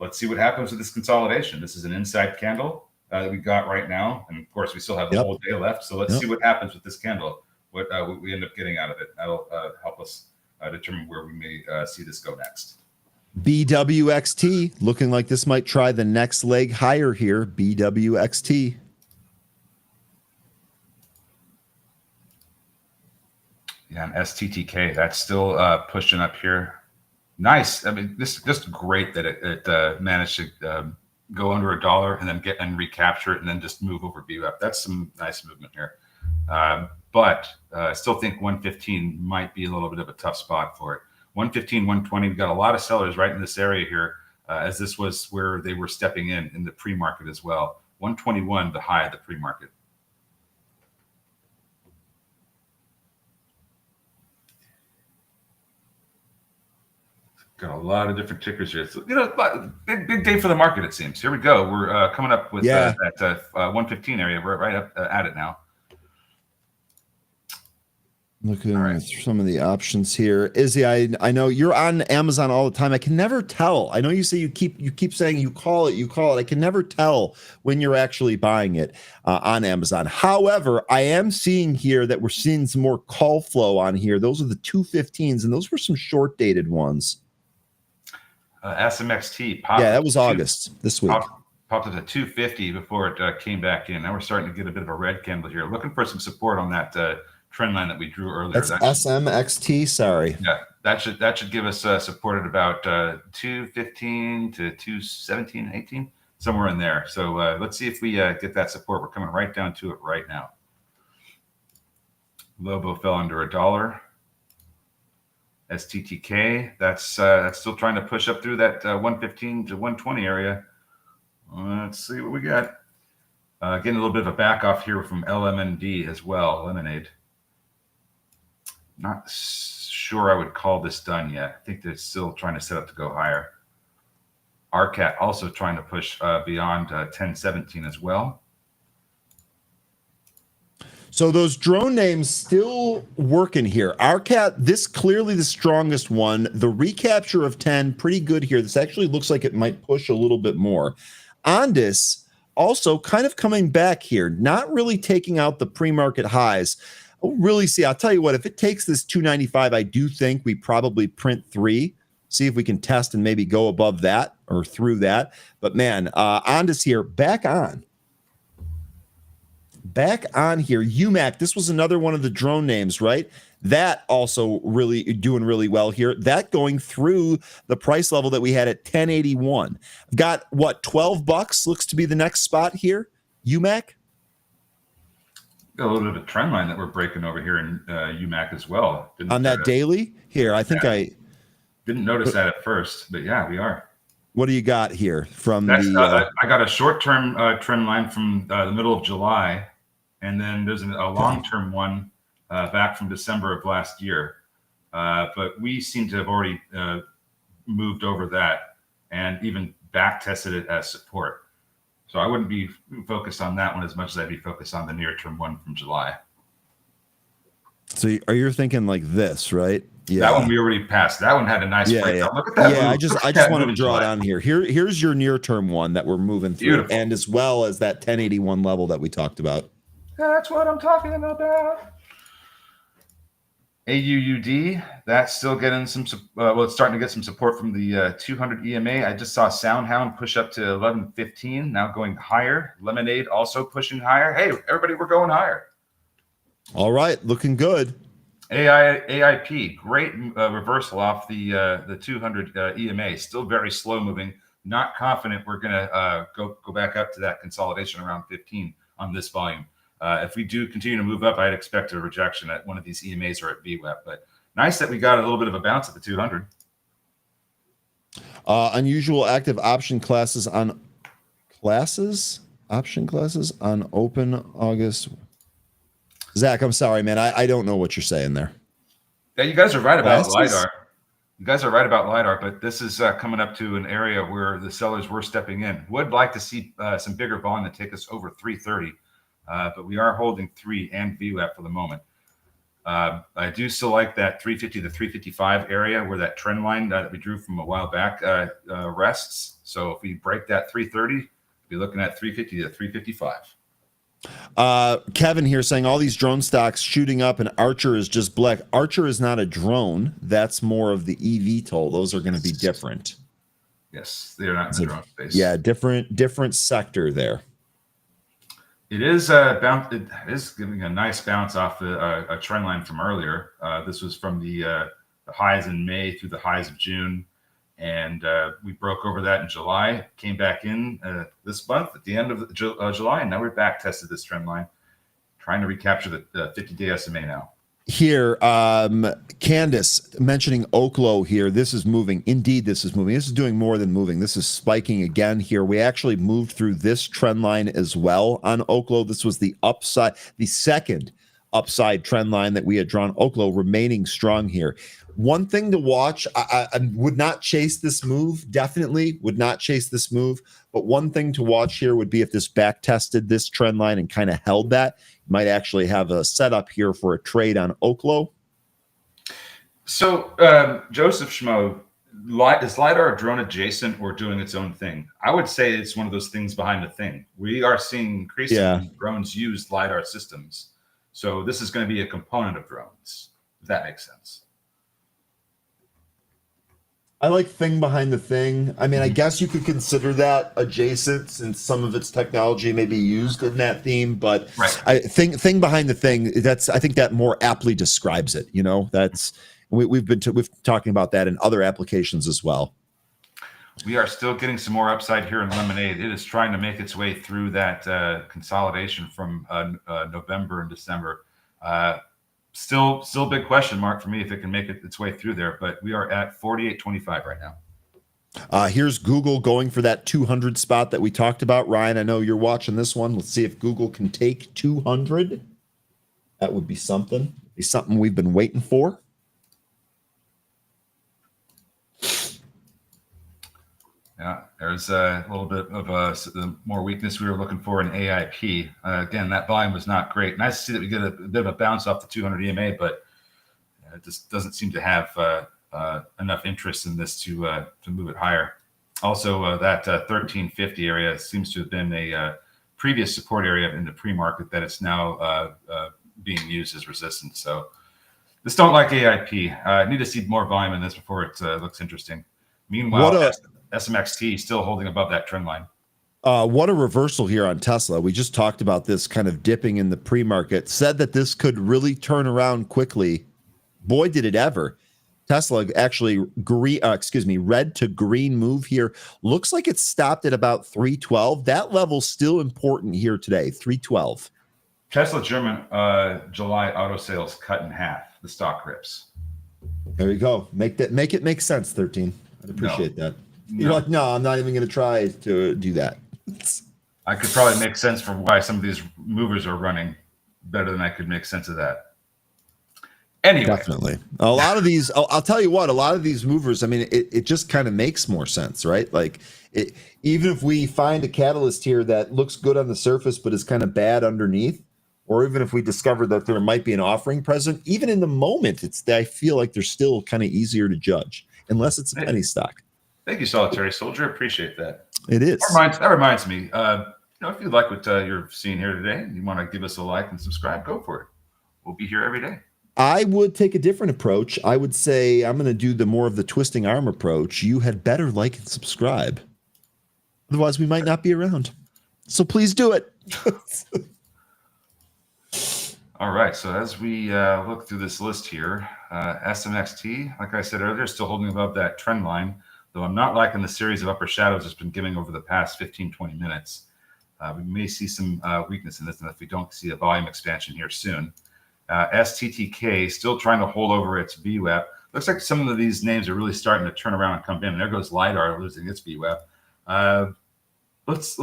Let's see what happens with this consolidation. This is an inside candle that we got right now, and of course we still have the whole day left. So let's see what happens with this candle. What we end up getting out of it. That'll help us determine where we may see this go next. BWXT looking like this might try the next leg higher here. BWXT. Yeah, and STTK, that's still pushing up here. Nice. I mean, this is just great that it managed to go under $1 and then get and recapture it and then just move over VWAP. That's some nice movement here. But I still think 115 might be a little bit of a tough spot for it. 115, 120, we've got a lot of sellers right in this area here, as this was where they were stepping in the pre-market as well. 121, the high of the pre-market. Got a lot of different tickers here. So, you know, big day for the market, it seems. Here we go. We're coming up with that 115 area. We're right up at it now. Looking at some of the options here. Izzy, I know you're on Amazon all the time. I can never tell. I know you say you keep saying you call it. I can never tell when you're actually buying it on Amazon. However, I am seeing here that we're seeing some more call flow on here. Those are the 215s, and those were some short dated ones. SMXT popped. Yeah, that was August this week. Popped up to 250 before it came back in. Now we're starting to get a bit of a red candle here. Looking for some support on that trend line that we drew earlier. That's SMXT. Sorry. Yeah, that should give us support at about 215 to 217, 18, somewhere in there. So let's see if we get that support. We're coming right down to it right now. Lobo fell under $1. STTK, that's still trying to push up through that 115 to 120 area. Let's see what we got. Getting a little bit of a back off here from LMND as well, Lemonade. Not sure I would call this done yet. I think they're still trying to set up to go higher. RCAT also trying to push beyond 1017 as well. So those drone names still working here. RCAT, this clearly the strongest one. The recapture of 10, pretty good here. This actually looks like it might push a little bit more. Ondis also kind of coming back here, not really taking out the pre-market highs. I'll tell you what, if it takes this 295, I do think we probably print 3. See if we can test and maybe go above that or through that. But man, Ondis here, back on here. UMAC, this was another one of the drone names, right? That also really doing really well here. That going through the price level that we had at 1081. I've got what, $12 looks to be the next spot here. UMAC. Got a little bit of a trend line that we're breaking over here in UMAC as well. On that daily here, I think I didn't notice that at first, but yeah, we are. What do you got here from I got a short-term trend line from the middle of July. And then there's a long-term one back from December of last year. But we seem to have already moved over that and even back tested it as support. So I wouldn't be focused on that one as much as I'd be focused on the near-term one from July. So are you thinking like this, right? Yeah. That one we already passed. That one had a nice breakdown. Yeah. Look at that. Yeah, I just wanted to draw it on here. Here's your near-term one that we're moving through. Beautiful. And as well as that 1081 level that we talked about. That's what I'm talking about. AUUD, that's still getting some, it's starting to get some support from the 200 EMA. I just saw Soundhound push up to 1115, now going higher. Lemonade also pushing higher. Hey, everybody, we're going higher. All right, looking good. AIP, great reversal off the 200 EMA. Still very slow moving. Not confident we're going to go back up to that consolidation around 15 on this volume. If we do continue to move up, I'd expect a rejection at one of these EMAs or at VWAP. But nice that we got a little bit of a bounce at the 200. Unusual active option classes on option classes on open August. Zach, I'm sorry, man. I don't know what you're saying there. Yeah, you guys are right about Classes? LiDAR. You guys are right about LiDAR, but this is coming up to an area where the sellers were stepping in. Would like to see some bigger volume to take us over 330, but we are holding 3 and VWAP for the moment. I do still like that 350 to 355 area where that trend line that we drew from a while back rests. So if we break that 330, we'll be looking at 350 to 355. Kevin here saying all these drone stocks shooting up and Archer is just black. Archer is not a drone. That's more of the EVTOL. Those are going to be different. Yes, they are not in the drone space. Yeah, different sector there. It is it is giving a nice bounce off a trend line from earlier. This was from the highs in May through the highs of June. And we broke over that in July, came back in this month at the end of July, and now we're back tested this trend line, trying to recapture the 50-day SMA now. Here, Candace mentioning Oklo here. This is moving. Indeed, this is moving. This is doing more than moving. This is spiking again here. We actually moved through this trend line as well on Oklo. This was the upside, the second upside trend line that we had drawn. Oklo remaining strong here. One thing to watch, I would not chase this move, definitely would not chase this move. But one thing to watch here would be if this back tested this trend line and kind of held that, you might actually have a setup here for a trade on Oklo. So, Joseph Schmo, is LiDAR drone adjacent or doing its own thing? I would say it's one of those things behind the thing. We are seeing increasingly drones use LiDAR systems. So this is going to be a component of drones, if that makes sense. I like thing behind the thing. I mean, I guess you could consider that adjacent since some of its technology may be used in that theme, but right. Thing behind the thing, I think that more aptly describes it. You know, that's we've talking about that in other applications as well. We are still getting some more upside here in Lemonade. It is trying to make its way through that consolidation from November and December. Still big question mark for me if it can make its way through there, but we are at 48.25 right now. Here's Google going for that 200 spot that we talked about. Ryan, I know you're watching this one. Let's see if Google can take 200. That would be something. Be something we've been waiting for. Yeah, there's a little bit of the more weakness we were looking for in AIP. Again, that volume was not great. Nice to see that we get a bit of a bounce off the 200 EMA, but it just doesn't seem to have enough interest in this to move it higher. Also, that 1350 area seems to have been a previous support area in the pre-market that it's now being used as resistance. So just don't like AIP. I need to see more volume in this before it looks interesting. Meanwhile, SMXT still holding above that trend line. What a reversal here on Tesla. We just talked about this kind of dipping in the pre-market, said that this could really turn around quickly. Boy, did it ever. Tesla actually red to green move here. Looks like it stopped at about 312. That level's still important here today, 312. Tesla German July auto sales cut in half. The stock rips. There you go. Make it make sense, 13. I'd appreciate that. You're like, no, I'm not even going to try to do that. I could probably make sense for why some of these movers are running better than I could make sense of that. Anyway. Definitely. A lot of these, I'll tell you what, a lot of these movers, I mean, it just kind of makes more sense, right? Like, even if we find a catalyst here that looks good on the surface but is kind of bad underneath, or even if we discover that there might be an offering present, even in the moment, I feel like they're still kind of easier to judge, unless it's a penny stock. Thank you, Solitary Soldier. Appreciate that. It is. That reminds me. If you like what you're seeing here today, and you want to give us a like and subscribe, go for it. We'll be here every day. I would take a different approach. I would say I'm going to do the more of the twisting arm approach. You had better like and subscribe. Otherwise, we might not be around. So please do it. All right. So as we look through this list here, SMXT, like I said earlier, still holding above that trend line. Though I'm not liking the series of upper shadows it's been giving over the past 15, 20 minutes. We may see some weakness in this, and if we don't see a volume expansion here soon. STTK still trying to hold over its VWAP. Looks like some of these names are really starting to turn around and come in. There goes LiDAR losing its VWAP. Let's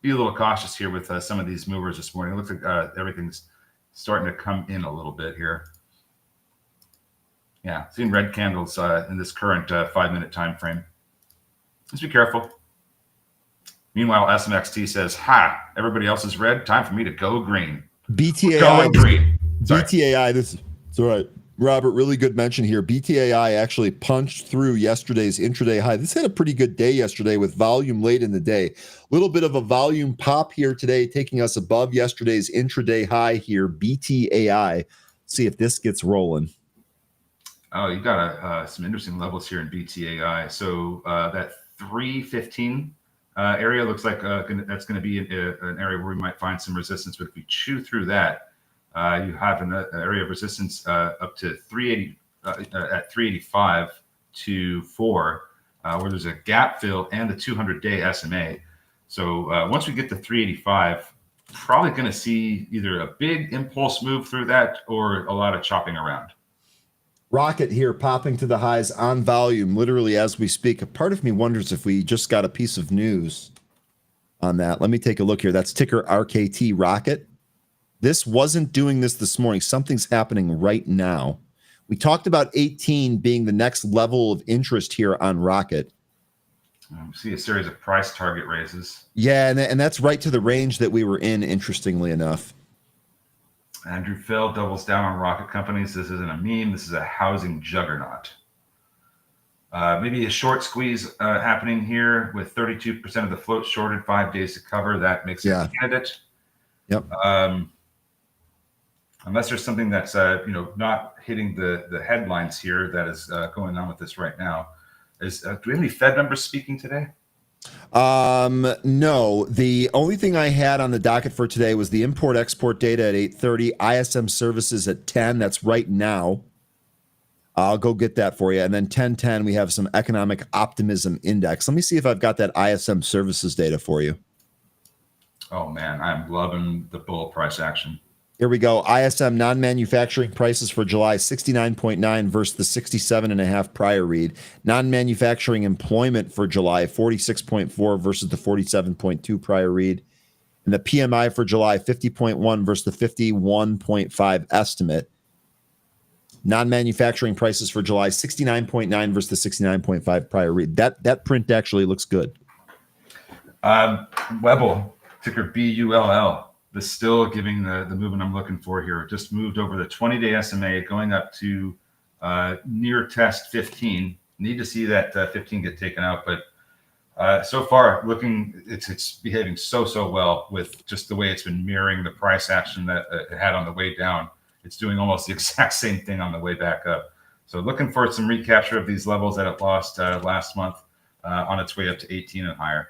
be a little cautious here with some of these movers this morning. It looks like everything's starting to come in a little bit here. Yeah, seeing red candles in this current 5-minute time frame. Let's be careful. Meanwhile, SMXT says, "Ha! Everybody else is red. Time for me to go green." BTAI. Going green. Sorry. BTAI. It's all right. Robert, really good mention here. BTAI actually punched through yesterday's intraday high. This had a pretty good day yesterday with volume late in the day. A little bit of a volume pop here today, taking us above yesterday's intraday high here. BTAI. See if this gets rolling. Oh, you got some interesting levels here in BTAI. So that 315 area looks like that's going to be an area where we might find some resistance. But if we chew through that, you have an area of resistance up to 380 at 385 to 4, where there's a gap fill and the 200-day SMA. So once we get to 385, probably going to see either a big impulse move through that or a lot of chopping around. Rocket here popping to the highs on volume, literally as we speak. A part of me wonders if we just got a piece of news on that. Let me take a look here. That's ticker RKT Rocket. This wasn't doing this morning. Something's happening right now. We talked about 18 being the next level of interest here on Rocket. We see a series of price target raises. Yeah, and that's right to the range that we were in, interestingly enough. Andrew Fell doubles down on rocket companies. This isn't a meme. This is a housing juggernaut. Maybe a short squeeze happening here with 32% of the float shorted, 5 days to cover. That makes it a candidate. Yep. Unless there's something that's not hitting the headlines here that is going on with this right now. Do we have any Fed numbers speaking today? No. The only thing I had on the docket for today was the import-export data at 8:30, ISM services at 10. That's right now. I'll go get that for you. And then 10:10, we have some economic optimism index. Let me see if I've got that ISM services data for you. Oh, man, I'm loving the bull price action. Here we go. ISM non-manufacturing prices for July, 69.9 versus the 67.5 prior read. Non-manufacturing employment for July, 46.4 versus the 47.2 prior read. And the PMI for July, 50.1 versus the 51.5 estimate. Non-manufacturing prices for July, 69.9 versus the 69.5 prior read. That print actually looks good. Webull, ticker BULL. This still giving the movement I'm looking for here. Just moved over the 20-day SMA, going up to near test 15. Need to see that 15 get taken out, but so far looking, it's behaving so well with just the way it's been mirroring the price action that it had on the way down. It's doing almost the exact same thing on the way back up. So looking for some recapture of these levels that it lost last month on its way up to 18 and higher.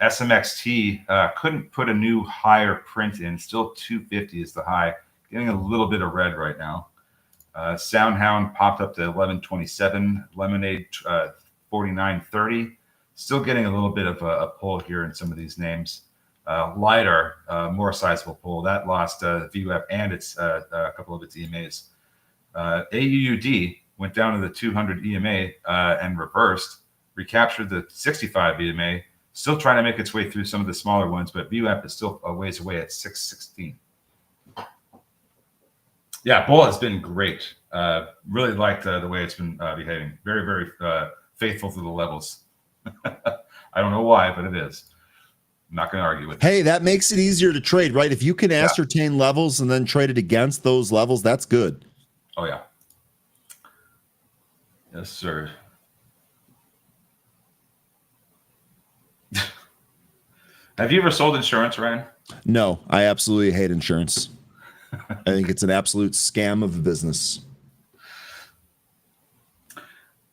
SMXT couldn't put a new higher print in. Still 250 is the high. Getting a little bit of red right now. Soundhound popped up to 1127. Lemonade 4930. Still getting a little bit of a pull here in some of these names. LiDAR, more sizable pull. That lost VWAP and its a couple of its EMAs. AUUD went down to the 200 EMA and reversed. Recaptured the 65 EMA. Still trying to make its way through some of the smaller ones, but VWAP is still a ways away at 616. Yeah, bull has been great. Really liked the way it's been behaving. Very, very faithful to the levels. I don't know why, but it is. I'm not going to argue with it. Hey, that makes it easier to trade, right? If you can ascertain levels and then trade it against those levels, that's good. Oh, yeah. Yes, sir. Have you ever sold insurance, Ryan? No, I absolutely hate insurance. I think it's an absolute scam of a business.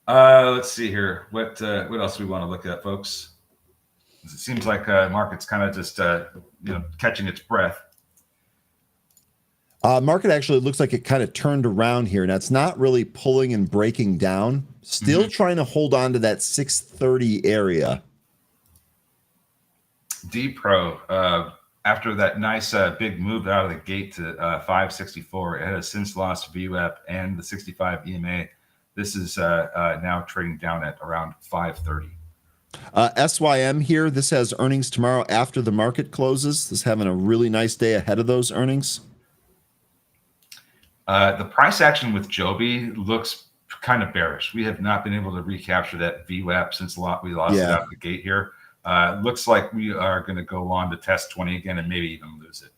Let's see here. What else do we want to look at, folks? It seems like market's kind of just catching its breath. Market actually looks like it kind of turned around here. Now it's not really pulling and breaking down. Still trying to hold on to that 630 area. DPro after that nice big move out of the gate to 564, it has since lost VWAP and the 65 EMA. This is now trading down at around 530. SYM here. This has earnings tomorrow after the market closes. This is having a really nice day ahead of those earnings. The price action with Joby looks kind of bearish. We have not been able to recapture that VWAP since we lost it out of the gate here. Looks like we are going to go on to test 20 again and maybe even lose it.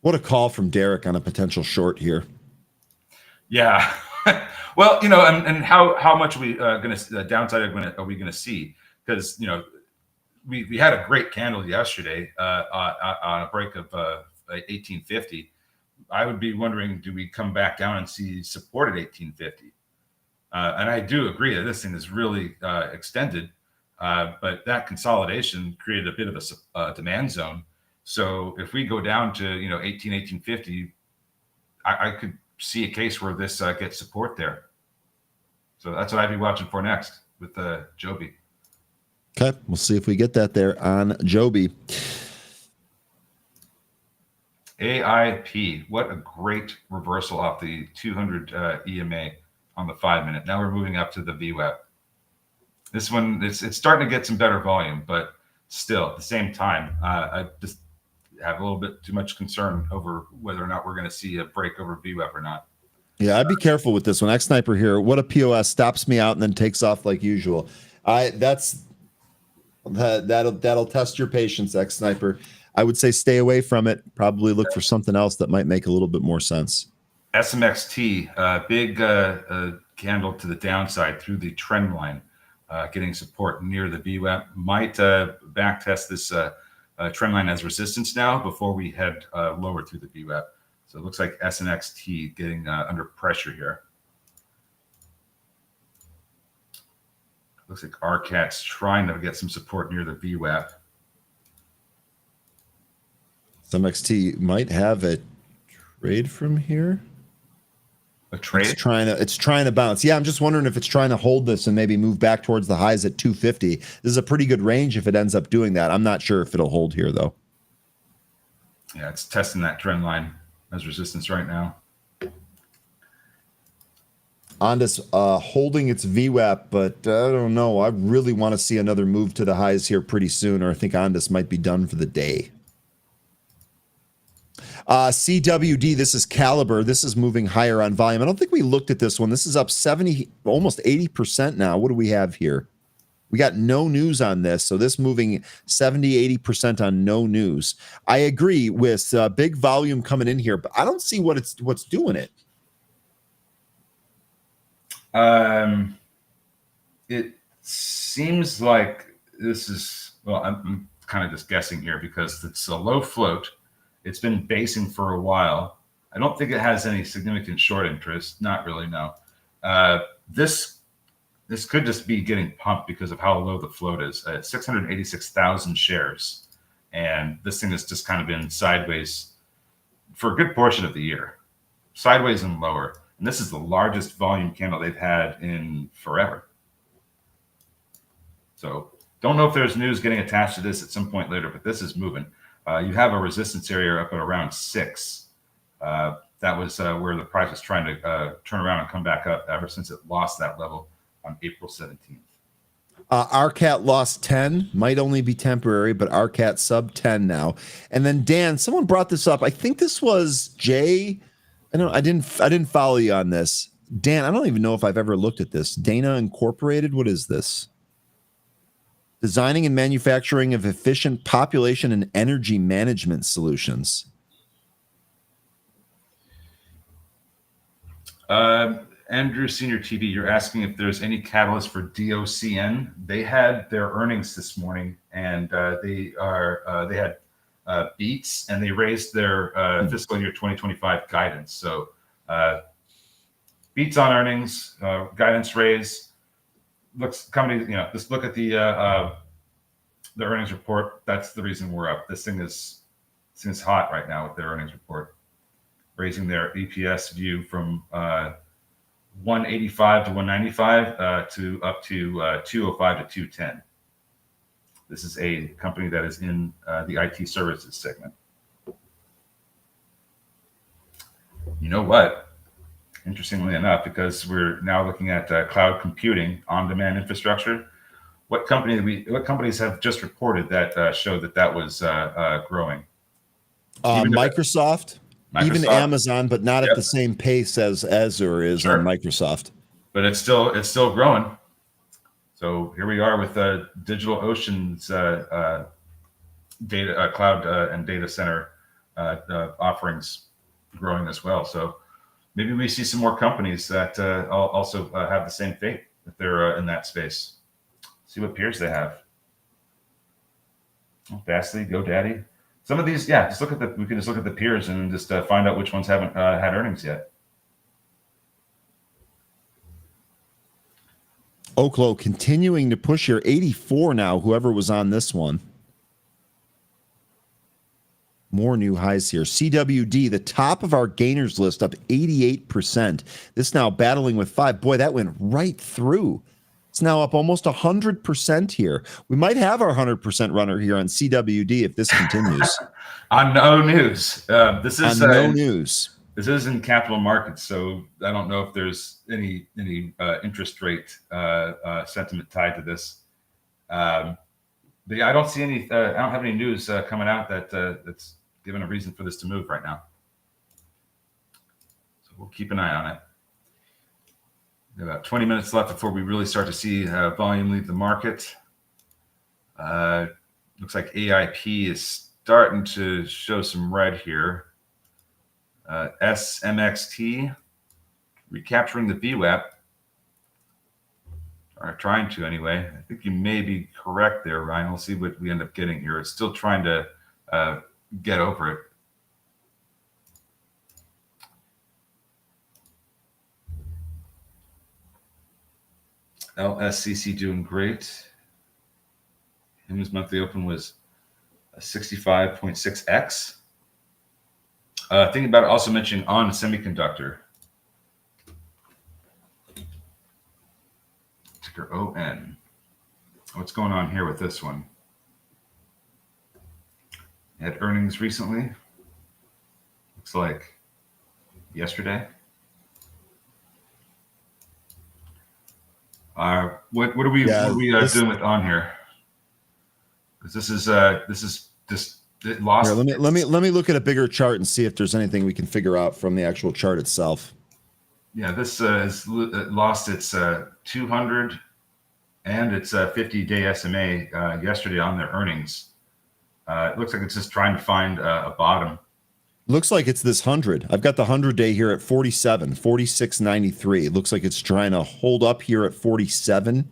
What a call from Derek on a potential short here. Yeah. Well, and how much are we going to downside are we going to see? Because we had a great candle yesterday on a break of 1850. I would be wondering, do we come back down and see support at 1850? And I do agree that this thing is really extended, but that consolidation created a bit of a demand zone. So if we go down to 1850, I could see a case where this gets support there. So that's what I'd be watching for next with Joby. Okay, we'll see if we get that there on Joby. AIP, what a great reversal off the 200 EMA on the 5-minute. Now we're moving up to the VWAP. This one, it's starting to get some better volume, but still at the same time, I just have a little bit too much concern over whether or not we're going to see a break over VWAP or not. Yeah, I'd be careful with this one. X Sniper here. What a POS, stops me out and then takes off like usual. That'll test your patience, X Sniper. I would say stay away from it. Probably look for something else that might make a little bit more sense. SMXT, big candle to the downside through the trend line, getting support near the VWAP. Might back test this trend line as resistance now before we head lower through the VWAP. So it looks like SNXT getting under pressure here. Looks like RCAT's trying to get some support near the VWAP. SMXT might have a trade from here. A trade? It's trying to bounce. Yeah, I'm just wondering if it's trying to hold this and maybe move back towards the highs at 250. This is a pretty good range if it ends up doing that. I'm not sure if it'll hold here though. Yeah, it's testing that trend line as resistance right now. Ondas holding its VWAP, but I don't know. I really want to see another move to the highs here pretty soon, or I think Ondas might be done for the day. CWD, this is Caliber. This is moving higher on volume. I don't think we looked at this one. This is up 70, almost 80% now. What do we have here? We got no news on this. So this moving 70, 80% on no news. I agree with big volume coming in here, but I don't see what's doing it. It seems like this is, well, I'm kind of just guessing here because it's a low float. It's been basing for a while. I don't think it has any significant short interest. Not really, no. This could just be getting pumped because of how low the float is. 686,000 shares. And this thing has just kind of been sideways for a good portion of the year. Sideways and lower. And this is the largest volume candle they've had in forever. So don't know if there's news getting attached to this at some point later, but this is moving. You have a resistance area up at around 6. That was where the price was trying to turn around and come back up ever since it lost that level on April 17th. RCAT lost 10, might only be temporary, but RCAT sub 10 now. And then Dan, someone brought this up. I think this was Jay. I didn't follow you on this. Dan, I don't even know if I've ever looked at this. Dana Incorporated, what is this? Designing and manufacturing of efficient population and energy management solutions. Andrew Senior TV, you're asking if there's any catalyst for DOCN. They had their earnings this morning, and they had beats, and they raised their fiscal year 2025 guidance. So beats on earnings, guidance raise. Company, just look at the earnings report. That's the reason we're up. This thing is hot right now with their earnings report, raising their EPS view from 185 to 195 to up to 205 to 210. This is a company that is in the IT services segment. You know what? Interestingly enough, because we're now looking at cloud computing, on-demand infrastructure. What companies have just reported that show that was growing? Microsoft, even Microsoft, Amazon, but not at the same pace as Azure is on Microsoft. But it's still growing. So here we are with DigitalOcean's data cloud and data center offerings growing as well. So maybe we see some more companies that also have the same fate if they're in that space. See what peers they have. Fastly, GoDaddy. Some of these, yeah, we can just look at the peers and just find out which ones haven't had earnings yet. Oklo continuing to push here, 84 now, whoever was on this one. More new highs here. CWD, the top of our gainers list, up 88%. This now battling with 5. Boy, that went right through. It's now up almost 100% here. We might have our 100% runner here on CWD if this continues. On no news. This is on no news. This is in capital markets, so I don't know if there's any interest rate sentiment tied to this. But yeah, I don't see any. I don't have any news coming out that's given a reason for this to move right now. So we'll keep an eye on it. About 20 minutes left before we really start to see volume leave the market. Looks like AIP is starting to show some red here. SMXT recapturing the VWAP, or trying to anyway. I think you may be correct there, Ryan. We'll see what we end up getting here. It's still trying to get over it. LSCC doing great. His monthly open was a 65.6x. Thinking about it, also mentioning on semiconductor. Ticker ON. What's going on here with this one? Had earnings recently. Looks like yesterday. What are we doing with on here? Because this is just it lost. Here, let me look at a bigger chart and see if there's anything we can figure out from the actual chart itself. Yeah, this has lost its 200 and its 50-day SMA yesterday on their earnings. It looks like it's just trying to find a bottom. Looks like it's this 100. I've got the 100-day here at 47, 46.93. It looks like it's trying to hold up here at 47.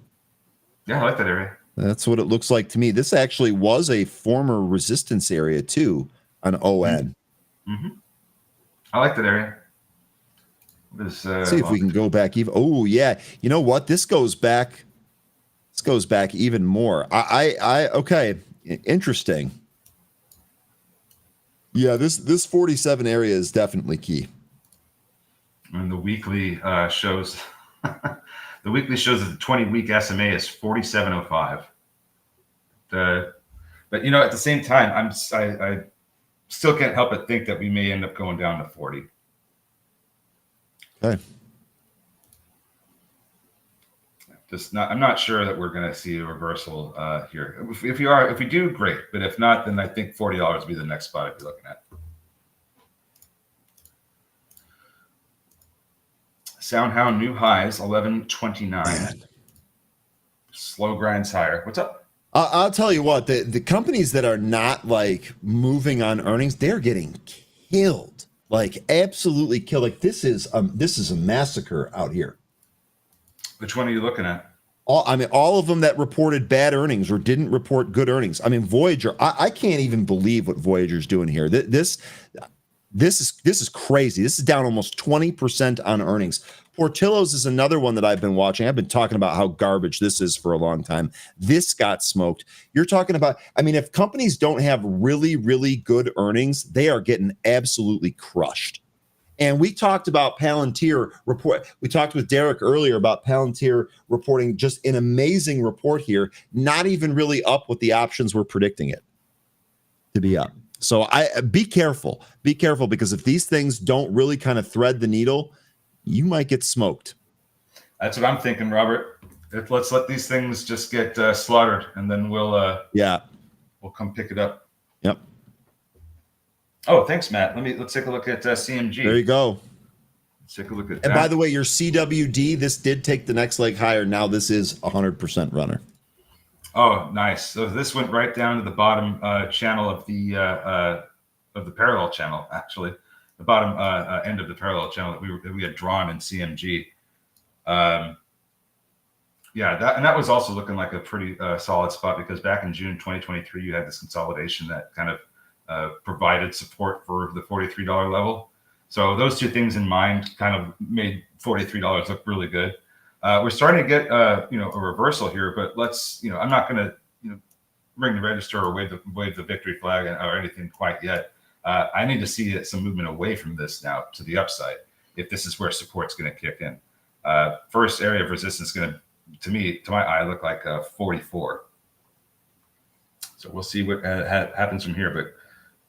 Yeah, I like that area. That's what it looks like to me. This actually was a former resistance area too on ON. Mm-hmm. I like that area. Let's see if we can go back even. Oh yeah, you know what? This goes back. This goes back even more. Okay, interesting. Yeah, this 47 area is definitely key. And the weekly shows the weekly shows that the 20-week SMA is 47.05. But you know, at the same time, I still can't help but think that we may end up going down to 40. Okay. I'm not sure that we're going to see a reversal here. If we do, great. But if not, then I think $40 would be the next spot I'd be looking at. Soundhound new highs 11.29. Slow grinds higher. What's up? I'll tell you what. The companies that are not like moving on earnings, they're getting killed. Like absolutely killed. Like this is a massacre out here. Which one are you looking at? All of them that reported bad earnings or didn't report good earnings. I mean, Voyager. I can't even believe what Voyager's doing here. This is crazy. This is down almost 20% on earnings. Portillo's is another one that I've been watching. I've been talking about how garbage this is for a long time. This got smoked. You're talking about, I mean, if companies don't have really, really good earnings, they are getting absolutely crushed. And we talked about Palantir report. We talked with Derek earlier about Palantir reporting just an amazing report here, not even really up what the options were predicting it to be up. So be careful because if these things don't really kind of thread the needle, you might get smoked. That's what I'm thinking, Robert. Let's let these things just get slaughtered, and then we'll come pick it up. Yep. Oh, thanks, Matt. Let's take a look at CMG. There you go. Let's take a look at that. And by the way, your CWD, this did take the next leg higher. Now this is 100% runner. Oh, nice. So this went right down to the bottom channel of the parallel channel, actually, the bottom end of the parallel channel that we had drawn in CMG. That was also looking like a pretty solid spot, because back in June 2023, you had this consolidation that kind of provided support for the $43 level. So those two things in mind kind of made $43 look really good. We're starting to get a reversal here, but let's I'm not going to ring the register or wave the victory flag or anything quite yet. I need to see some movement away from this now to the upside if this is where support's going to kick in. First area of resistance is going to my eye, look like 44. So we'll see what happens from here. But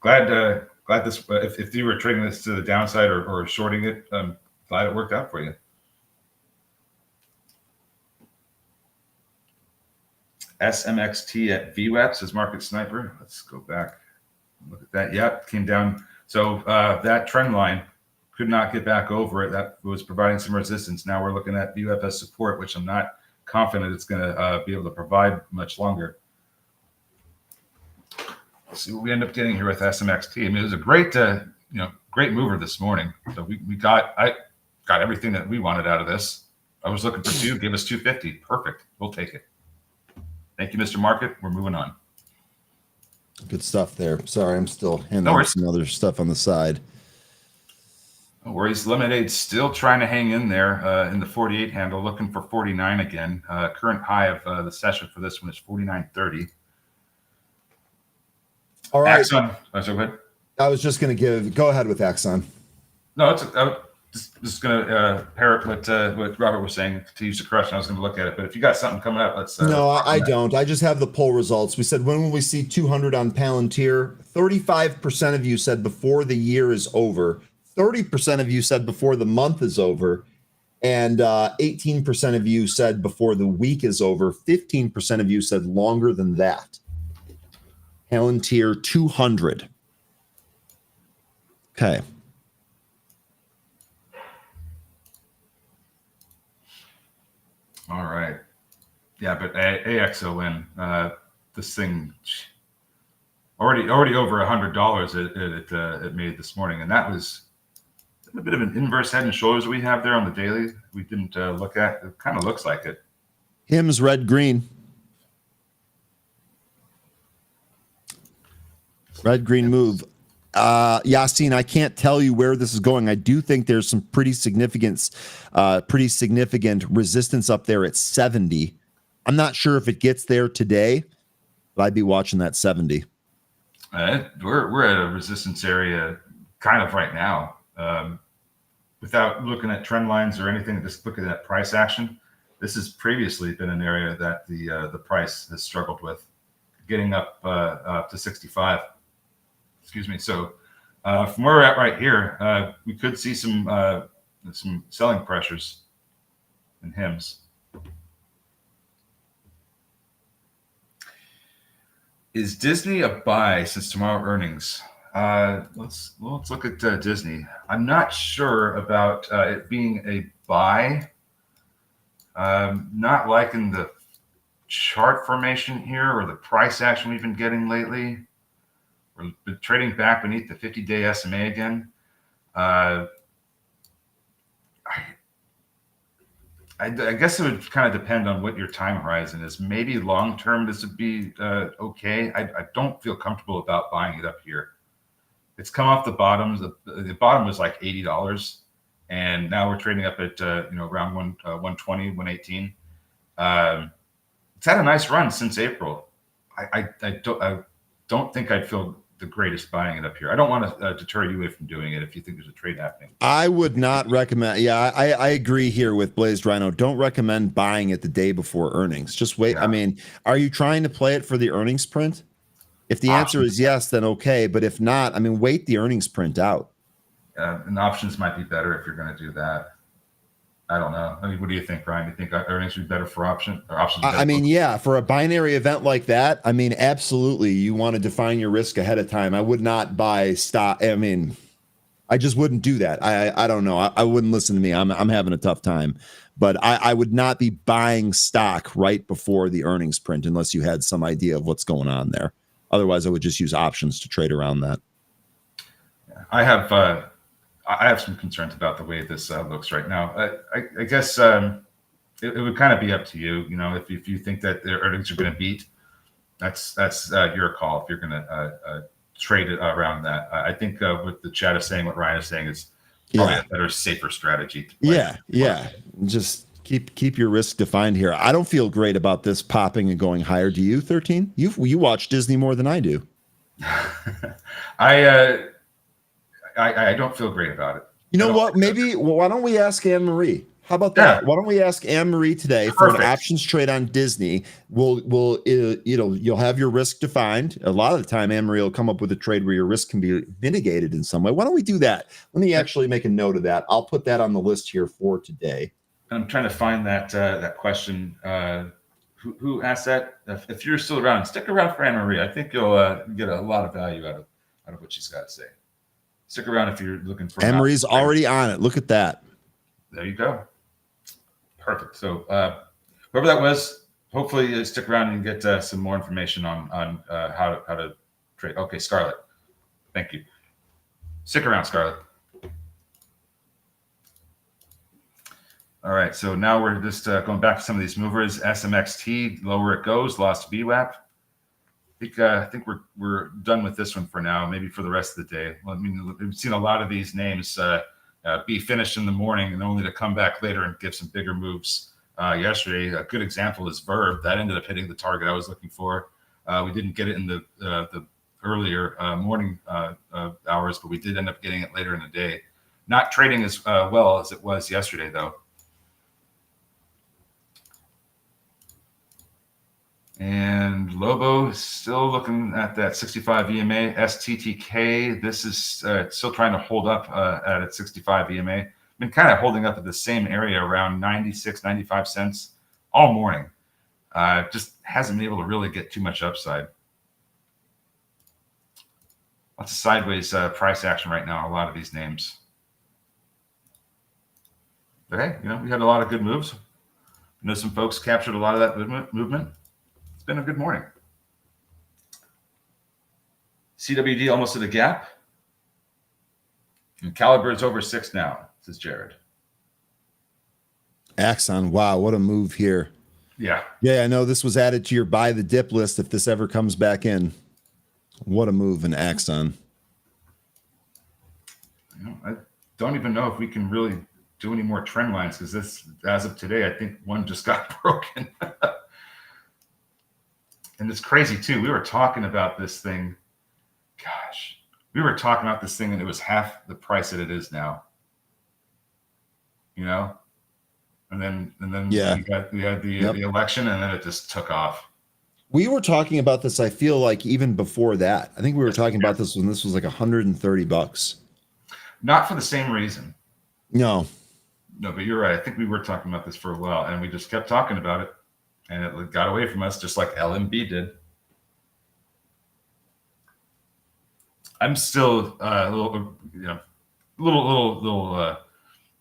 glad this. If you were trading this to the downside or shorting it, glad it worked out for you. SMXT at VWAP, says Market Sniper. Let's go back and look at that. Yep, came down. So that trend line could not get back over it. That was providing some resistance. Now we're looking at VWAP as support, which I'm not confident it's going to be able to provide much longer. Let's see what we end up getting here with SMXT. I mean, it was a great mover this morning. So I got everything that we wanted out of this. I was looking for 2, gave us 250. Perfect. We'll take it. Thank you, Mr. Market. We're moving on. Good stuff there. Sorry, I'm still handling some other stuff on the side. No worries. Lemonade's still trying to hang in there in the 48 handle, looking for 49 again. Current high of the session for this one is 49.30. All right. Axon. Oh, so go ahead. I was just going to go ahead with Axon. No, I'm just going to parrot what Robert was saying. To use the correction, I was going to look at it. But if you got something coming up, let's. No, I don't. I just have the poll results. We said, when will we see 200 on Palantir? 35% of you said before the year is over. 30% of you said before the month is over. And 18% of you said before the week is over. 15% of you said longer than that. Palantir 200. Okay. All right. Yeah, but AXON, this thing already over $100 it made this morning, and that was a bit of an inverse head and shoulders we have there on the daily. We didn't look at. It kind of looks like it. Him's red green. Red green move. Yasin, I can't tell you where this is going. I do think there's some pretty significant resistance up there at 70. I'm not sure if it gets there today, but I'd be watching that 70. We're at a resistance area kind of right now. Without looking at trend lines or anything, just looking at price action, this has previously been an area that the price has struggled with, getting up to 65. Excuse me. So from where we're at right here, we could see some selling pressures in HIMS. Is Disney a buy since tomorrow earnings? Let's look at Disney. I'm not sure about it being a buy. Not liking the chart formation here or the price action we've been getting lately. We're trading back beneath the 50-day SMA again. I guess it would kind of depend on what your time horizon is. Maybe long-term this would be okay. I don't feel comfortable about buying it up here. It's come off the bottoms. The bottom was like $80, and now we're trading up at around 120, 118. It's had a nice run since April. I don't think I'd feel the greatest buying it up here. I don't want to deter you away from doing it if you think there's a trade happening. I would not recommend. Yeah, I agree here with Blazed Rhino. Don't recommend buying it the day before earnings. Just wait. Yeah. I mean, are you trying to play it for the earnings print? If the answer is yes, then okay. But if not, I mean, wait the earnings print out. And options might be better if you're going to do that. I don't know. I mean, what do you think, Brian? Do you think earnings would be better for options? I mean, yeah, for a binary event like that, I mean, absolutely. You want to define your risk ahead of time. I would not buy stock. I mean, I just wouldn't do that. I don't know. I wouldn't listen to me. I'm having a tough time. But I would not be buying stock right before the earnings print unless you had some idea of what's going on there. Otherwise, I would just use options to trade around that. I have some concerns about the way this looks right now. I guess it would kind of be up to you. You know, if you think that their earnings are going to beat, that's your call. If you're going to trade it around that, I think what the chat is saying, what Ryan is saying, is probably a better, safer strategy. To play. Yeah. Just keep your risk defined here. I don't feel great about this popping and going higher. Do you, 13? You watch Disney more than I do. I don't feel great about it. You know what? Maybe why don't we ask Anne Marie? How about that? Yeah. Why don't we ask Anne Marie today for an options trade on Disney? You'll have your risk defined. A lot of the time, Anne Marie will come up with a trade where your risk can be mitigated in some way. Why don't we do that? Let me actually make a note of that. I'll put that on the list here for today. I'm trying to find that question. Who asked that? If you're still around, stick around for Anne Marie. I think you'll get a lot of value out of what she's got to say. Stick around if you're looking for. Anne Marie's already on it. Look at that. There you go. Perfect. So whoever that was, hopefully you stick around and get some more information on how to trade. Okay, Scarlett. Thank you. Stick around, Scarlett. All right. So now we're just going back to some of these movers. SMXT, lower it goes. Lost VWAP. I think we're done with this one for now. Maybe for the rest of the day. Well, I mean, we've seen a lot of these names be finished in the morning and only to come back later and give some bigger moves. Yesterday, a good example is Verb. That ended up hitting the target I was looking for. We didn't get it in the earlier morning hours, but we did end up getting it later in the day. Not trading as well as it was yesterday, though. And Lobo is still looking at that 65 EMA. STTK, this is still trying to hold up at its 65 EMA. Been kind of holding up at the same area around 96, 95 cents all morning. Just hasn't been able to really get too much upside. Lots of sideways price action right now, a lot of these names. But hey, we had a lot of good moves. I know some folks captured a lot of that movement. It's been a good morning. CWD almost at a gap. And Caliber is over 6 now, says Jared. Axon, wow, what a move here. Yeah, I know this was added to your buy the dip list if this ever comes back in. What a move in Axon. I don't even know if we can really do any more trend lines because this, as of today, I think one just got broken. And it's crazy too. We were talking about this thing. Gosh, we were talking about this thing and it was half the price that it is now. And then yeah, we had the election and then it just took off. We were talking about this, I feel like, even before that. I think we were talking about this when this was like $130. Not for the same reason. No, but you're right. I think we were talking about this for a while and we just kept talking about it. And it got away from us just like LMB did. I'm still a little.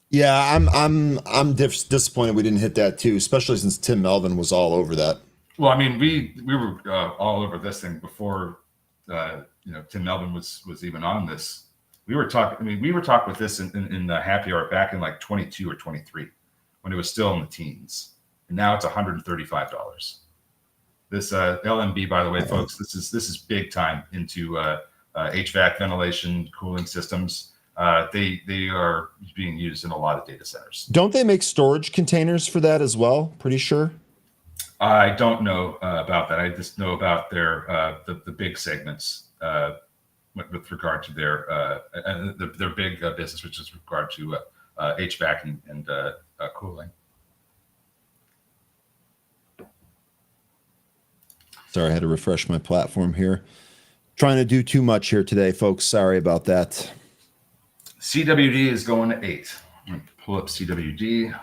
Yeah, I'm disappointed we didn't hit that too, especially since Tim Melvin was all over that. Well, I mean, we were all over this thing before Tim Melvin was even on this. We were talking. I mean, we were talking with this in the happy hour back in like 22 or 23 when it was still in the teens. And now it's $135. This LMB, by the way, folks, this is big time into HVAC, ventilation, cooling systems. They are being used in a lot of data centers. Don't they make storage containers for that as well? Pretty sure. I don't know about that. I just know about their the big segments with regard to their big business, which is with regard to HVAC and cooling. Sorry, I had to refresh my platform here. Trying to do too much here today, folks. Sorry about that. CWD is going to 8. I'm going to pull up CWD.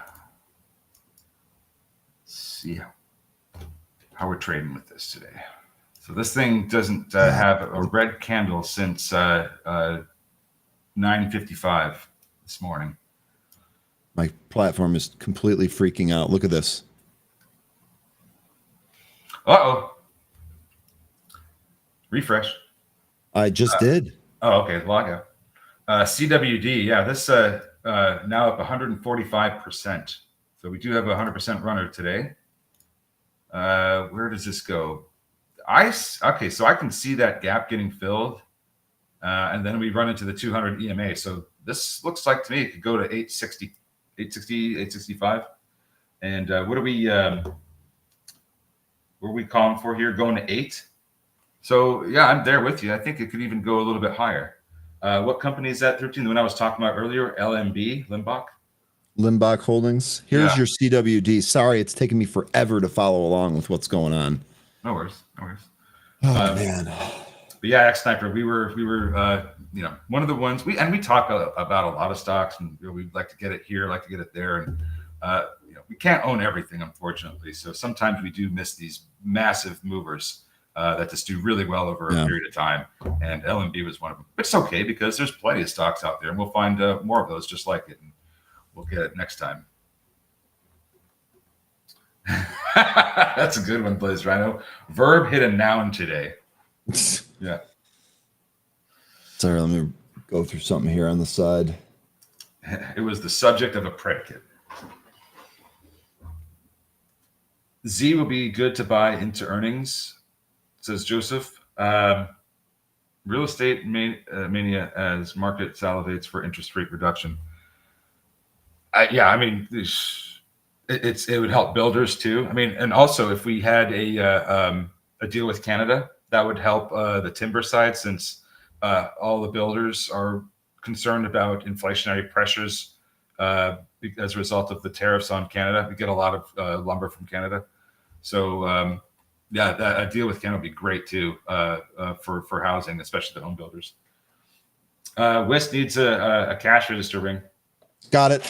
See how we're trading with this today. So this thing doesn't have a red candle since 9:55 this morning. My platform is completely freaking out. Look at this. Uh-oh. Refresh. I just did. Oh, okay. Log out. CWD, yeah, this now up 145%. So we do have a 100% runner today. Where does this go? Okay, so I can see that gap getting filled. And then we run into the 200 EMA. So this looks like to me it could go to 860, 865. And what are we calling for here? Going to 8. So yeah, I'm there with you. I think it could even go a little bit higher. What company is that? 13. The one I was talking about earlier, LMB, Limbach Holdings. Here's your CWD. Sorry, it's taken me forever to follow along with what's going on. No worries. Oh man. But yeah, X Sniper, we were one of the ones we talk about a lot of stocks, and we like to get it here, like to get it there, and we can't own everything, unfortunately. So sometimes we do miss these massive movers that just do really well over a period of time. And LMB was one of them. But it's okay because there's plenty of stocks out there, and we'll find more of those just like it, and we'll get it next time. That's a good one, Blaze Rhino. Verb hit a noun today. Yeah. Sorry, let me go through something here on the side. It was the subject of a predicate. Z will be good to buy into earnings, says Joseph. Real estate mania as market salivates for interest rate reduction. It would help builders too. I mean, and also if we had a deal with Canada, that would help the timber side, since all the builders are concerned about inflationary pressures as a result of the tariffs on Canada. We get a lot of lumber from Canada. So a deal with Canada would be great too for housing, especially the home builders. West needs a cash register ring. Got it.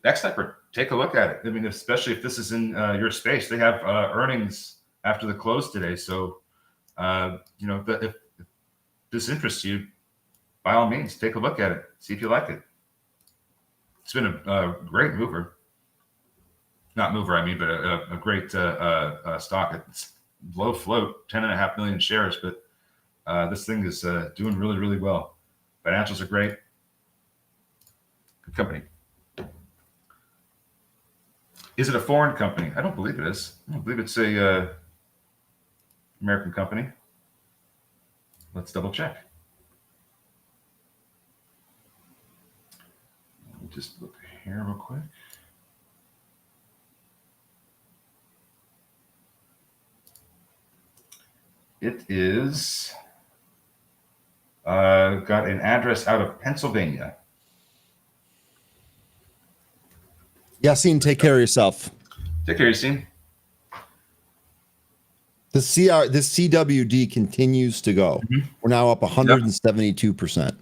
X-Sniper, take a look at it. I mean, especially if this is in your space. They have earnings after the close today. So, if this interests you, by all means, take a look at it. See if you like it. It's been a great mover. Not mover, I mean, but a great stock. It's low float, 10.5 million shares, but this thing is doing really, really well. Financials are great. Good company. Is it a foreign company? I don't believe it is. I don't believe it's a American company. Let's double check. Let me just look here real quick. It is got an address out of Pennsylvania. Yassine, take care of yourself. Take care, Yassine. The CWD continues to go. Mm-hmm. We're now up 172%.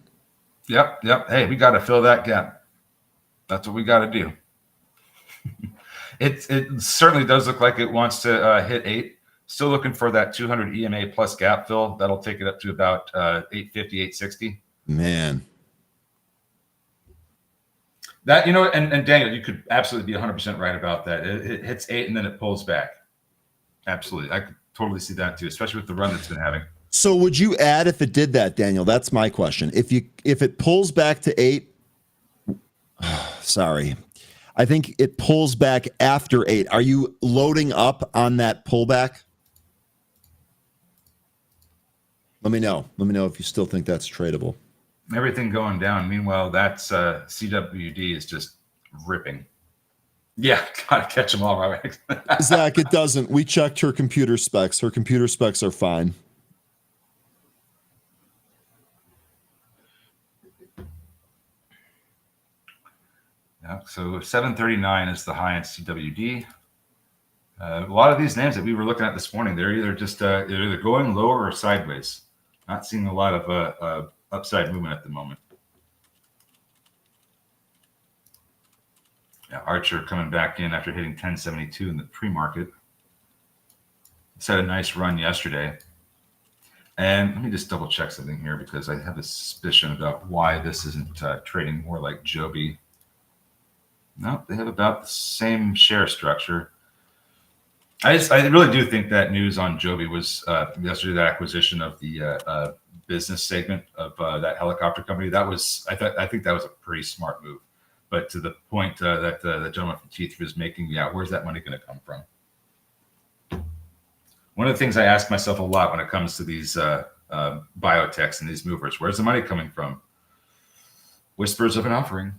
Yep. Hey, we got to fill that gap. That's what we got to do. It certainly does look like it wants to hit 8. Still looking for that 200 EMA plus gap fill. That'll take it up to about 850, 860. Man. That, and Daniel, you could absolutely be 100% right about that. It hits 8 and then it pulls back. Absolutely. I could totally see that too, especially with the run it's been having. So would you add if it did that, Daniel? That's my question. If it pulls back to 8, sorry. I think it pulls back after 8. Are you loading up on that pullback? Let me know. Let me know if you still think that's tradable. Everything going down. Meanwhile, that's CWD is just ripping. Yeah, gotta catch them all right. Zach, it doesn't. We checked her computer specs. Her computer specs are fine. Yeah, so 739 is the high in CWD. A lot of these names that we were looking at this morning, they're either just they're either going lower or sideways. Not seeing a lot of upside movement at the moment. Yeah, Archer coming back in after hitting 1072 in the pre-market. It's had a nice run yesterday. And let me just double check something here because I have a suspicion about why this isn't trading more like Joby. No, they have about the same share structure. I really do think that news on Joby was yesterday, the acquisition of the business segment of that helicopter company. I think that was a pretty smart move. But to the point that the gentleman from T3 was making, yeah, where's that money going to come from? One of the things I ask myself a lot when it comes to these biotechs and these movers, where's the money coming from? Whispers of an offering.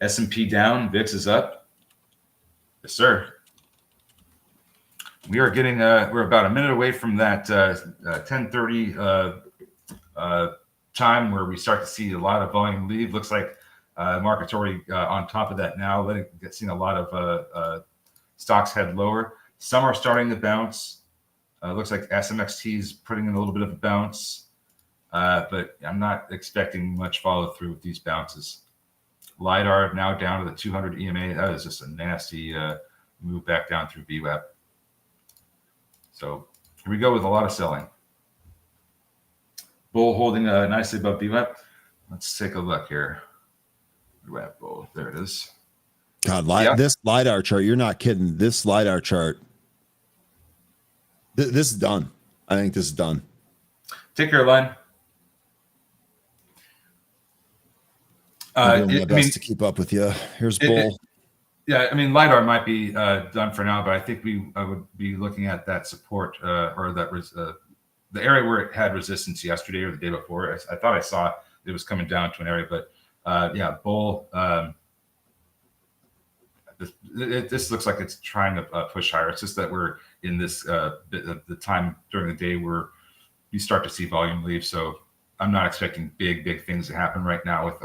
S&P down, VIX is up. Yes, sir. We are getting, we're about a minute away from that 10:30 time where we start to see a lot of volume leave. Looks like market's already on top of that now, seeing a lot of stocks head lower. Some are starting to bounce. Looks like SMXT is putting in a little bit of a bounce, but I'm not expecting much follow through with these bounces. LiDAR now down to the 200 EMA. That is just a nasty move back down through VWAP. So here we go with a lot of selling. Bull holding nicely above VWAP. Let's take a look here. VWAP bull. There it is. God, this LiDAR chart, you're not kidding. This LiDAR chart, this is done. I think this is done. Take care, line. I'm doing my best to keep up with you. Here's Bull. Yeah, I mean, LiDAR might be done for now, but I think I would be looking at that support or that the area where it had resistance yesterday or the day before. I thought I saw it was coming down to an area, but yeah, Bull. This looks like it's trying to push higher. It's just that we're in this the time during the day where you start to see volume leave. So I'm not expecting big things to happen right now with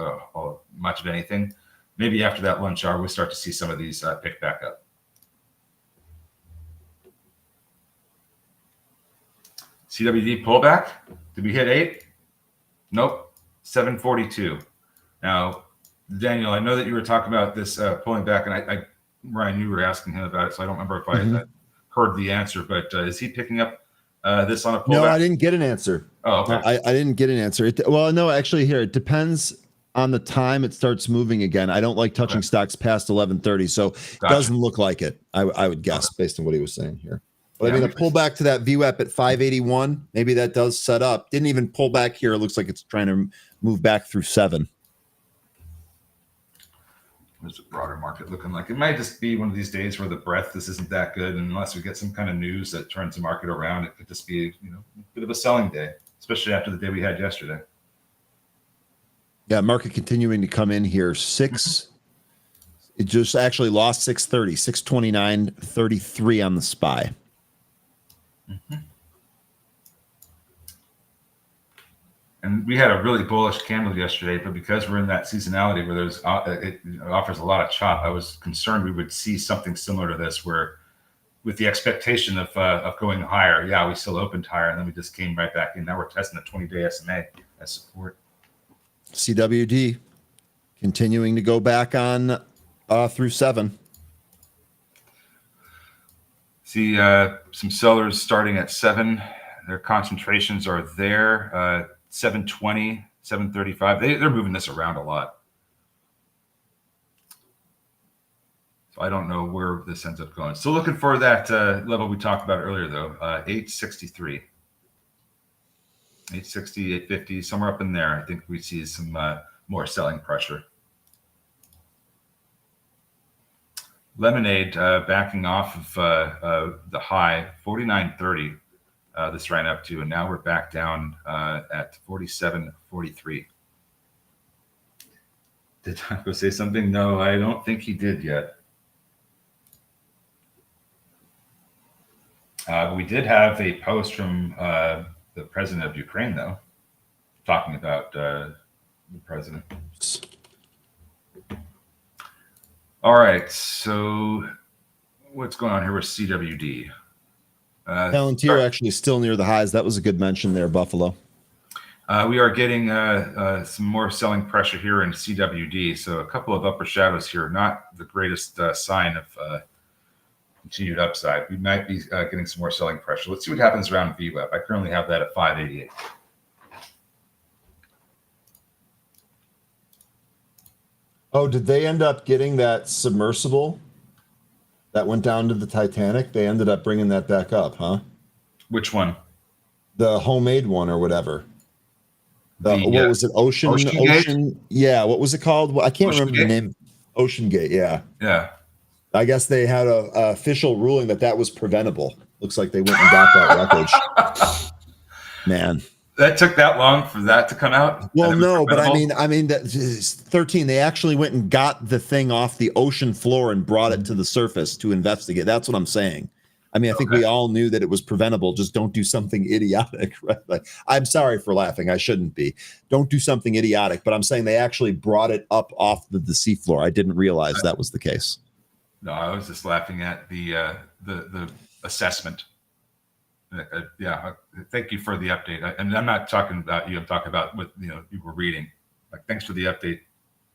much of anything. Maybe after that lunch hour, we start to see some of these pick back up. CWD pullback. Did we hit 8? Nope. 742. Now, Daniel, I know that you were talking about this pulling back, and Ryan, you were asking him about it, so I don't remember if I heard the answer, but is he picking up this on a pullback? No, I didn't get an answer. Oh, okay. No, I didn't get an answer. Well, no, actually, here, it depends on the time it starts moving again. I don't like touching stocks past 11:30, so it doesn't look like it. I would guess based on what he was saying here. But I mean, a pullback to that VWAP at 581, maybe that does set up. Didn't even pull back here. It looks like it's trying to move back through 7. What's the broader market looking like? It might just be one of these days where the breadth this isn't that good, and unless we get some kind of news that turns the market around, it could just be a bit of a selling day, especially after the day we had yesterday. Yeah, market continuing to come in here. It just actually lost 630, 629.33 on the SPY. And we had a really bullish candle yesterday, but because we're in that seasonality where there's it offers a lot of chop, I was concerned we would see something similar to this, where with the expectation of going higher, yeah, we still opened higher, and then we just came right back in. Now we're testing the 20-day SMA as support. CWD continuing to go back on through 7. See some sellers starting at 7. Their concentrations are there. 720, 735. They're moving this around a lot. So I don't know where this ends up going. Still looking for that level we talked about earlier, though. 863. 860, 850, somewhere up in there. I think we see some more selling pressure. Lemonade backing off of the high, 49.30. This ran up to, and now we're back down at 47.43. Did Taco say something? No, I don't think he did yet. We did have a post from the president of Ukraine, though, talking about the president. All right. So what's going on here with CWD? Palantir actually still near the highs. That was a good mention there, Buffalo. We are getting some more selling pressure here in CWD. So a couple of upper shadows here, not the greatest sign of continued upside. We might be getting some more selling pressure. Let's see what happens around VWAP. I currently have that at 588. Oh, did they end up getting that submersible that went down to the Titanic? They ended up bringing that back up, huh? Which one? The homemade one or whatever. What was it? Ocean Gate? Yeah. What was it called? Well, I can't Ocean remember the Gate? name. Ocean Gate. Yeah. Yeah. I guess they had a official ruling that was preventable. Looks like they went and got that wreckage. Man. That took that long for that to come out? Well, no, but I mean that 13, they actually went and got the thing off the ocean floor and brought it to the surface to investigate. That's what I'm saying. I mean, I think we all knew that it was preventable. Just don't do something idiotic, right? Like, I'm sorry for laughing. I shouldn't be. Don't do something idiotic, but I'm saying they actually brought it up off the seafloor. I didn't realize that was the case. No, I was just laughing at the assessment. Yeah, thank you for the update. And I'm not talking about you. I'm talking about what you were reading. Like, thanks for the update.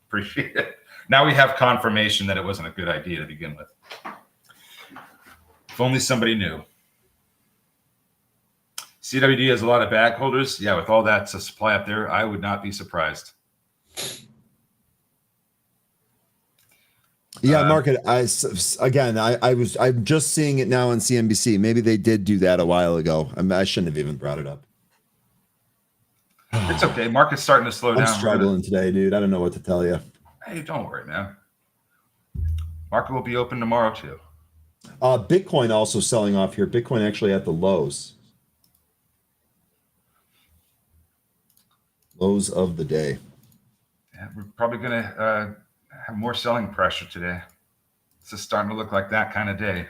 Appreciate it. Now we have confirmation that it wasn't a good idea to begin with. If only somebody knew. CWD has a lot of bag holders. Yeah, with all that supply up there, I would not be surprised. Yeah, market. I'm just seeing it now on CNBC. Maybe they did do that a while ago. I shouldn't have even brought it up. It's okay. Market's starting to slow down. I'm struggling today, dude. I don't know what to tell you. Hey, don't worry, man. Market will be open tomorrow too. Bitcoin also selling off here. Bitcoin actually at the lows. Lows of the day. Yeah, we're probably going to have more selling pressure today. It's just starting to look like that kind of day.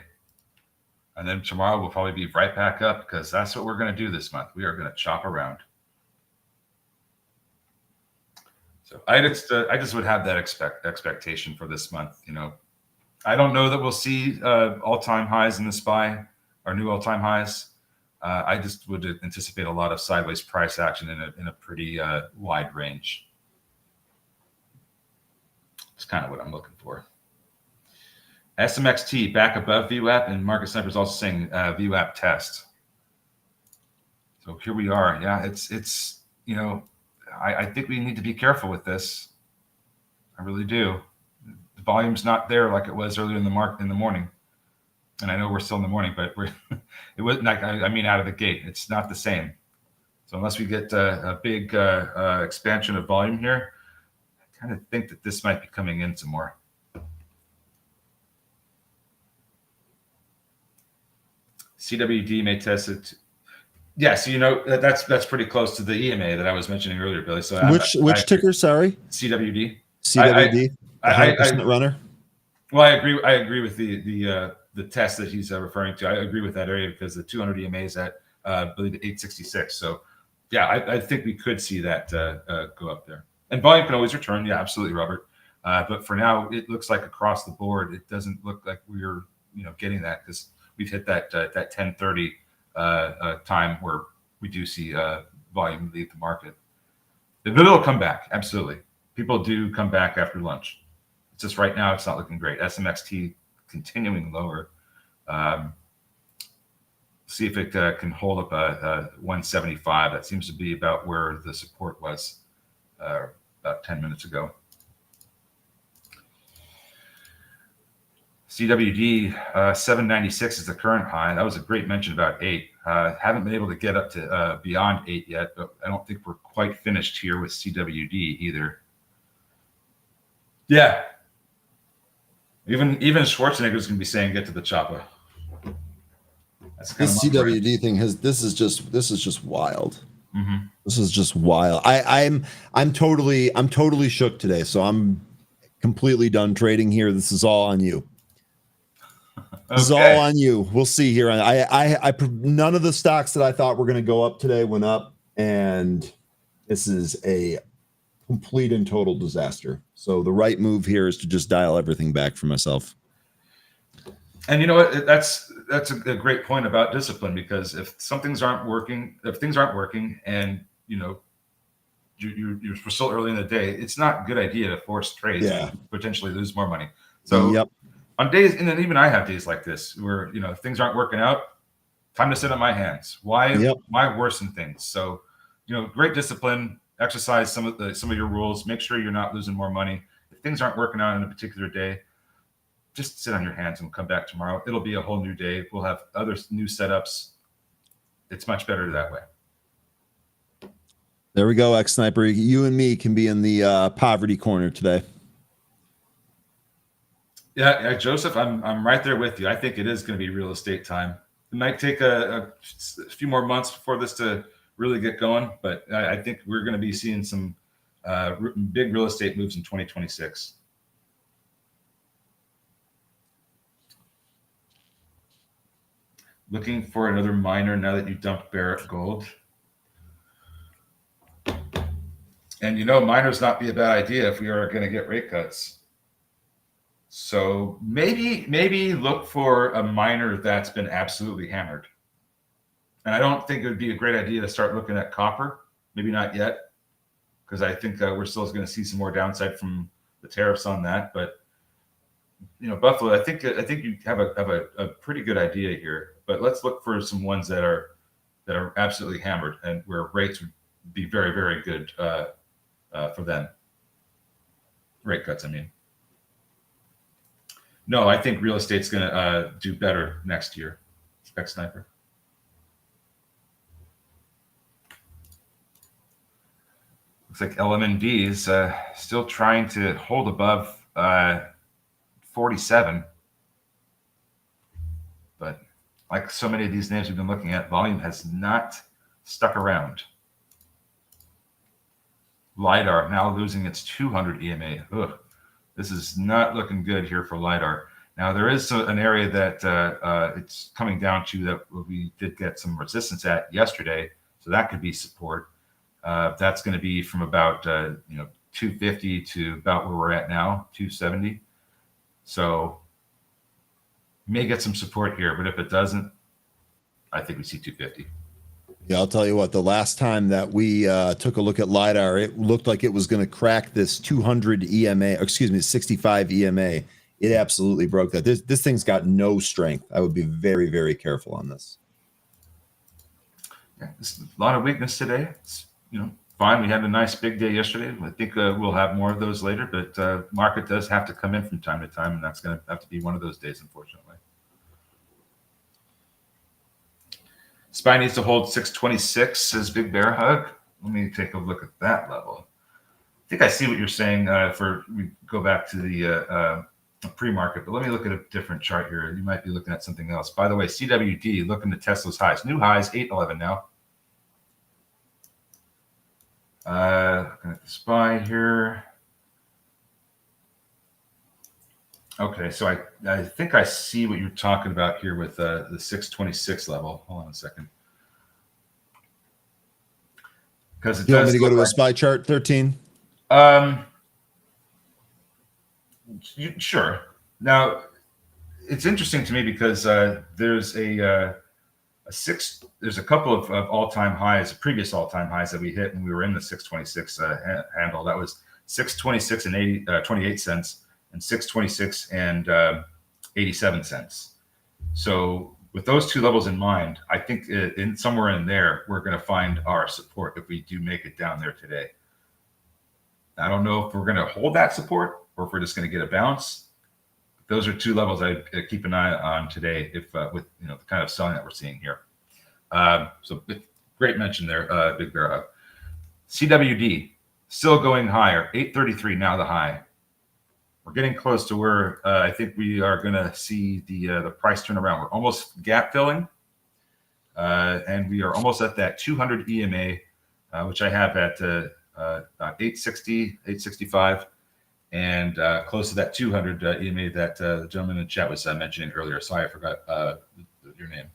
And then tomorrow we'll probably be right back up because that's what we're going to do this month. We are going to chop around. So I just would have that expectation for this month. I don't know that we'll see all-time highs in the SPY or new all-time highs. I just would anticipate a lot of sideways price action in a pretty wide range. It's kind of what I'm looking for. SMXT back above VWAP, and Market Sniper is also saying VWAP test. So here we are. Yeah, it's I think we need to be careful with this. I really do. The volume's not there like it was earlier in the morning. And I know we're still in the morning, but it wasn't like, I mean, out of the gate, it's not the same. So unless we get a big expansion of volume here, I kind of think that this might be coming in some more. CWD may test it. Yeah, so that's pretty close to the EMA that I was mentioning earlier, Billy. So which ticker? Sorry, CWD. CWD. 100% runner. Well, I agree with the test that he's referring to. I agree with that area because the 200 EMA is at I believe 866. So yeah, I think we could see that go up there. And volume can always return. Yeah, absolutely, Robert. But for now, it looks like across the board, it doesn't look like we're getting that because we've hit that 1030 time where we do see volume leave the market. But it'll come back. Absolutely, people do come back after lunch. It's just right now it's not looking great. SMXT continuing lower. See if it can hold up a 175. That seems to be about where the support was about 10 minutes ago. CWD 796 is the current high. That was a great mention about 8. Haven't been able to get up to beyond 8 yet, but I don't think we're quite finished here with CWD either. Yeah. Even Schwarzenegger's gonna be saying get to the chopper. This CWD thing this is just wild. Mm-hmm. This is just wild. I'm totally shook today. So I'm completely done trading here. This is all on you. This is all on you. We'll see here. I none of the stocks that I thought were going to go up today went up, and this is a complete and total disaster. So the right move here is to just dial everything back for myself. And you know what? That's a great point about discipline, because if things aren't working, and you're still early in the day, it's not a good idea to force trades and potentially lose more money. So on days, and then even I have days like this where if things aren't working out, time to sit on my hands. Why worsen things? So great discipline. Exercise some of your rules. Make sure you're not losing more money. If things aren't working out in a particular day, just sit on your hands and come back tomorrow. It'll be a whole new day. We'll have other new setups. It's much better that way. There we go, X-Sniper. You and me can be in the poverty corner today. Yeah, Joseph, I'm right there with you. I think it is going to be real estate time. It might take a few more months for this to really get going, but I think we're going to be seeing some big real estate moves in 2026. Looking for another miner now that you dumped Barrett Gold. And miners not be a bad idea if we are going to get rate cuts. So maybe look for a miner that's been absolutely hammered. And I don't think it would be a great idea to start looking at copper. Maybe not yet, because I think we're still going to see some more downside from the tariffs on that. But Buffalo, I think you have a pretty good idea here. But let's look for some ones that are absolutely hammered and where rates would be very, very good for them. Rate cuts, I mean. No, I think real estate's going to do better next year. X-Sniper. Looks like LMND is still trying to hold above 47. But like so many of these names we've been looking at, volume has not stuck around. LiDAR now losing its 200 EMA. Ugh, this is not looking good here for LiDAR. Now, there is an area that it's coming down to that we did get some resistance at yesterday, so that could be support. That's going to be from about 250 to about where we're at now, 270. So may get some support here, but if it doesn't, I think we see 250. Yeah, I'll tell you what, the last time that we took a look at LiDAR, it looked like it was going to crack this 200 EMA, 65 EMA. It absolutely broke that. This thing's got no strength. I would be very, very careful on this. Yeah, there's a lot of weakness today. It's, fine. We had a nice big day yesterday. I think we'll have more of those later, but market does have to come in from time to time, and that's going to have to be one of those days, unfortunately. SPY needs to hold 626, says Big Bear Hug. Let me take a look at that level. I think I see what you're saying we go back to the pre-market, but let me look at a different chart here. You might be looking at something else. By the way, CWD, looking to Tesla's highs. New highs, 811 now. Looking at the SPY here. Okay, so I think I see what you're talking about here with the 626 level. Hold on a second. Because it you want me to go to a SPY chart, 13? Sure. Now, it's interesting to me because there's a couple of all-time highs, previous all-time highs that we hit when we were in the 626 handle. That was 626 and 28 cents. And 626 and 87 cents. So with those two levels in mind, I think in somewhere in there, we're going to find our support if we do make it down there today. I don't know if we're going to hold that support or if we're just going to get a bounce. Those are two levels I keep an eye on today if with the kind of selling that we're seeing here. So great mention there, Big Bear Hub. CWD still going higher, 833 now the high. We're getting close to where I think we are going to see the price turn around. We're almost gap filling, and we are almost at that 200 EMA, which I have at 860, 865, and close to that 200 EMA that the gentleman in the chat was mentioning earlier. Sorry, I forgot your name.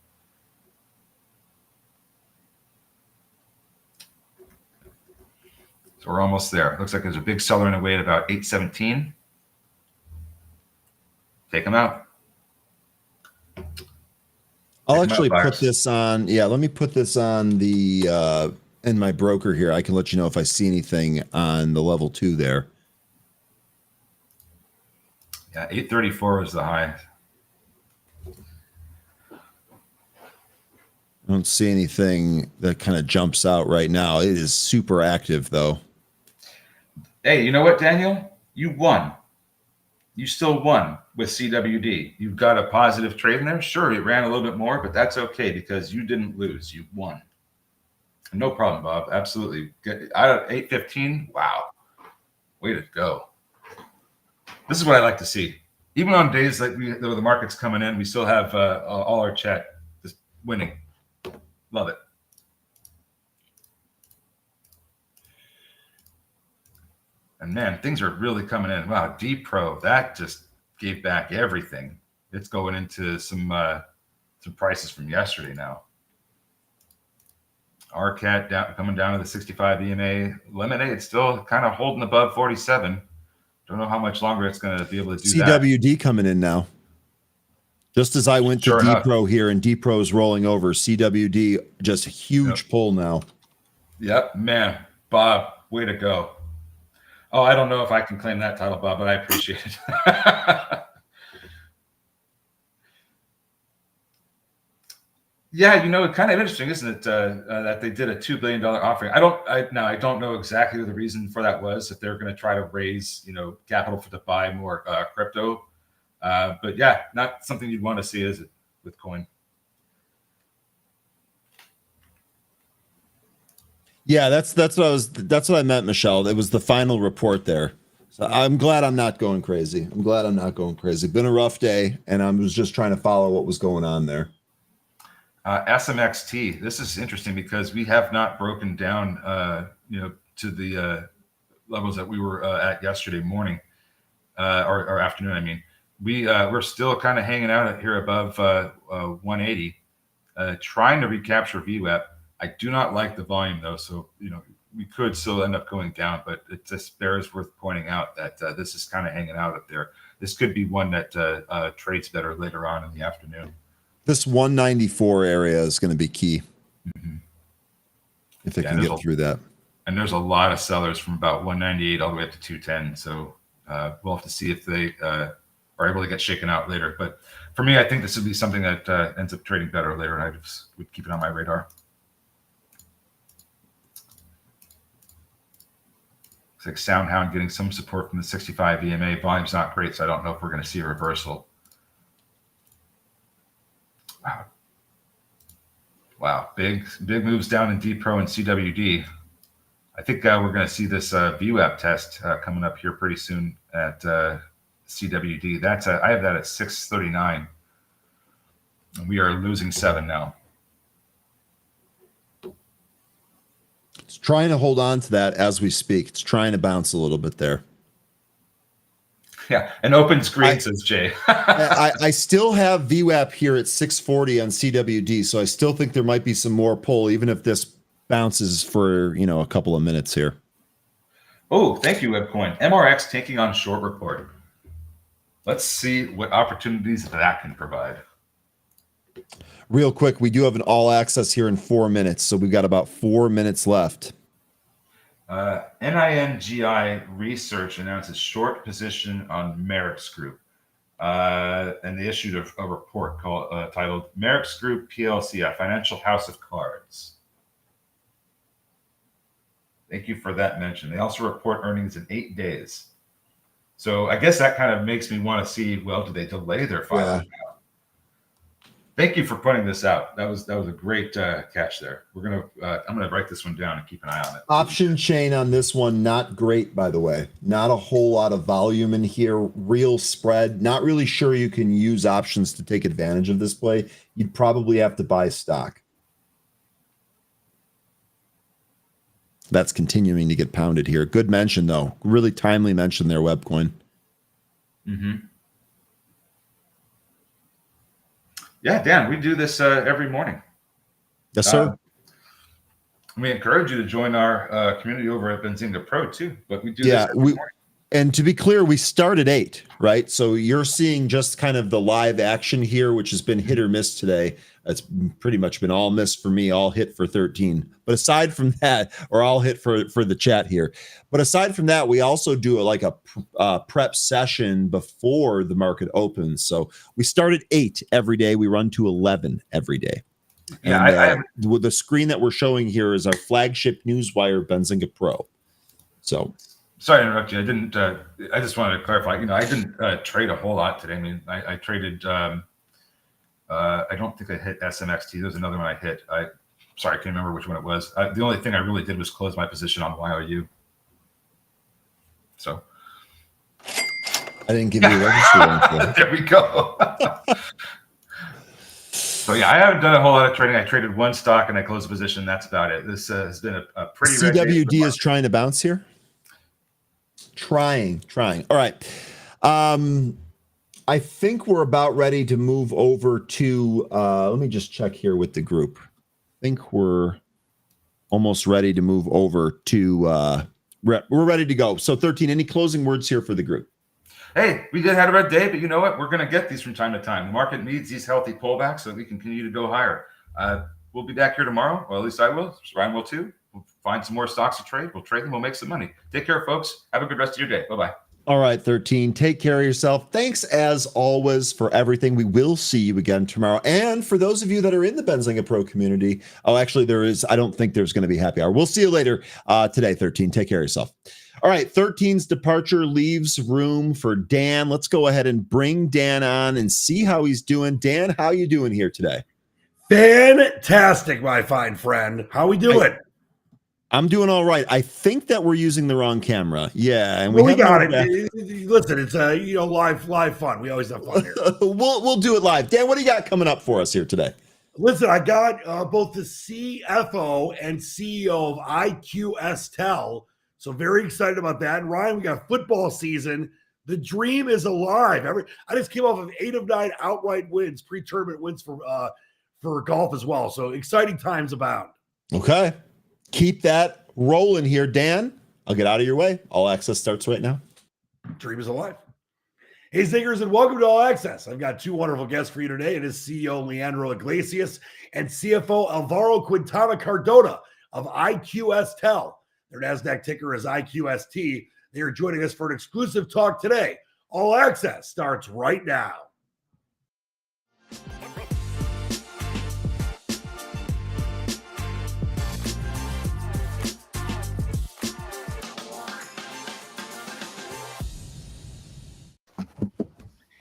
So So we're almost there. Looks like there's a big seller in a way at about 817. Take them out. I'll actually put this on. Yeah, let me put this on the in my broker here. I can let you know if I see anything on the level 2 there. Yeah, 834 was the high. I don't see anything that kind of jumps out right now. It is super active, though. Hey, you know what, Daniel? You won. You still won with CWD. You've got a positive trade in there. Sure, it ran a little bit more, but that's okay because you didn't lose. You won. No problem, Bob. Absolutely. Out of 815, wow. Way to go. This is what I like to see. Even on days like the market's coming in, we still have all our chat just winning. Love it. And man, things are really coming in. Wow, D-Pro, that just gave back everything. It's going into some prices from yesterday now. RCAT coming down to the 65 EMA. Lemonade still kind of holding above 47. Don't know how much longer it's going to be able to do CWD that. coming in now. Just as I went to D-Pro here, and D-Pro is rolling over. CWD, just a huge pull now. Yep, man. Bob, way to go. Oh, I don't know if I can claim that title, Bob, but I appreciate it. Yeah, it's kind of interesting, isn't it, that they did a $2 billion offering. I don't know exactly what the reason for that was, if they're going to try to raise, capital to buy more crypto. But yeah, not something you'd want to see, is it, with coin? Yeah, that's what I meant, Michelle. It was the final report there. So I'm glad I'm not going crazy. Been a rough day, and I was just trying to follow what was going on there. SMXT. This is interesting because we have not broken down, to the levels that we were at yesterday morning or afternoon. I mean, we're still kind of hanging out here above 180, trying to recapture VWAP. I do not like the volume though, so we could still end up going down, but it just bears worth pointing out that this is kind of hanging out up there. This could be one that trades better later on in the afternoon. This 194 area is going to be key. If they can get through that. And there's a lot of sellers from about 198 all the way up to 210. So we'll have to see if they are able to get shaken out later. But for me, I think this would be something that ends up trading better later, and I just would keep it on my radar. Looks like Soundhound getting some support from the 65 EMA. Volume's not great, so I don't know if we're going to see a reversal. Wow, big moves down in D-Pro and CWD. I think we're going to see this VWAP test coming up here pretty soon at CWD. I have that at 639, and we are losing 7 now. It's trying to hold on to that as we speak. It's trying to bounce a little bit there. Yeah, an open screen, says Jay. I still have VWAP here at 640 on CWD, so I still think there might be some more pull, even if this bounces for a couple of minutes here. Oh, thank you, Webcoin. MRX taking on short report. Let's see what opportunities that can provide. Real quick, we do have an all access here in 4 minutes, so we've got about 4 minutes left. NINGI Research announces short position on Merrick's Group, and they issued a report titled Merrick's Group PLC, a financial house of cards. Thank you for that mention. They also report earnings in 8 days. So I guess that kind of makes me want to see, well, do they delay their filing? Yeah. Thank you for pointing this out. That was a great catch there. I'm gonna write this one down and keep an eye on it. Option chain on this one, not great, by the way. Not a whole lot of volume in here. Real spread. Not really sure you can use options to take advantage of this play. You'd probably have to buy stock. That's continuing to get pounded here. Good mention though. Really timely mention there, Webcoin. Yeah, Dan, we do this every morning. Yes, sir. We encourage you to join our community over at Benzinga Pro too. But we do this Yeah, every morning. and to be clear, we start at 8, right? So you're seeing just kind of the live action here, which has been hit or miss today. It's pretty much been all miss for me, all hit for 13. But aside from that, or all hit for the chat here. But aside from that, we also do a prep session before the market opens. So we start at 8 every day. We run to 11 every day. Yeah, And the screen that we're showing here is our flagship newswire Benzinga Pro. So. Sorry to interrupt you. I didn't. I just wanted to clarify. I didn't trade a whole lot today. I mean, I traded. I don't think I hit SMXT. There's another one I hit. Sorry, I can't remember which one it was. The only thing I really did was close my position on YOU. So I didn't give you a register. There we go. So yeah, I haven't done a whole lot of trading. I traded one stock and I closed the position. That's about it. This has been a pretty. CWD is trying to bounce here. Trying. All right. I think we're about ready to move over to, let me just check here with the group. I think we're almost ready to move over to, we're ready to go. So 13, any closing words here for the group? Hey, we did have a red day, but you know what? We're going to get these from time to time. The market needs these healthy pullbacks so that we can continue to go higher. We'll be back here tomorrow, or at least I will. Ryan will too. We'll find some more stocks to trade. We'll trade them. We'll make some money. Take care, folks. Have a good rest of your day. Bye-bye. All right, 13. Take care of yourself. Thanks, as always, for everything. We will see you again tomorrow. And for those of you that are in the Benzinga Pro community, actually, I don't think there's going to be happy hour. We'll see you later today, 13. Take care of yourself. All right, 13's departure leaves room for Dan. Let's go ahead and bring Dan on and see how he's doing. Dan, how you doing here today? Fantastic, my fine friend. How we doing? I'm doing all right. I think that we're using the wrong camera. Yeah, and we got it. Listen, it's live fun. We always have fun here. We'll do it live. Dan, what do you got coming up for us here today? Listen, I got both the CFO and CEO of IQSTEL. So very excited about that. And Ryan, we got football season. The dream is alive. I just came off of 8 of 9 outright wins, pre-tournament wins for golf as well. So exciting times abound. Okay. Keep that rolling here, Dan. I'll get out of your way. All Access starts right now. Dream is alive. Hey, Zingers, and welcome to All Access. I've got 2 wonderful guests for you today. It is CEO Leandro Iglesias and CFO Alvaro Quintana Cardona of IQSTEL. Their NASDAQ ticker is IQST. They are joining us for an exclusive talk today. All Access starts right now.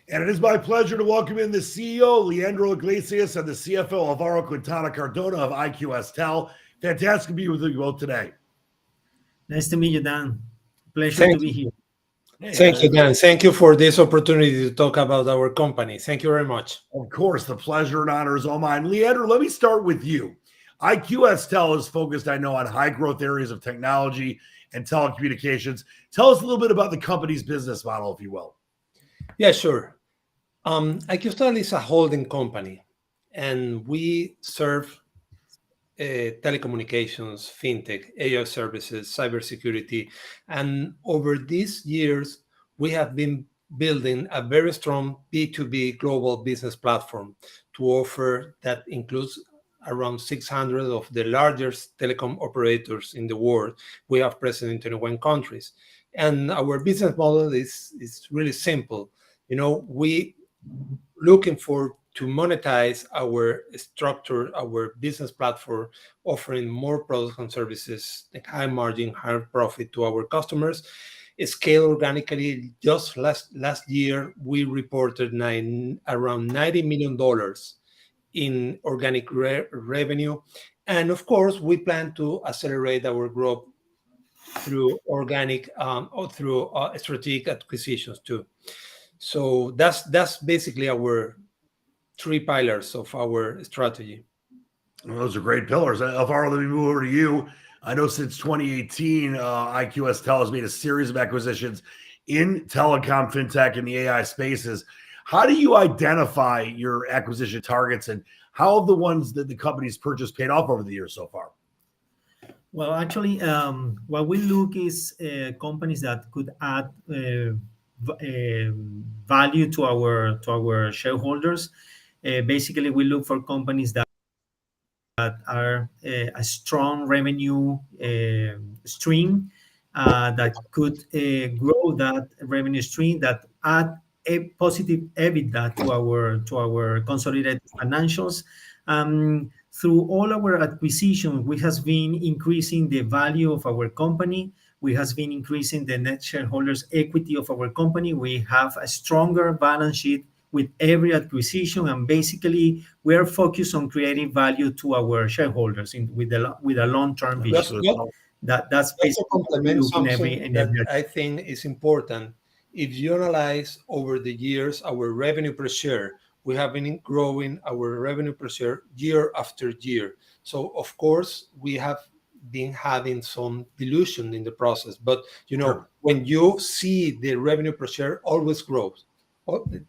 And it is my pleasure to welcome in the CEO, Leandro Iglesias, and the CFO, Alvaro Quintana Cardona of IQSTEL. Fantastic to be with you both today. Nice to meet you, Dan. Pleasure to be here. Thank you, Dan. Thank you for this opportunity to talk about our company. Thank you very much. Of course, the pleasure and honor is all mine. Leandro, let me start with you. IQSTEL is focused, I know, on high growth areas of technology and telecommunications. Tell us a little bit about the company's business model, if you will. Yeah, sure. IQSTEL is a holding company, and we serve telecommunications, fintech, AI services, cybersecurity. And over these years, we have been building a very strong B2B global business platform to offer that includes around 600 of the largest telecom operators in the world. We have presence in 21 countries. And our business model is really simple. We looking to monetize our structure, our business platform, offering more products and services, like high margin, high profit to our customers, scale organically. Just last year, we reported around $90 million in organic revenue. And of course, we plan to accelerate our growth through organic or through strategic acquisitions too. So that's basically our 3 pillars of our strategy. Well, those are great pillars. Alvaro, let me move over to you. I know since 2018, IQSTEL has made a series of acquisitions in telecom, fintech, and the AI spaces. How do you identify your acquisition targets, and how have the ones that the company's purchased paid off over the years so far? Well, actually, what we look is companies that could add value to our shareholders. Basically, we look for companies that are a strong revenue stream that could grow that revenue stream, that add a positive EBITDA to our consolidated financials. Through all our acquisitions, we has been increasing the value of our company. We has been increasing the net shareholders equity of our company. We have a stronger balance sheet with every acquisition, and basically we are focused on creating value to our shareholders with a long-term vision. That's Just to basically what we complement look in every something that every I think is important. If you analyze over the years our revenue per share, we have been growing our revenue per share year after year. So of course we have been having some dilution in the process, but Sure. when you see the revenue per share always grows.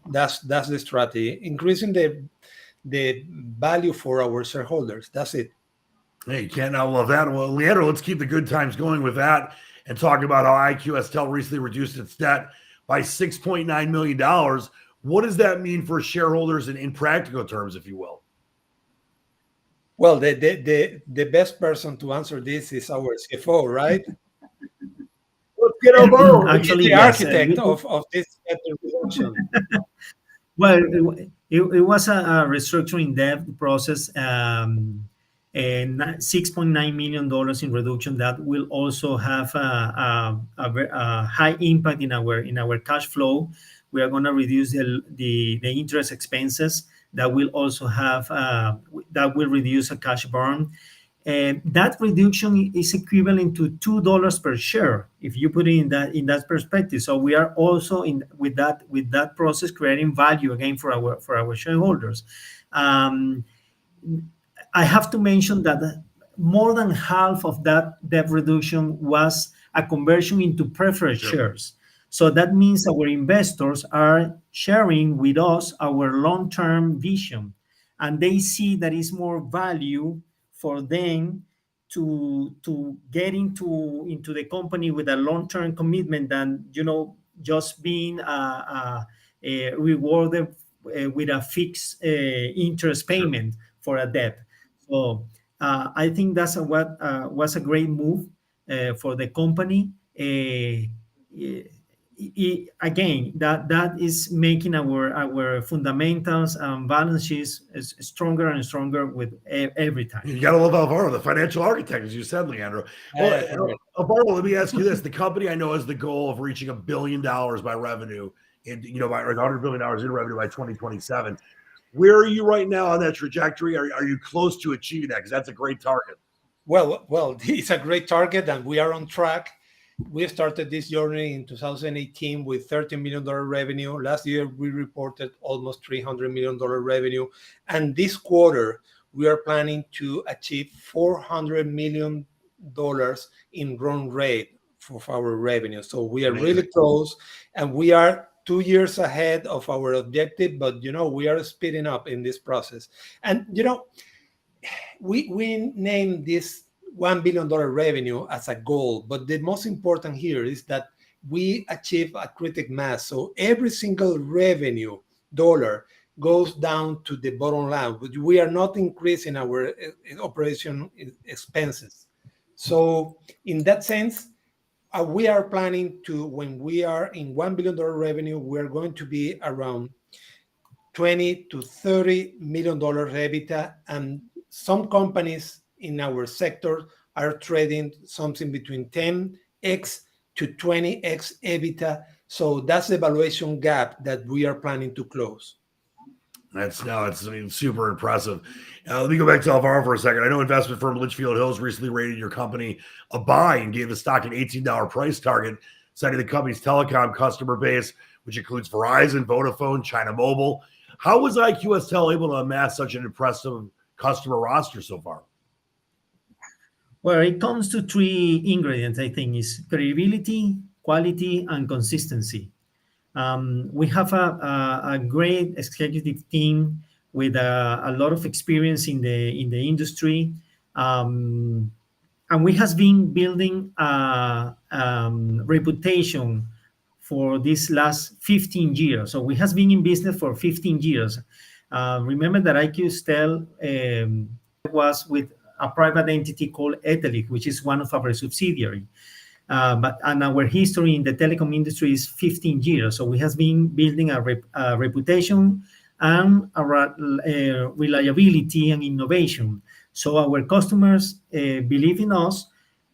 That's the strategy, increasing the value for our shareholders. That's it. Hey, you can't not love that. Well, Leandro, let's keep the good times going with that and talk about how IQSTEL recently reduced its debt by $6.9 million. What does that mean for shareholders in practical terms, if you will? Well, the best person to answer this is our CFO, right? Let's get Alvaro. Actually, The yes, architect of this debt reduction. Well, it was a restructuring debt process, and $6.9 million in reduction that will also have a high impact in our cash flow. We are going to reduce the interest expenses. That will also have that will reduce a cash burn. That reduction is equivalent to $2 per share if you put it in that perspective. So we are also with that process creating value again for our shareholders. I have to mention that more than half of that debt reduction was a conversion into preferred shares. So that means our investors are sharing with us our long-term vision, and they see that is more value for them to get into the company with a long-term commitment than just being rewarded with a fixed interest payment for a debt. So I think that's what was a great move for the company. Again, that is making our fundamentals and balance sheets stronger and stronger with every time. You got to love Alvaro, the financial architect, as you said, Leandro. Well, Alvaro, let me ask you this: the company I know has the goal of reaching $1 billion by revenue, and by $100 billion in revenue by 2027. Where are you right now on that trajectory? Are you close to achieving that? Because that's a great target. Well, it's a great target, and we are on track. We started this journey in 2018 with $30 million revenue. Last year, we reported almost $300 million revenue. And this quarter, we are planning to achieve $400 million in run rate for our revenue. So we are really close, and we are 2 years ahead of our objective, but, we are speeding up in this process. And, we named this $1 billion revenue as a goal, but the most important here is that we achieve a critical mass. So every single revenue dollar goes down to the bottom line, but we are not increasing our operation expenses. So in that sense, we are planning to, when we are in $1 billion revenue, we're going to be around $20 to $30 million EBITDA, and some companies in our sector are trading something between 10x to 20x EBITDA. So that's the valuation gap that we are planning to close. It's super impressive. Let me go back to Alvaro for a second. I know investment firm Litchfield Hills recently rated your company a buy and gave the stock an $18 price target, citing the company's telecom customer base, which includes Verizon, Vodafone, China Mobile. How was IQSTEL able to amass such an impressive customer roster so far? Well, it comes to three ingredients, I think, is credibility, quality, and consistency. We have a great executive team with a lot of experience in the industry. and we has been building a reputation for this last 15 years. So we has been in business for 15 years. Remember that IQ Stel was with a private entity called Etelic, which is one of our subsidiaries. And our history in the telecom industry is 15 years. So we have been building a reputation and a reliability and innovation. So our customers believe in us.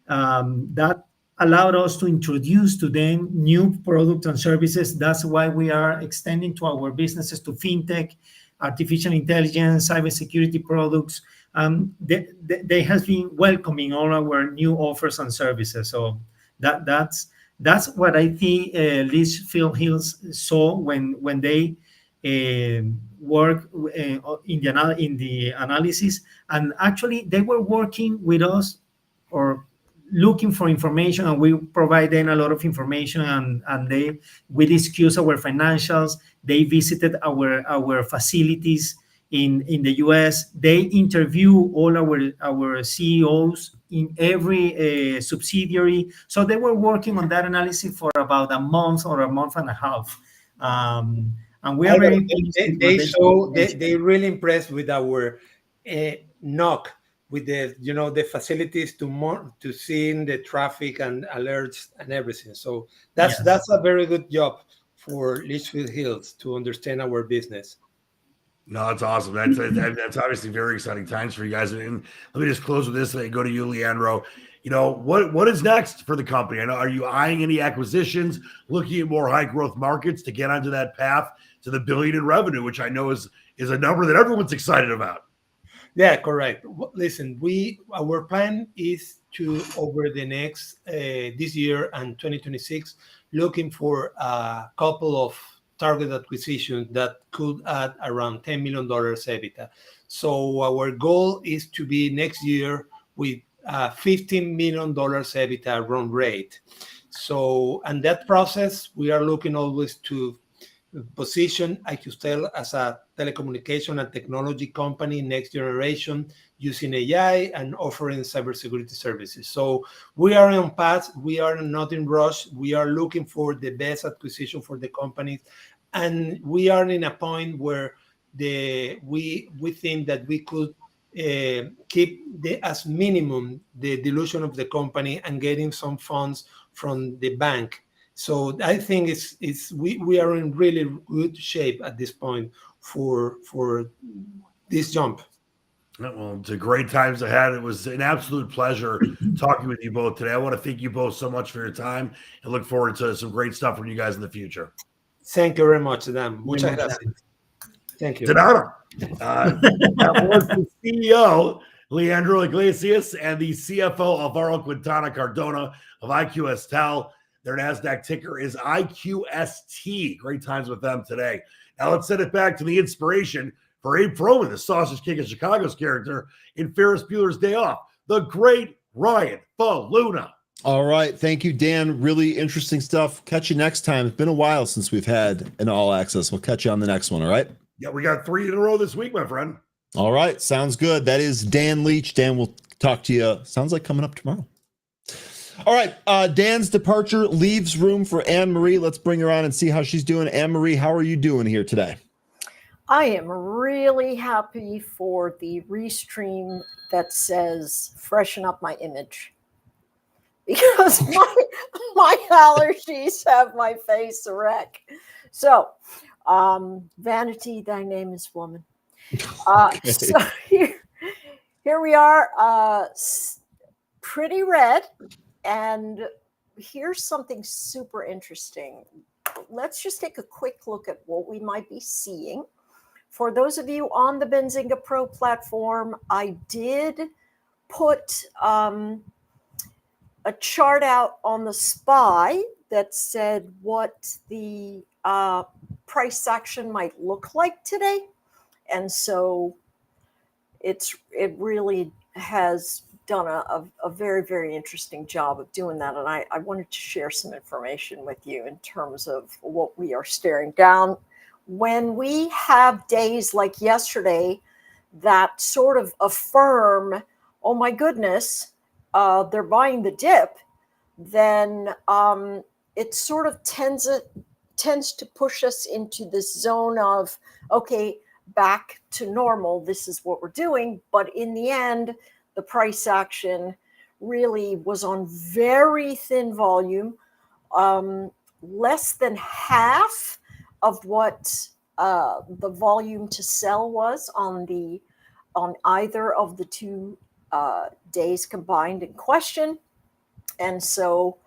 That allowed us to introduce to them new products and services. That's why we are extending to our businesses to fintech, artificial intelligence, cybersecurity products. They have been welcoming all our new offers and services. So that's what I think Litchfield Hills saw when they work in the analysis. And actually, they were working with us or looking for information, and we provide them a lot of information, and we discuss our financials. They visited our facilities in the US. They interview all our CEOs in every subsidiary. So they were working on that analysis for about a month or a month and a half. And we are very pleased. They really impressed with our knock, with the facilities to seeing the traffic and alerts and everything. So that's a very good job for Litchfield Hills to understand our business. No, that's awesome. That's obviously very exciting times for you guys. And let me just close with this and go to you, Leandro. What is next for the company? I know, are you eyeing any acquisitions, looking at more high growth markets to get onto that path to the $1 billion in revenue, which I know is a number that everyone's excited about? Yeah, correct. Listen, our plan is to, over the next this year and 2026, looking for a couple of target acquisitions that could add around $10 million EBITDA. So our goal is to be next year with $15 million EBITDA run rate. So, and that process, we are looking always to position IQSTEL as a telecommunication and technology company, next generation, using AI and offering cybersecurity services. So we are on path. We are not in rush. We are looking for the best acquisition for the company, and we are in a point where we think that we could keep as minimum the dilution of the company and getting some funds from the bank. So I think we are in really good shape at this point for this jump. Well, it's a great times ahead. It was an absolute pleasure talking with you both today. I want to thank you both so much for your time and look forward to some great stuff from you guys in the future. Thank you very much, Adam. Muchas gracias. Thank you. That was the CEO, Leandro Iglesias, and the CFO, Alvaro Quintana Cardona of IQSTEL. Their NASDAQ ticker is IQST. Great times with them today. Now let's send it back to the inspiration for Abe Froman, the Sausage King of Chicago's character in Ferris Bueller's Day Off, the great Ryan Faluna. All right. Thank you, Dan. Really interesting stuff. Catch you next time. It's been a while since we've had an all access. We'll catch you on the next one. All right. Yeah, we got 3 in a row this week, my friend. All right. Sounds good. That is Dan Leach. Dan, we'll talk to you. Sounds like coming up tomorrow. All right. Dan's departure leaves room for Anne-Marie. Let's bring her on and see how she's doing. Anne-Marie, how are you doing here today? I am really happy for the restream that says freshen up my image, because my allergies have my face a wreck. So, vanity, thy name is woman. Okay. So here we are, pretty red. And here's something super interesting. Let's just take a quick look at what we might be seeing. For those of you on the Benzinga Pro platform, I did put a chart out on the SPY that said what the price action might look like today. And so it really has done a very, very interesting job of doing that. And I wanted to share some information with you in terms of what we are staring down. When we have days like yesterday that sort of affirm, oh my goodness, they're buying the dip, then it sort of tends to push us into this zone of, okay, back to normal. This is what we're doing. But in the end, the price action really was on very thin volume, less than half of what the volume to sell was on either of the two days combined in question. And so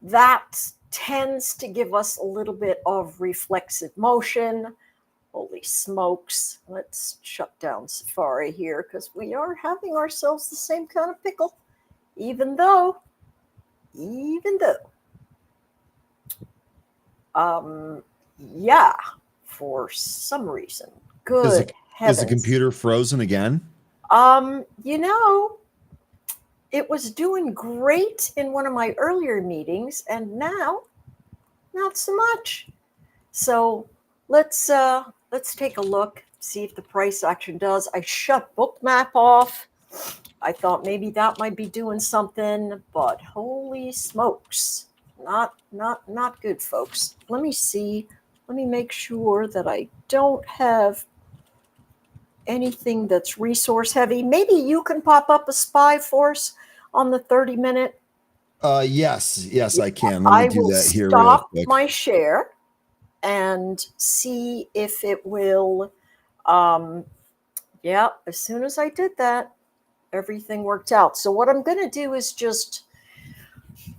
that tends to give us a little bit of reflexive motion. Holy smokes. Let's shut down Safari here because we are having ourselves the same kind of pickle, even though, yeah, for some reason. Good heavens. Is the computer frozen again? It was doing great in one of my earlier meetings, and now not so much. So let's take a look, see if the price action does. I shut Bookmap off. I thought maybe that might be doing something, but holy smokes, not good, folks. Let me see. Let me make sure that I don't have anything that's resource heavy. Maybe you can pop up a SPY for us on the 30-minute. Yes, I can. Let me do that here real stop quick. My share and see if it will. As soon as I did that, everything worked out. So what I'm going to do is just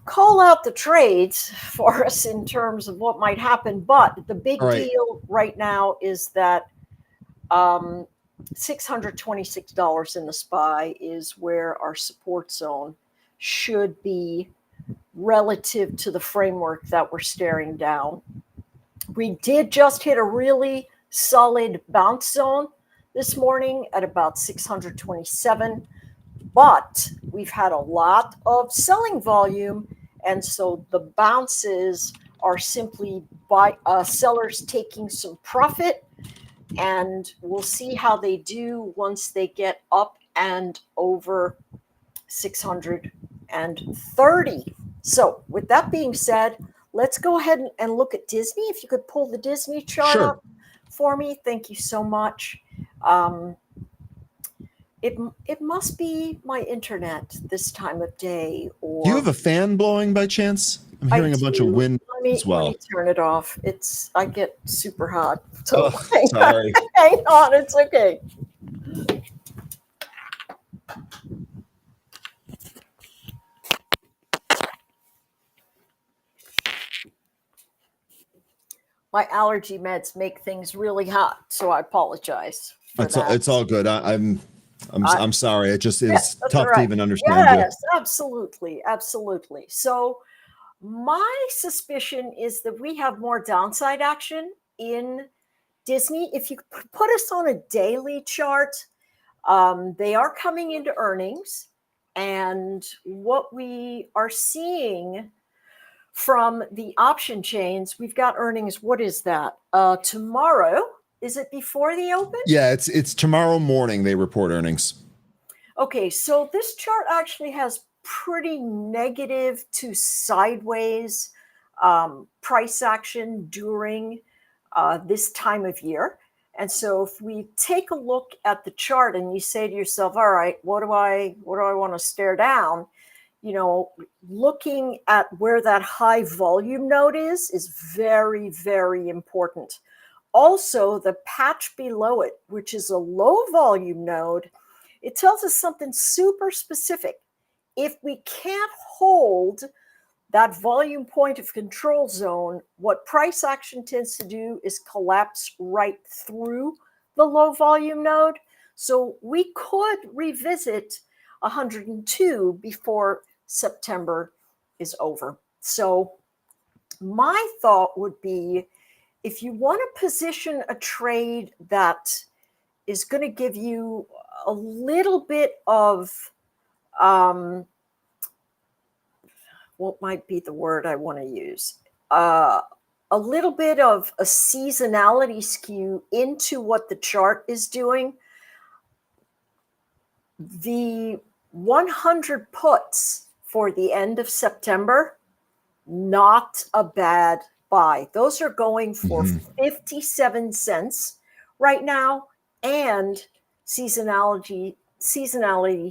call out the trades for us in terms of what might happen. But the big deal right now is that $626 in the SPY is where our support zone should be relative to the framework that we're staring down. We did just hit a really solid bounce zone this morning at about 627, but we've had a lot of selling volume, and so the bounces are simply by sellers taking some profit, and we'll see how they do once they get up and over 630. So with that being said, let's go ahead and look at Disney. If you could pull the Disney chart up for me. Thank you so much. It must be my internet this time of day. Or do you have a fan blowing by chance? I'm hearing a bunch of wind as well. Let me turn it off. I get super hot. So sorry. Hang on, it's okay. My allergy meds make things really hot, so I apologize for that. It's all good. I'm sorry. It just is tough to even understand. Yes, absolutely. So my suspicion is that we have more downside action in Disney. If you put us on a daily chart, they are coming into earnings, and what we are seeing from the option chains, we've got earnings. What is that? Tomorrow? Is it before the open? Yeah, it's tomorrow morning they report earnings. Okay, so this chart actually has pretty negative to sideways price action during this time of year. And so if we take a look at the chart and you say to yourself, all right, what do I want to stare down? Looking at where that high volume node is very, very important. Also, the patch below it, which is a low volume node, it tells us something super specific. If we can't hold that volume point of control zone, what price action tends to do is collapse right through the low volume node. So we could revisit 102 before September is over. So my thought would be, if you want to position a trade that is going to give you a little bit of what might be the word I want to use, a little bit of a seasonality skew into what the chart is doing, the 100 puts for the end of September, not a bad buy. Those are going for 57 cents right now, and seasonality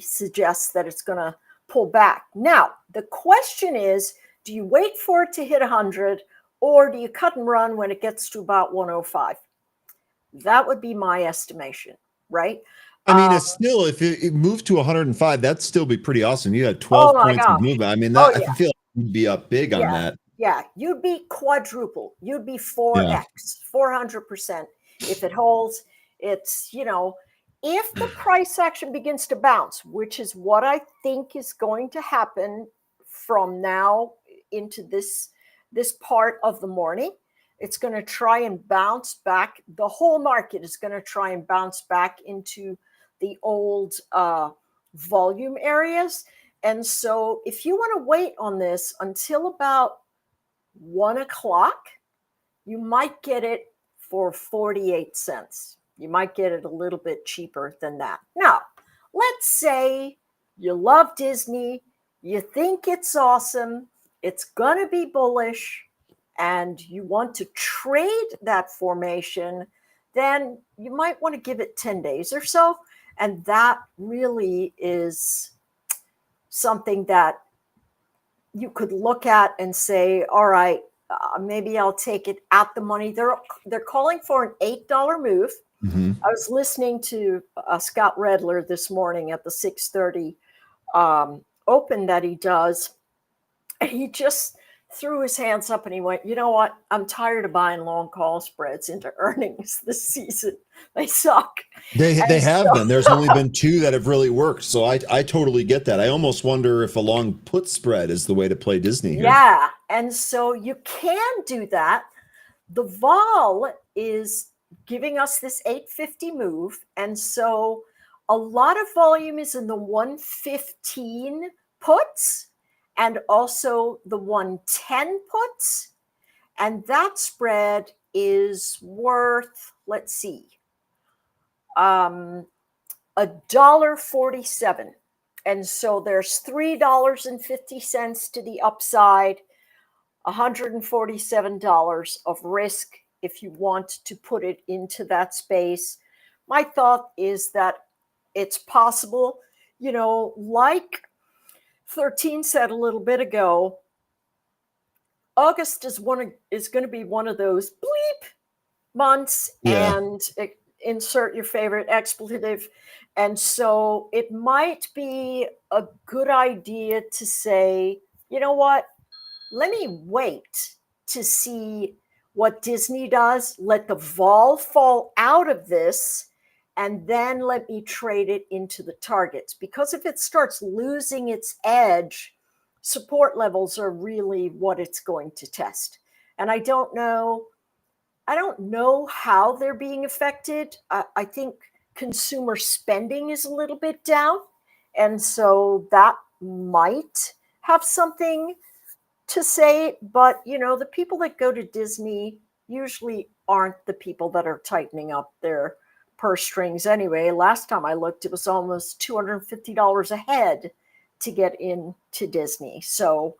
suggests that it's going to pull back. Now, the question is, do you wait for it to hit 100, or do you cut and run when it gets to about 105? That would be my estimation, right? I mean, it's still, if it moved to 105, that'd still be pretty awesome. You had 12 points of movement. I mean, that I feel like you'd be up big on that. Yeah, you'd be quadruple. You'd be 4x, 400%. If it holds, it's, if the price action begins to bounce, which is what I think is going to happen from now into this part of the morning, it's going to try and bounce back. The whole market is going to try and bounce back into the old volume areas. And so if you want to wait on this until about 1 o'clock, you might get it for 48 cents. You might get it a little bit cheaper than that. Now, let's say you love Disney, you think it's awesome, it's going to be bullish, and you want to trade that formation, then you might want to give it 10 days or so. And that really is something that you could look at and say, all right, maybe I'll take it at the money. They're calling for an $8 move. I was listening to Scott Redler this morning at the 6:30 open that he does. And he just threw his hands up and he went, you know what? I'm tired of buying long call spreads into earnings this season. They suck. They have been. There's only been 2 that have really worked. So I totally get that. I almost wonder if a long put spread is the way to play Disney here. Yeah. And so you can do that. The vol is giving us this 850 move. And so a lot of volume is in the 115 puts and also the 110 puts. And that spread is worth, let's see, $1.47. And so there's $3.50 to the upside, $147 of risk if you want to put it into that space. My thought is that it's possible, like 13 said a little bit ago, August is going to be one of those bleep months, and insert your favorite expletive. And so it might be a good idea to say, you know what, let me wait to see what Disney does, let the vol fall out of this, and then let me trade it into the targets. Because if it starts losing its edge, support levels are really what it's going to test. And I don't know how they're being affected. I think consumer spending is a little bit down. And so that might have something to say. But, the people that go to Disney usually aren't the people that are tightening up their purse strings anyway. Last time I looked, it was almost $250 a head to get into Disney. So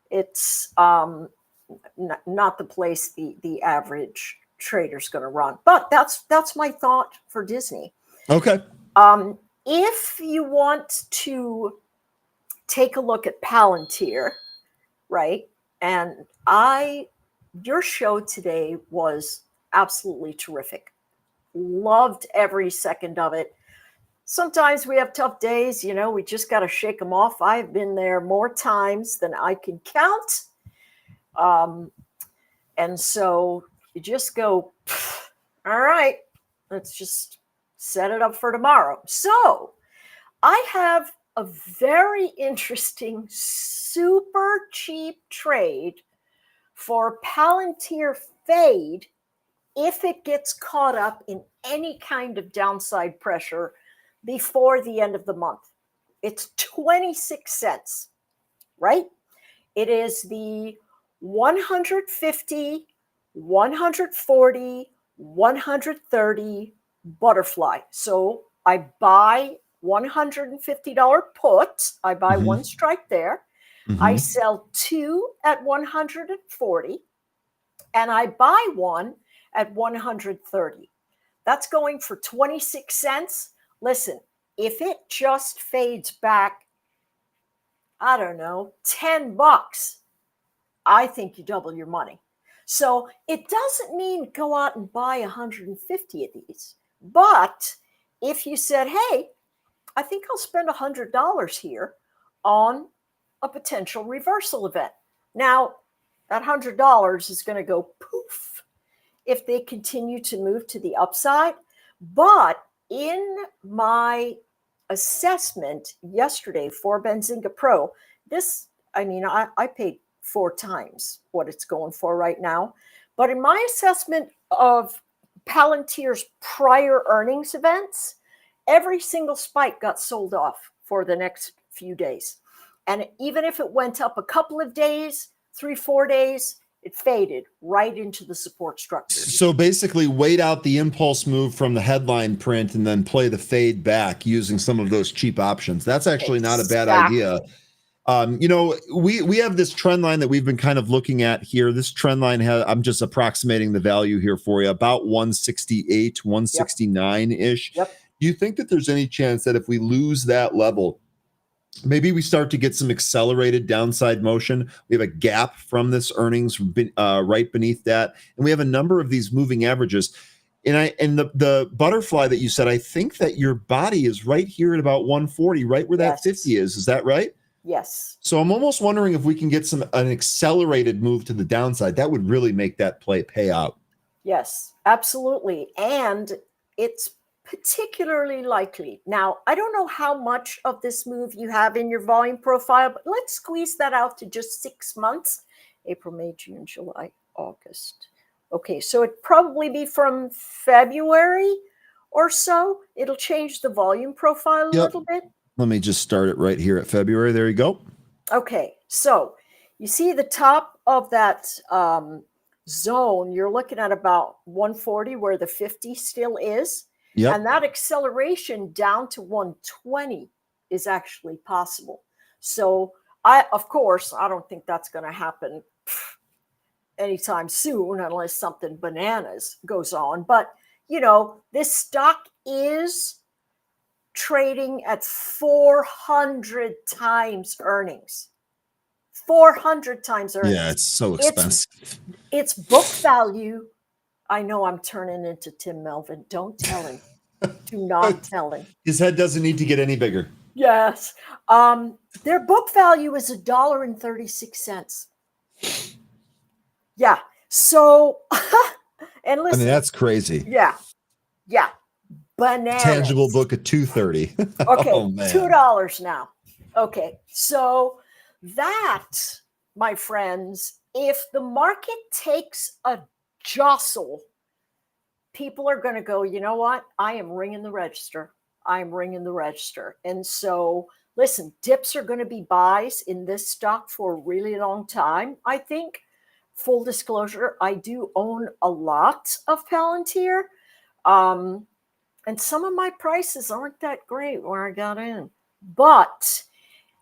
it's not the place the average trader's going to run. But that's my thought for Disney. Okay. If you want to take a look at Palantir, right? And your show today was absolutely terrific. Loved every second of it. Sometimes we have tough days, we just got to shake them off. I've been there more times than I can count. And so you just go, all right, let's just set it up for tomorrow. So I have a very interesting, super cheap trade for Palantir fade if it gets caught up in any kind of downside pressure before the end of the month. It's 26 cents, right? It is the 150, 140, 130 butterfly. So I buy $150 put. I buy one strike there. I Mhm. sell two at 140, and I buy one at 130. That's going for 26 cents. Listen, if it just fades back, I don't know, $10, I think you double your money. So it doesn't mean go out and buy 150 of these. But if you said, hey, I think I'll spend $100 here on a potential reversal event. Now, that $100 is going to go poof if they continue to move to the upside. But in my assessment yesterday for Benzinga Pro, I paid 4 times what it's going for right now. But in my assessment of Palantir's prior earnings events, every single spike got sold off for the next few days. And even if it went up a couple of days, 3-4 days, it faded right into the support structure. So basically, wait out the impulse move from the headline print and then play the fade back using some of those cheap options. That's actually not a bad idea. We have this trend line that we've been kind of looking at here. This trend line I'm just approximating the value here for you, about 168, 169 ish. Yep. Do you think that there's any chance that if we lose that level, maybe we start to get some accelerated downside motion? We have a gap from this earnings right beneath that, and we have a number of these moving averages. And the butterfly that you said, I think that your body is right here at about 140, right where that 50 is. Is that right? Yes. So I'm almost wondering if we can get an accelerated move to the downside. That would really make that play pay out. Yes, absolutely. And it's particularly likely. Now, I don't know how much of this move you have in your volume profile, but let's squeeze that out to just 6 months. April, May, June, July, August. Okay, so it'd probably be from February or so. It'll change the volume profile a little bit. Let me just start it right here at February. There you go. Okay, so you see the top of that zone, you're looking at about 140 where the 50 still is. Yep. And that acceleration down to 120 is actually possible. So of course, I don't think that's going to happen anytime soon unless something bananas goes on. But, this stock is trading at 400 times earnings. 400 times earnings. Yeah, it's so expensive. It's book value. I know I'm turning into Tim Melvin. Don't tell him. Do not tell him. His head doesn't need to get any bigger. Yes. Their book value is $1.36. Yeah. So, and listen. I mean, that's crazy. Yeah. Yeah. Bananas. Tangible book at $2.30. Okay. Oh, man. $2 now. Okay. So that, my friends, if the market takes a jostle, people are going to go, you know what? I am ringing the register. I'm ringing the register. And so, listen, dips are going to be buys in this stock for a really long time, I think. Full disclosure, I do own a lot of Palantir. And some of my prices aren't that great where I got in. But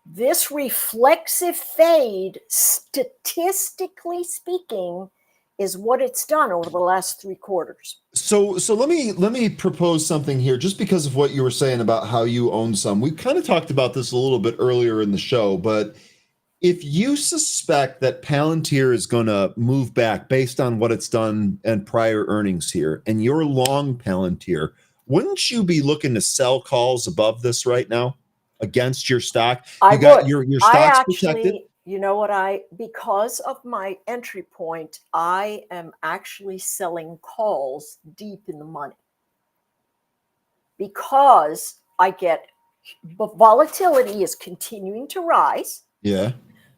this reflexive fade, statistically speaking, is what it's done over the last 3 quarters. So let me propose something here, just because of what you were saying about how you own some. We kind of talked about this a little bit earlier in the show, but if you suspect that Palantir is going to move back based on what it's done and prior earnings here, and you're long Palantir, wouldn't you be looking to sell calls above this right now against your stock? I got would. Your stock's protected. You know what, because of my entry point, I am actually selling calls deep in the money because I get volatility is continuing to rise. Yeah.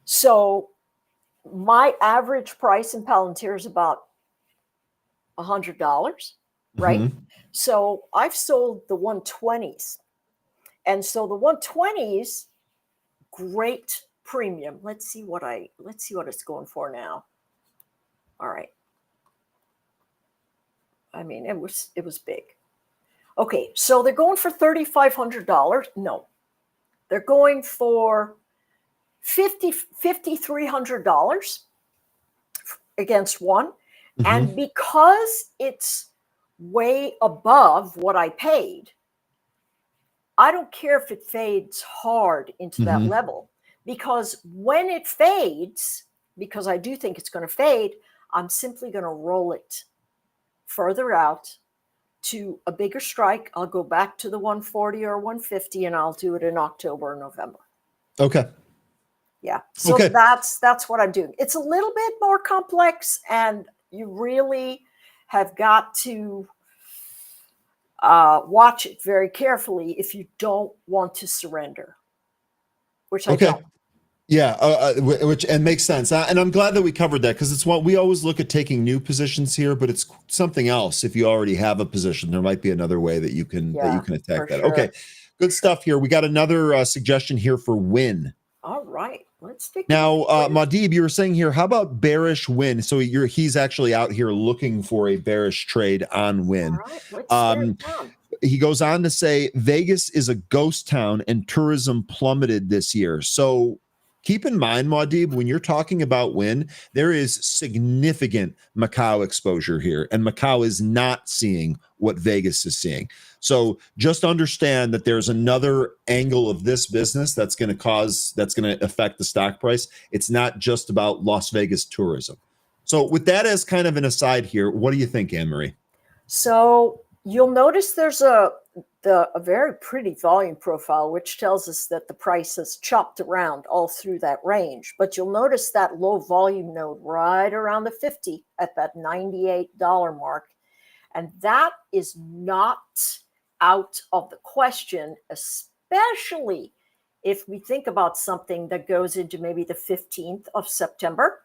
So my average price in Palantir is about $100, right? Mm-hmm. So I've sold the 120s. And so the 120s, great premium. Let's see what it's going for now. All right. I mean, it was big. Okay, so they're going for $3,500. No, they're going for $5,300 against one. And because it's way above what I paid, I don't care if it fades hard into that level, because when it fades, because I do think it's going to fade, I'm simply going to roll it further out to a bigger strike. I'll go back to the 140 or 150, and I'll do it in October or November. Okay. Yeah. So Okay. that's what I'm doing. It's a little bit more complex, and you really have got to watch it very carefully if you don't want to surrender, which I don't. Yeah, which and makes sense, and I'm glad that we covered that, because it's what we always look at, taking new positions here, but it's something else. If you already have a position, there might be another way that you can attack that. Sure. Okay, good stuff here. We got another suggestion here for win. All right, let's take now. Madib, you were saying here, how about bearish win? So he's actually out here looking for a bearish trade on win. All right, let's stare it down. He goes on to say Vegas is a ghost town and tourism plummeted this year. So keep in mind, Madib, when you're talking about win, there is significant Macau exposure here, and Macau is not seeing what Vegas is seeing. So just understand that there's another angle of this business that's going to affect the stock price. It's not just about Las Vegas tourism. So with that as kind of an aside here, what do you think, Anne-Marie? So you'll notice there's a very pretty volume profile, which tells us that the price has chopped around all through that range. But you'll notice that low volume node right around the 50 at that $98 mark. And that is not out of the question, especially if we think about something that goes into maybe the 15th of September.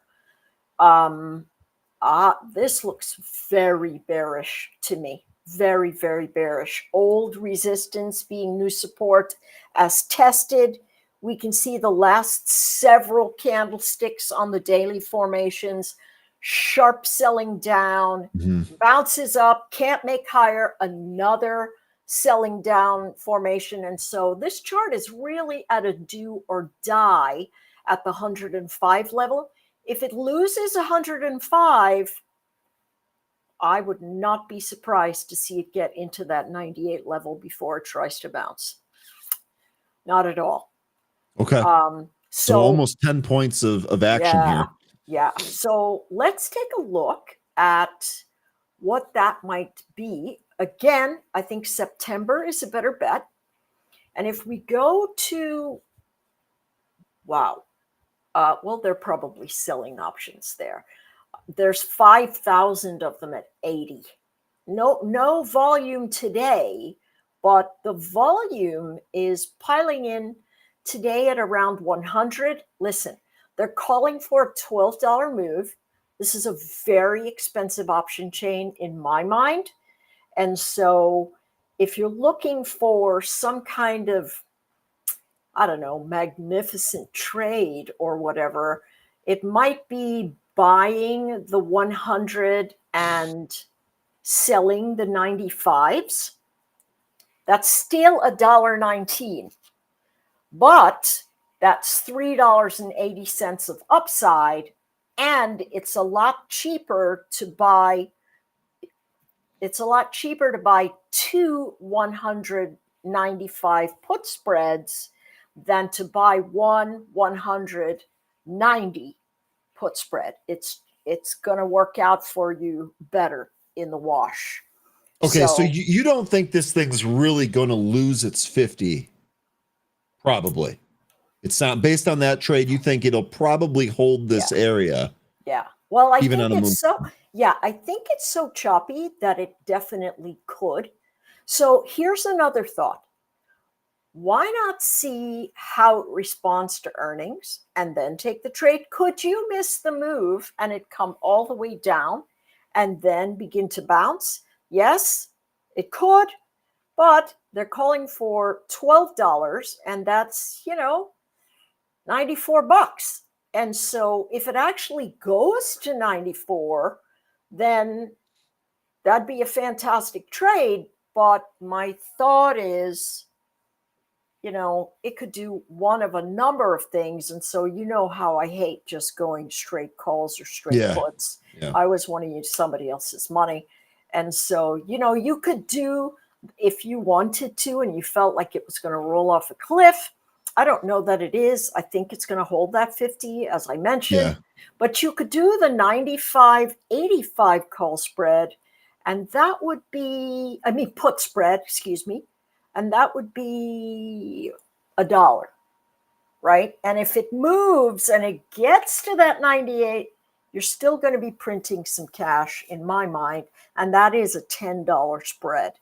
This looks very bearish to me. Very, very bearish. Old resistance being new support as tested. We can see the last several candlesticks on the daily formations, sharp selling down, bounces up, can't make higher, another selling down formation. And so this chart is really at a do or die at the 105 level. If it loses 105, I would not be surprised to see it get into that 98 level before it tries to bounce. Not at all. Okay. So almost 10 points of action here. Yeah. So let's take a look at what that might be. Again, I think September is a better bet. And if we go to, well, they're probably selling options there. There's 5,000 of them at 80. No volume today, but the volume is piling in today at around 100. Listen, they're calling for a $12 move. This is a very expensive option chain in my mind. And so if you're looking for some kind of, I don't know, magnificent trade or whatever, it might be buying the 100 and selling the 95s. That's still $1.19, but that's $3.80 of upside, and it's a lot cheaper to buy. It's a lot cheaper to buy two 195 put spreads than to buy one 190 put spread. It's going to work out for you better in the wash. Okay, so you don't think this thing's really going to lose its 50? Probably. It's not based on that trade. You think it'll probably hold this area? Yeah. Well, I even think on a it's so. Yeah, I think it's so choppy that it definitely could. So here's another thought. Why not see how it responds to earnings and then take the trade? Could you miss the move and it come all the way down and then begin to bounce? Yes, it could, but they're calling for $12, and that's, $94. And so if it actually goes to 94, then that'd be a fantastic trade. but my thought is, it could do one of a number of things. And so how I hate just going straight calls or straight puts. Yeah. I always want to use somebody else's money. And so, you could do, if you wanted to and you felt like it was going to roll off a cliff. I don't know that it is. I think it's going to hold that 50, as I mentioned. Yeah. But you could do the 95-85 call spread, and that would be, put spread, excuse me. And that would be $1, right? And if it moves and it gets to that 98, you're still going to be printing some cash in my mind. And that is a $10 spread.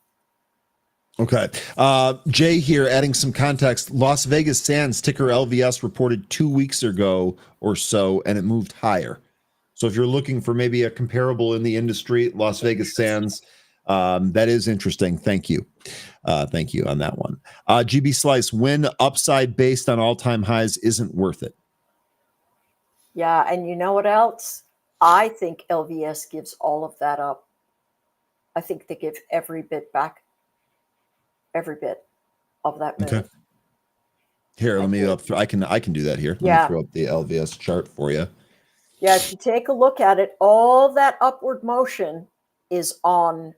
Okay. Jay here adding some context. Las Vegas Sands ticker LVS reported 2 weeks ago or so, and it moved higher. So if you're looking for maybe a comparable in the industry, Las Vegas Sands, that is interesting. Thank you. Thank you on that one. GB Slice, when upside based on all-time highs isn't worth it. Yeah, and you know what else? I think LVS gives all of that up. I think they give every bit back. Every bit of that move. Okay. Here, let me I can do that here. Let me throw up the LVS chart for you. Yeah, if you take a look at it, all that upward motion is on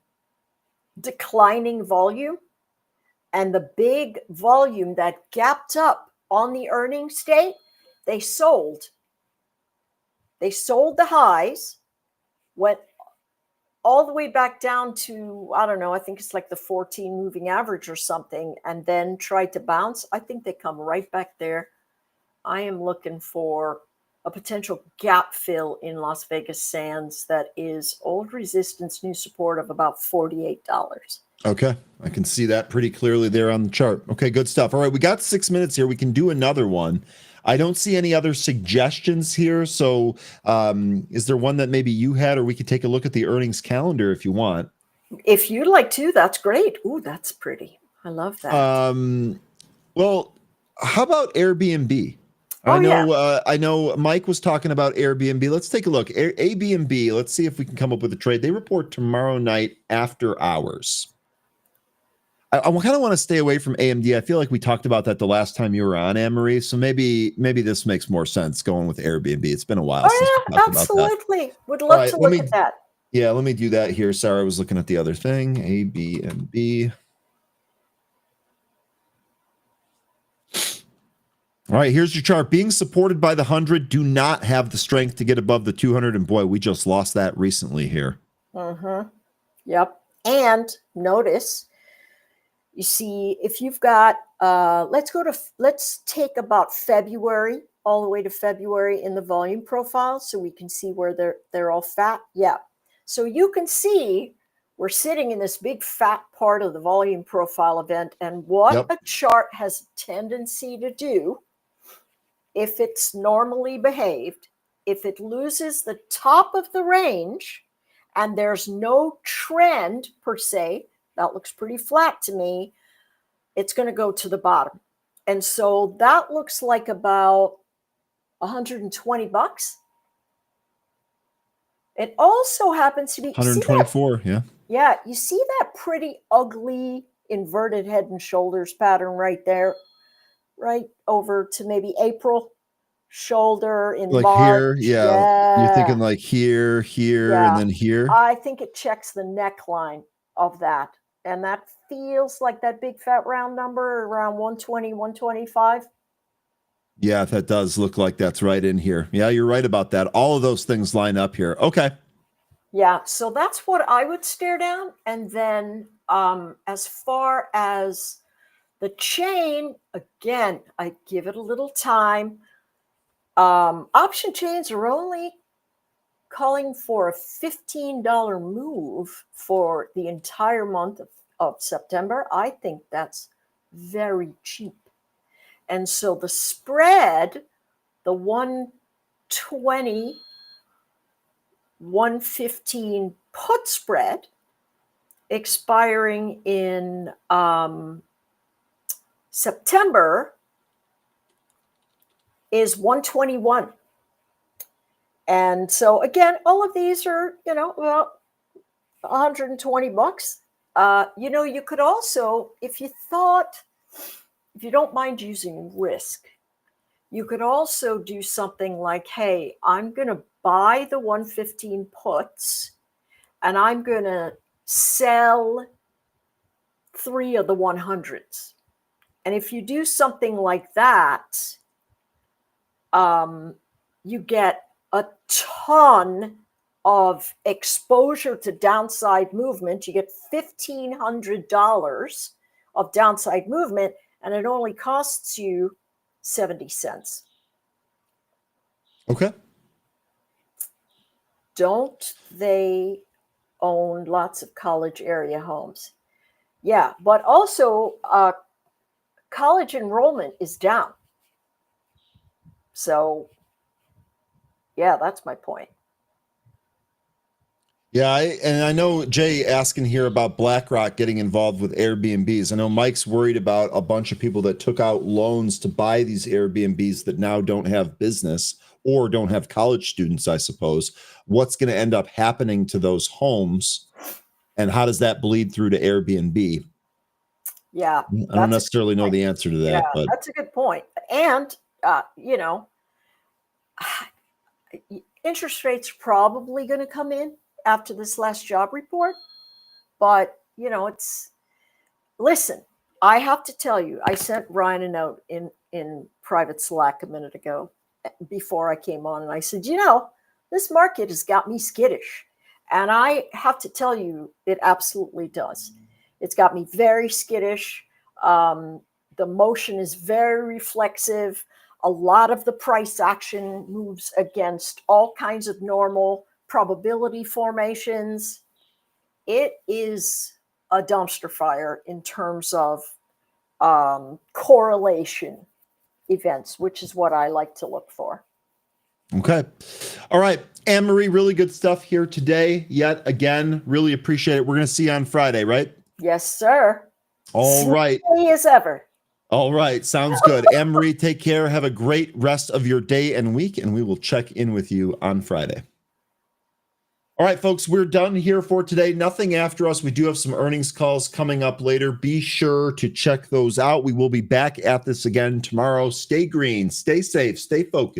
declining volume, and the big volume that gapped up on the earnings date, they sold. They sold the highs, went all the way back down to, I don't know, I think it's like the 14 moving average or something, and then tried to bounce. I think they come right back there. I am looking for a potential gap fill in Las Vegas Sands that is old resistance, new support of about $48. Okay. I can see that pretty clearly there on the chart. Okay, good stuff. All right, we got 6 minutes here. We can do another one. I don't see any other suggestions here. So is there one that maybe you had, or we could take a look at the earnings calendar if you want? If you'd like to, that's great. Ooh, that's pretty. I love that. Well, how about Airbnb? I know Mike was talking about Airbnb. Let's take a look. Airbnb, let's see if we can come up with a trade. They report tomorrow night after hours. I kind of want to stay away from AMD. I feel like we talked about that the last time you were on, Anne-Marie. So maybe this makes more sense going with Airbnb. It's been a while since we talked absolutely. about that. Would love to look at that. Yeah, let me do that here. Sorry, I was looking at the other thing. Airbnb. All right, here's your chart. Being supported by the 100, do not have the strength to get above the 200. And boy, we just lost that recently here. Mm-hmm. Yep. And notice, you see, if you've got, let's take about February, all the way to February in the volume profile so we can see where they're all fat. Yeah. So you can see we're sitting in this big fat part of the volume profile event. And what a chart has a tendency to do, if it's normally behaved, if it loses the top of the range and there's no trend per se, that looks pretty flat to me, it's going to go to the bottom. And so that looks like about $120. It also happens to be 124. Yeah. Yeah. You see that pretty ugly inverted head and shoulders pattern right there, right over to maybe April shoulder in like March. Here. Yeah. You're thinking like here, and then here. I think it checks the neckline of that. And that feels like that big fat round number around 120, 125. Yeah, that does look like that's right in here. Yeah, you're right about that. All of those things line up here. Okay. Yeah, so that's what I would stare down. And then as far as the chain, again, I give it a little time. Option chains are only calling for a $15 move for the entire month of September. I think that's very cheap. And so the spread, the 120, 115 put spread expiring in September is 121. And so again, all of these are, $120. You could also, if you don't mind using risk, you could also do something like, hey, I'm going to buy the 115 puts and I'm going to sell 3 of the 100s. And if you do something like that, you get a ton of exposure to downside movement. You get $1,500 of downside movement, and it only costs you 70 cents. Okay. Don't they own lots of college area homes? Yeah, but also college enrollment is down. So, yeah, that's my point. Yeah, I know Jay asking here about BlackRock getting involved with Airbnbs. I know Mike's worried about a bunch of people that took out loans to buy these Airbnbs that now don't have business or don't have college students, I suppose. What's going to end up happening to those homes, and how does that bleed through to Airbnb? Yeah, I don't necessarily know the answer to that, but that's a good point. And, interest rates are probably going to come in after this last job report. But, listen, I have to tell you, I sent Ryan a note in private Slack a minute ago before I came on. And I said, this market has got me skittish. And I have to tell you, it absolutely does. It's got me very skittish. The motion is very reflexive. A lot of the price action moves against all kinds of normal probability formations. It is a dumpster fire in terms of correlation events, which is what I like to look for. Okay. All right. Anne-Marie, really good stuff here today. Yet again, really appreciate it. We're going to see you on Friday, right? Yes, sir. All right. Same as ever. All right. Sounds good. Anne-Marie, take care. Have a great rest of your day and week, and we will check in with you on Friday. All right, folks, we're done here for today. Nothing after us. We do have some earnings calls coming up later. Be sure to check those out. We will be back at this again tomorrow. Stay green, stay safe, stay focused.